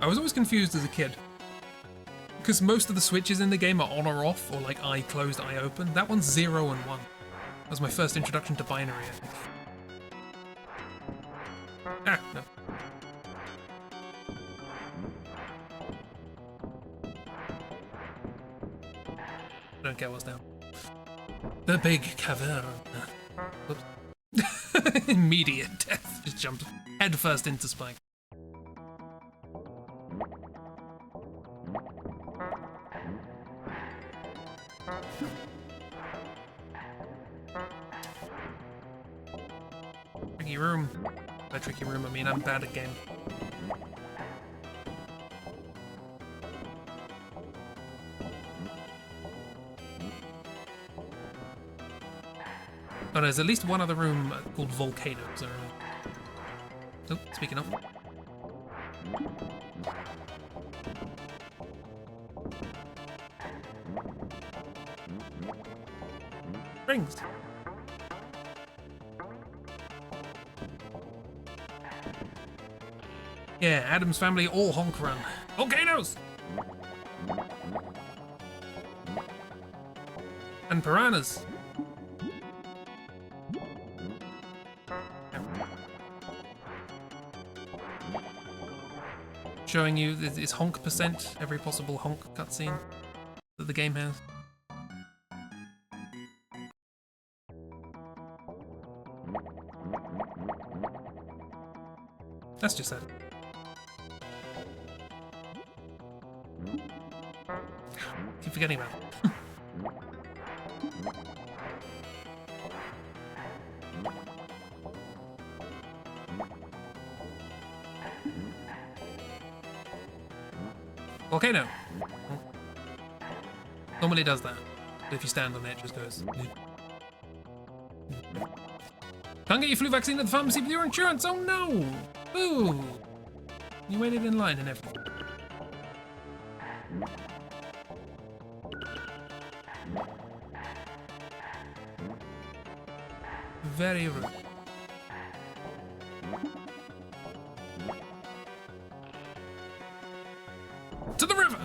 I was always confused as a kid. Because most of the switches in the game are on or off, or like eye closed, eye open. That one's 0 and 1. That was my first introduction to binary, I think. Ah, no. I don't care what's down. The big cavern. Oops. Immediate death. Just jumped head first into Spike. Tricky room. By tricky room, I mean I'm bad at game. Oh, there's at least one other room called Volcanoes. Oh, speaking of. Rings. Yeah, Addams Family all honk run. Volcanoes! And piranhas. Showing you this honk percent, every possible honk cutscene that the game has. That's just it. Keep forgetting about it. Volcano. Normally it does that, but if you stand on it, it just goes. Can't get your flu vaccine at the pharmacy with your insurance. Oh no! Boo! You waited in line and everything. Very rude. To the river!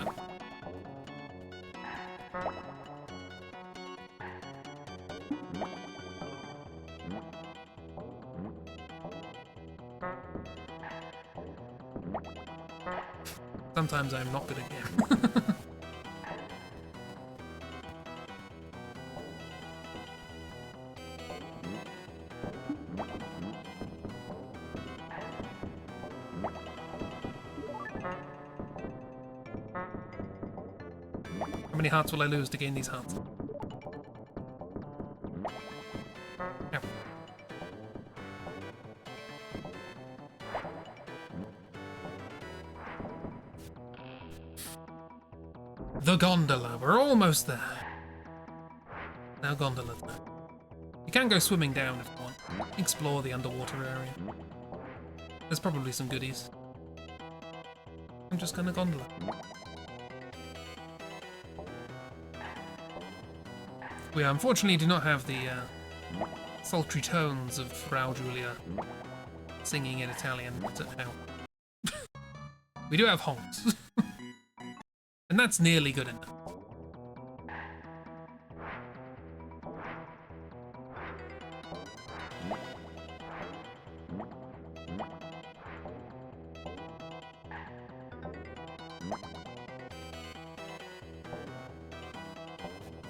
Sometimes I'm not good at game. How many hearts will I lose to gain these hearts? Yep. The gondola. We're almost there. Now gondola's there. You can go swimming down if you want. Explore the underwater area. There's probably some goodies. I'm just gonna gondola. We unfortunately do not have the sultry tones of Raul Julia singing in Italian, but how? We do have honks. And that's nearly good enough.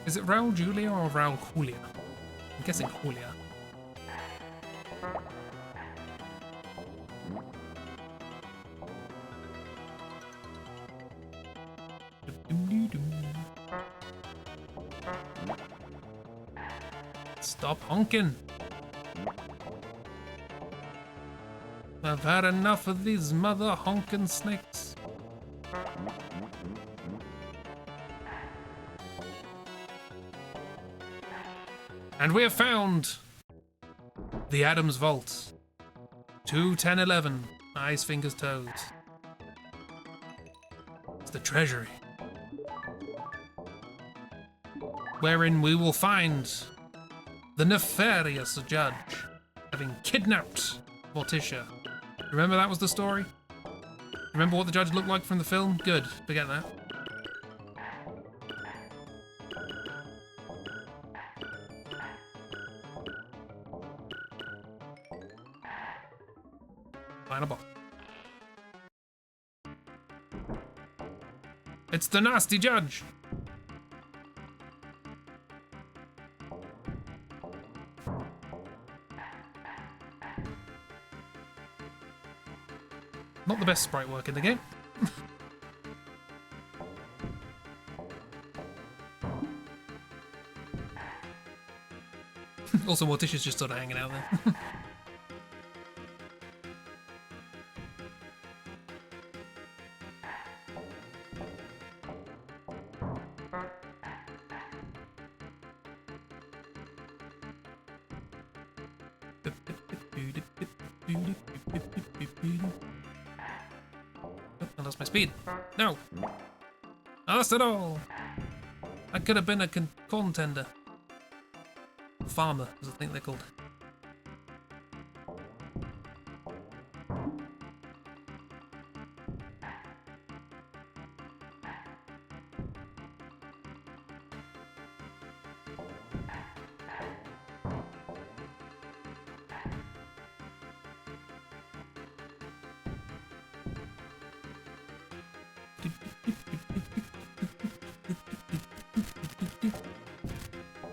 Is it Raul Julia or Raul Julia? I'm guessing Julia. Stop honking. I've had enough of these mother honking snakes. And we have found the Addams Vault. 2, 10, 11. Eyes, fingers, toes. It's the treasury. Wherein we will find the nefarious judge having kidnapped Morticia. Remember that was the story? Remember what the judge looked like from the film? Good, forget that. Final boss. It's the nasty judge. Not the best sprite work in the game. Also, Morticia's just sort of hanging out there. I lost my speed. No. I lost it all. I could have been a corn tender. Farmer, as I think they're called.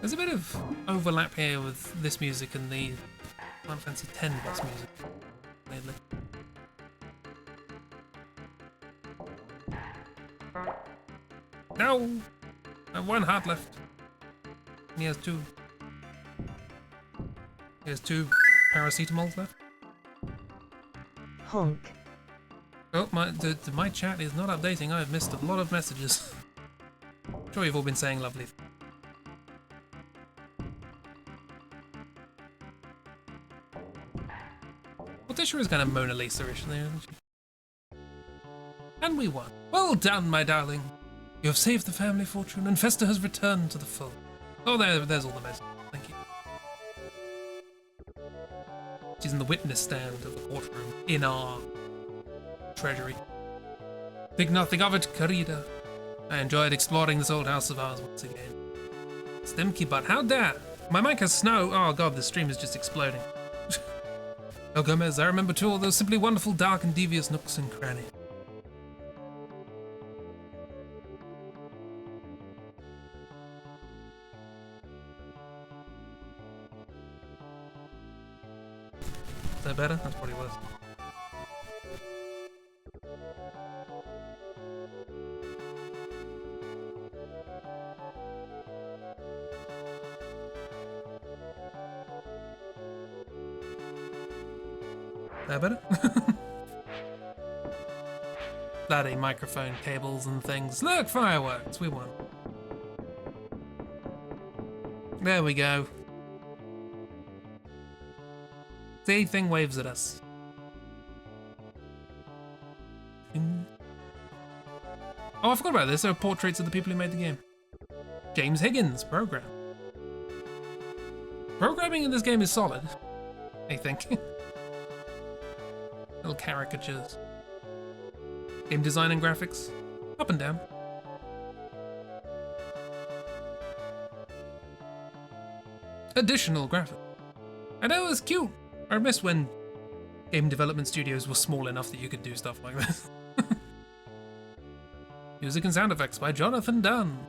There's a bit of overlap here with this music and the Final Fantasy X boss music, weirdly. No! I have one heart left. And he has two. He has two paracetamols left. Honk. Oh, my chat is not updating. I've missed a lot of messages. I'm sure you've all been saying lovely. Horticulture is kind of Mona Lisa-ish there, isn't she? And we won. Well done, my darling. You have saved the family fortune, and Festa has returned to the fold. Oh, there's all the messages. Thank you. She's in the witness stand of the courtroom in our treasury. Think nothing of it, querida. I enjoyed exploring this old house of ours once again. Stimky butt, how dare! My mic has snow. Oh god, the stream is just exploding. Oh Gomez, I remember too all those simply wonderful dark and devious nooks and crannies. Is that better? That's probably worse. That better? Bloody microphone cables and things. Look, fireworks, we won. There we go. The thing waves at us. Oh, I forgot about this. There are portraits of the people who made the game. James Higgins, program. Programming in this game is solid, I think. Little caricatures. Game design and graphics, up and down. Additional graphics. I know, it's cute. I miss when game development studios were small enough that you could do stuff like this. Music and sound effects by Jonathan Dunn.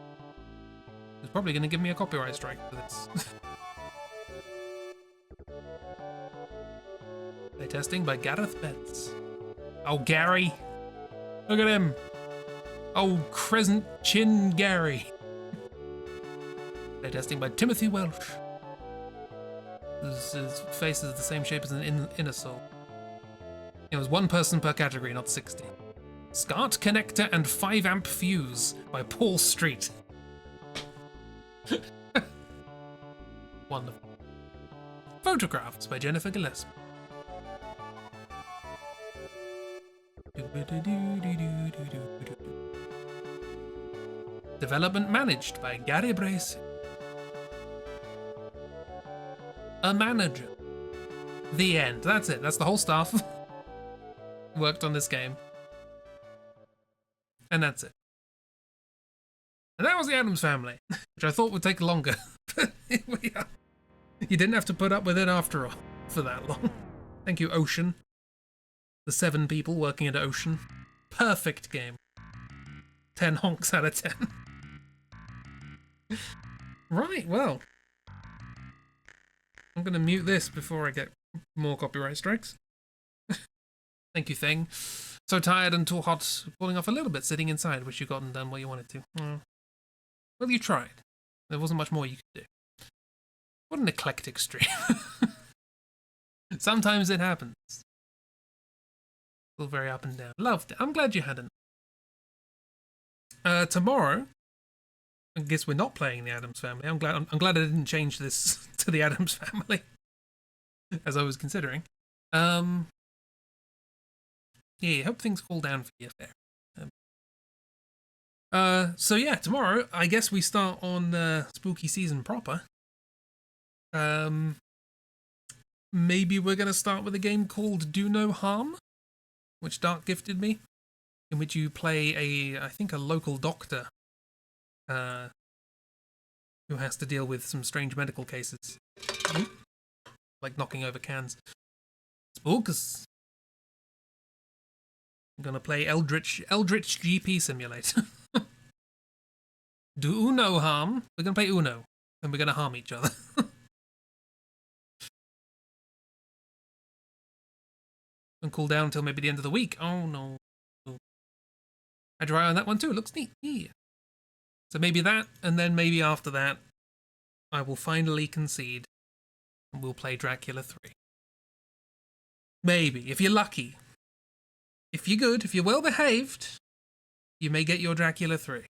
He's probably going to give me a copyright strike for this. Playtesting by Gareth Betts. Oh, Gary. Look at him. Oh, Crescent Chin Gary. Playtesting by Timothy Welsh. His face is the same shape as an inner soul. It was one person per category, not 60. SCART Connector and 5 amp Fuse by Paul Street. Wonderful. Photographs by Jennifer Gillespie. Development managed by Gary Brace. A manager. The end. That's it. That's the whole staff. Worked on this game. And that's it. And that was the Addams Family, which I thought would take longer. But here we are. You didn't have to put up with it after all for that long. Thank you, Ocean. The 7 people working at Ocean. Perfect game. 10 honks out of 10. Right, well. I'm going to mute this before I get more copyright strikes. Thank you, Thing. So tired and too hot, pulling off a little bit sitting inside. Wish you gotten done what you wanted to. Well, you tried. There wasn't much more you could do. What an eclectic stream. Sometimes it happens. Still very up and down. Loved it. I'm glad you hadn't. Tomorrow, I guess we're not playing the Addams Family. I'm glad I didn't change this to the Addams Family, as I was considering. Yeah, hope things cool down for you there. So yeah, tomorrow I guess we start on spooky season proper. Maybe we're gonna start with a game called Do No Harm, which Dark gifted me, in which you play I think a local doctor who has to deal with some strange medical cases. Like knocking over cans. Spookus. I'm gonna play Eldritch GP Simulator. Do Uno Harm. We're gonna play Uno. then we're going to harm each other. And cool down until maybe the end of the week. Oh no. Had your eye on that one too. It looks neat. Yeah. So maybe that, and then maybe after that, I will finally concede and we'll play Dracula 3. Maybe, if you're lucky. If you're good, if you're well behaved, you may get your Dracula 3.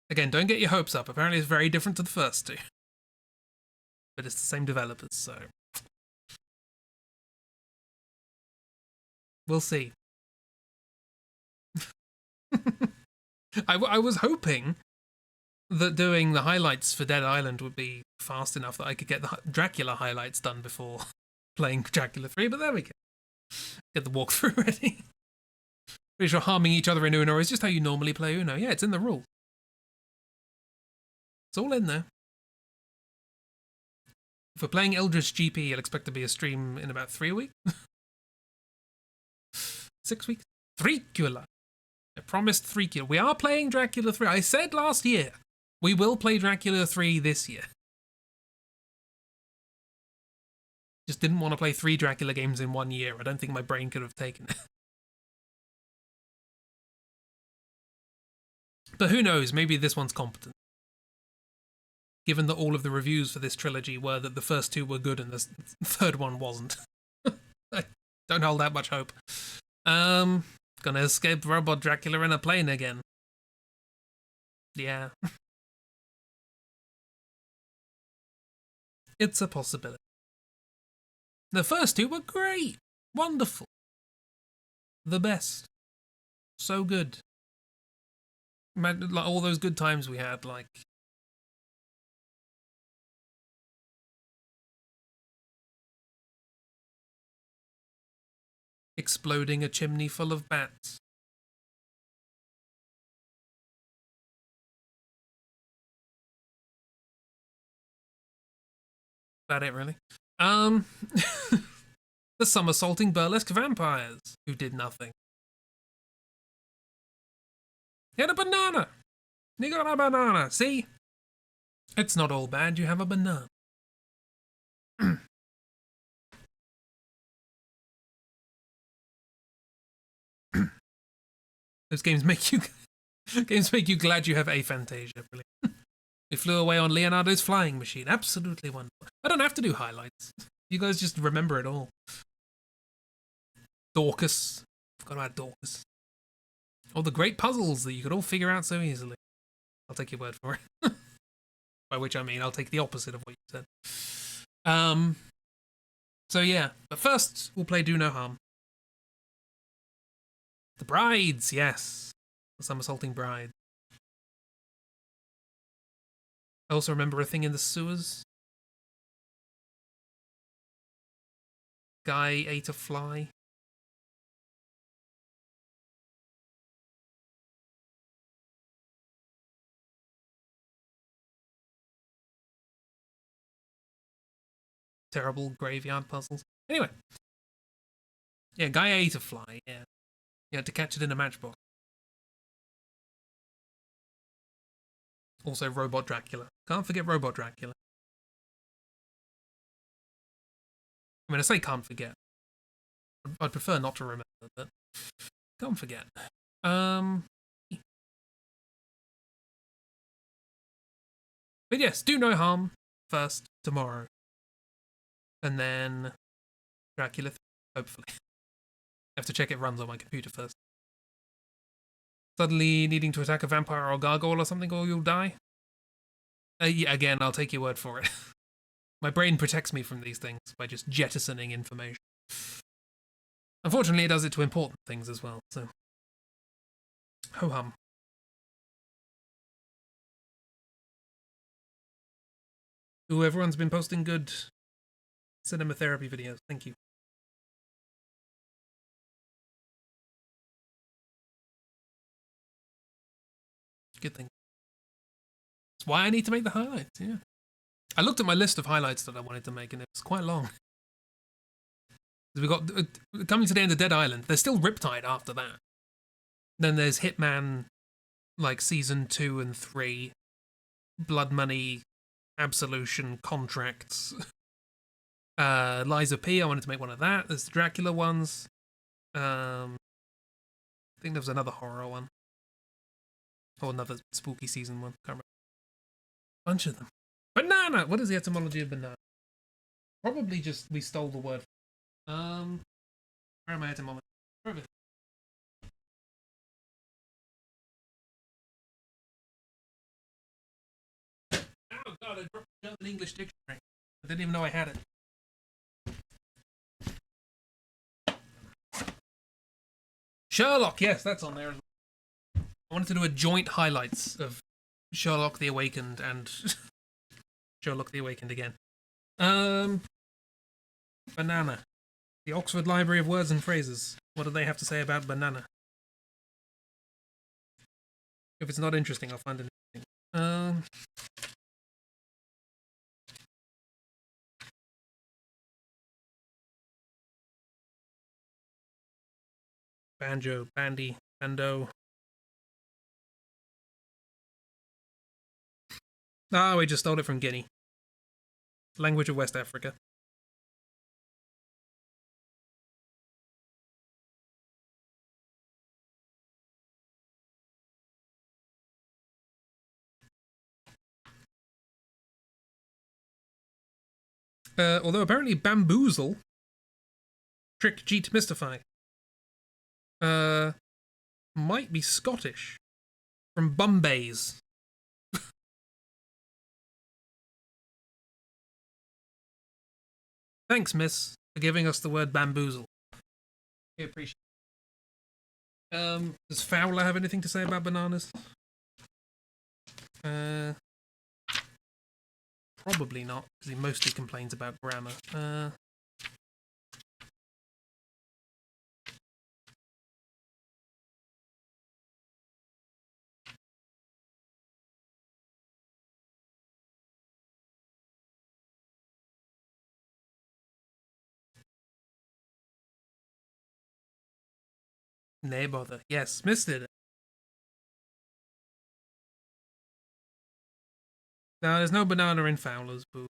Again, don't get your hopes up. Apparently it's very different to the first two. But it's the same developers, so... We'll see. I was hoping that doing the highlights for Dead Island would be fast enough that I could get the Dracula highlights done before playing Dracula 3, but there we go. Get the walkthrough ready. Pretty sure harming each other in Uno is just how you normally play Uno. Yeah, it's in the rule. It's all in there. If we're playing Eldritch GP, I'll expect to be a stream in about 3 weeks. 6 weeks? Dracula. I promised Dracula. We are playing Dracula 3. I said last year, we will play Dracula 3 this year. Just didn't want to play 3 Dracula games in 1 year. I don't think my brain could have taken it. But who knows, maybe this one's competent. Given that all of the reviews for this trilogy were that the first 2 were good and the third one wasn't. I don't hold that much hope. Gonna escape Robot Dracula in a plane again. Yeah. It's a possibility. The first 2 were great. Wonderful. The best. So good. Like all those good times we had, like... exploding a chimney full of bats. About it, really. The somersaulting burlesque vampires who did nothing. You had a banana. You got a banana. See? It's not all bad. You have a banana. Those games make you glad you have aphantasia, really. We flew away on Leonardo's flying machine. Absolutely wonderful. I don't have to do highlights. You guys just remember it all. Dorcas. Forgot about Dorcas. All the great puzzles that you could all figure out so easily. I'll take your word for it. By which I mean I'll take the opposite of what you said. So yeah, but first we'll play Do No Harm. The brides, yes. The somersaulting bride. I also remember a thing in the sewers. Guy ate a fly. Terrible graveyard puzzles. Anyway. Yeah, guy ate a fly, yeah. You had to catch it in a matchbox. Also, Robot Dracula. Can't forget Robot Dracula. I mean, I say can't forget. I'd prefer not to remember, but can't forget. But yes, Do No Harm first tomorrow. And then Dracula 3, hopefully. I have to check it runs on my computer first. Suddenly needing to attack a vampire or gargoyle or something, or you'll die? Yeah, again, I'll take your word for it. My brain protects me from these things by just jettisoning information. Unfortunately, it does it to important things as well, so... Ho-hum. Ooh, everyone's been posting good cinema therapy videos. Thank you. Good thing. That's why I need to make the highlights, yeah. I looked at my list of highlights that I wanted to make, and it was quite long. We got coming to the end of Dead Island. There's still Riptide after that. Then there's Hitman like season 2 and 3, Blood Money, Absolution, Contracts. Liza P, I wanted to make one of that. There's the Dracula ones. I think there was another horror one. Or another spooky season one. Can't remember. Bunch of them. Banana! What is the etymology of banana? Probably just we stole the word. Where are my etymology? Where are they? Oh god, I dropped the German English dictionary. I didn't even know I had it. Sherlock, yes, that's on there as well. I wanted to do a joint highlights of Sherlock the Awakened and Sherlock the Awakened again. Banana. The Oxford Library of Words and Phrases. What do they have to say about banana? If it's not interesting, I'll find it interesting. Banjo, bandy, bando. Ah, we just stole it from Guinea. Language of West Africa. Although apparently bamboozle, trick, cheat, mystify, might be Scottish. From Bombay's. Thanks, miss, for giving us the word bamboozle. We appreciate it. Does Fowler have anything to say about bananas? Probably not, because he mostly complains about grammar. Nay bother. Yes, missed it. No, there's no banana in Fowler's, boo.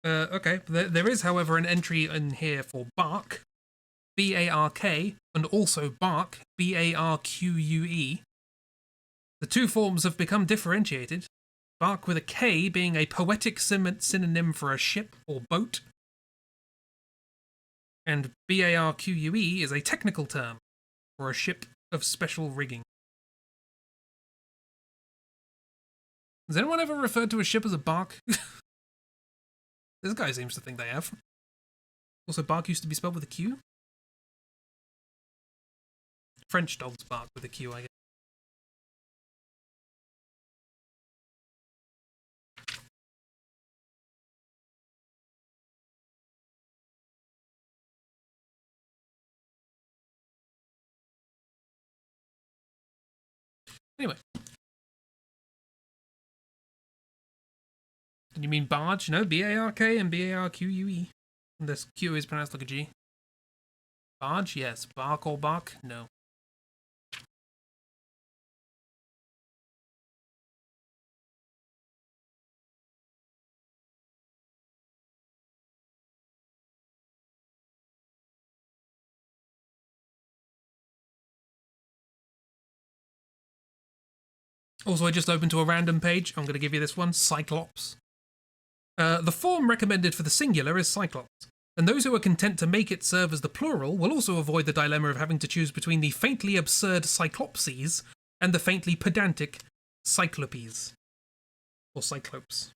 Okay. There is, however, an entry in here for bark, B-A-R-K, and also bark, B-A-R-Q-U-E. The two forms have become differentiated, bark with a K being a poetic synonym for a ship or boat, and B-A-R-Q-U-E is a technical term for a ship of special rigging. Has anyone ever referred to a ship as a bark? This guy seems to think they have. Also, bark used to be spelled with a Q? French dogs bark with a Q, I guess. Anyway. Did you mean barge? No, B-A-R-K and B-A-R-Q-U-E. This Q is pronounced like a G. Barge? Yes. Bark or bark? No. Also, I just opened to a random page. I'm going to give you this one. Cyclops. The form recommended for the singular is Cyclops, and those who are content to make it serve as the plural will also avoid the dilemma of having to choose between the faintly absurd Cyclopses and the faintly pedantic Cyclopes. Or Cyclopes.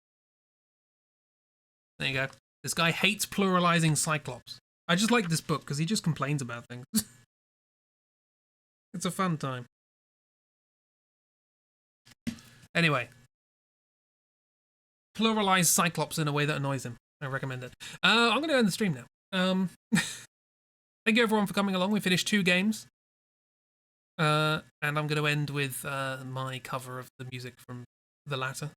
There you go. This guy hates pluralizing Cyclops. I just like this book because he just complains about things. It's a fun time. Anyway. Pluralize Cyclops in a way that annoys him. I recommend it. I'm going to end the stream now. Thank you everyone for coming along. We finished 2 games. And I'm going to end with my cover of the music from the latter.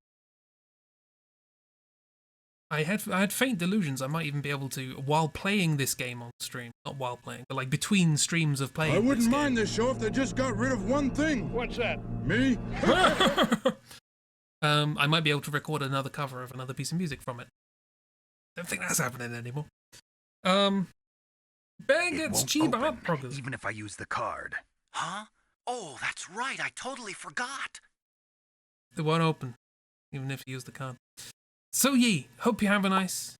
I had faint delusions I might even be able to, while playing this game on stream, not while playing, but like between streams of playing. I wouldn't this mind game, this show if they just got rid of one thing. What's that? Me? I might be able to record another cover of another piece of music from it. Don't think that's happening anymore. Bear It gets won't cheap open, art progress. even if I use the card. Huh? Oh, that's right. I totally forgot. It won't open, even if you use the card. So ye, hope you have a nice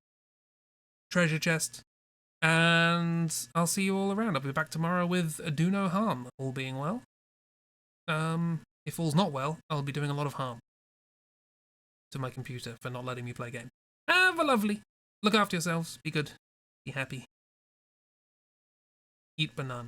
treasure chest, and I'll see you all around. I'll be back tomorrow with Do No Harm, all being well. If all's not well, I'll be doing a lot of harm to my computer for not letting me play game. Have a lovely. Look after yourselves. Be good. Be happy. Eat banana.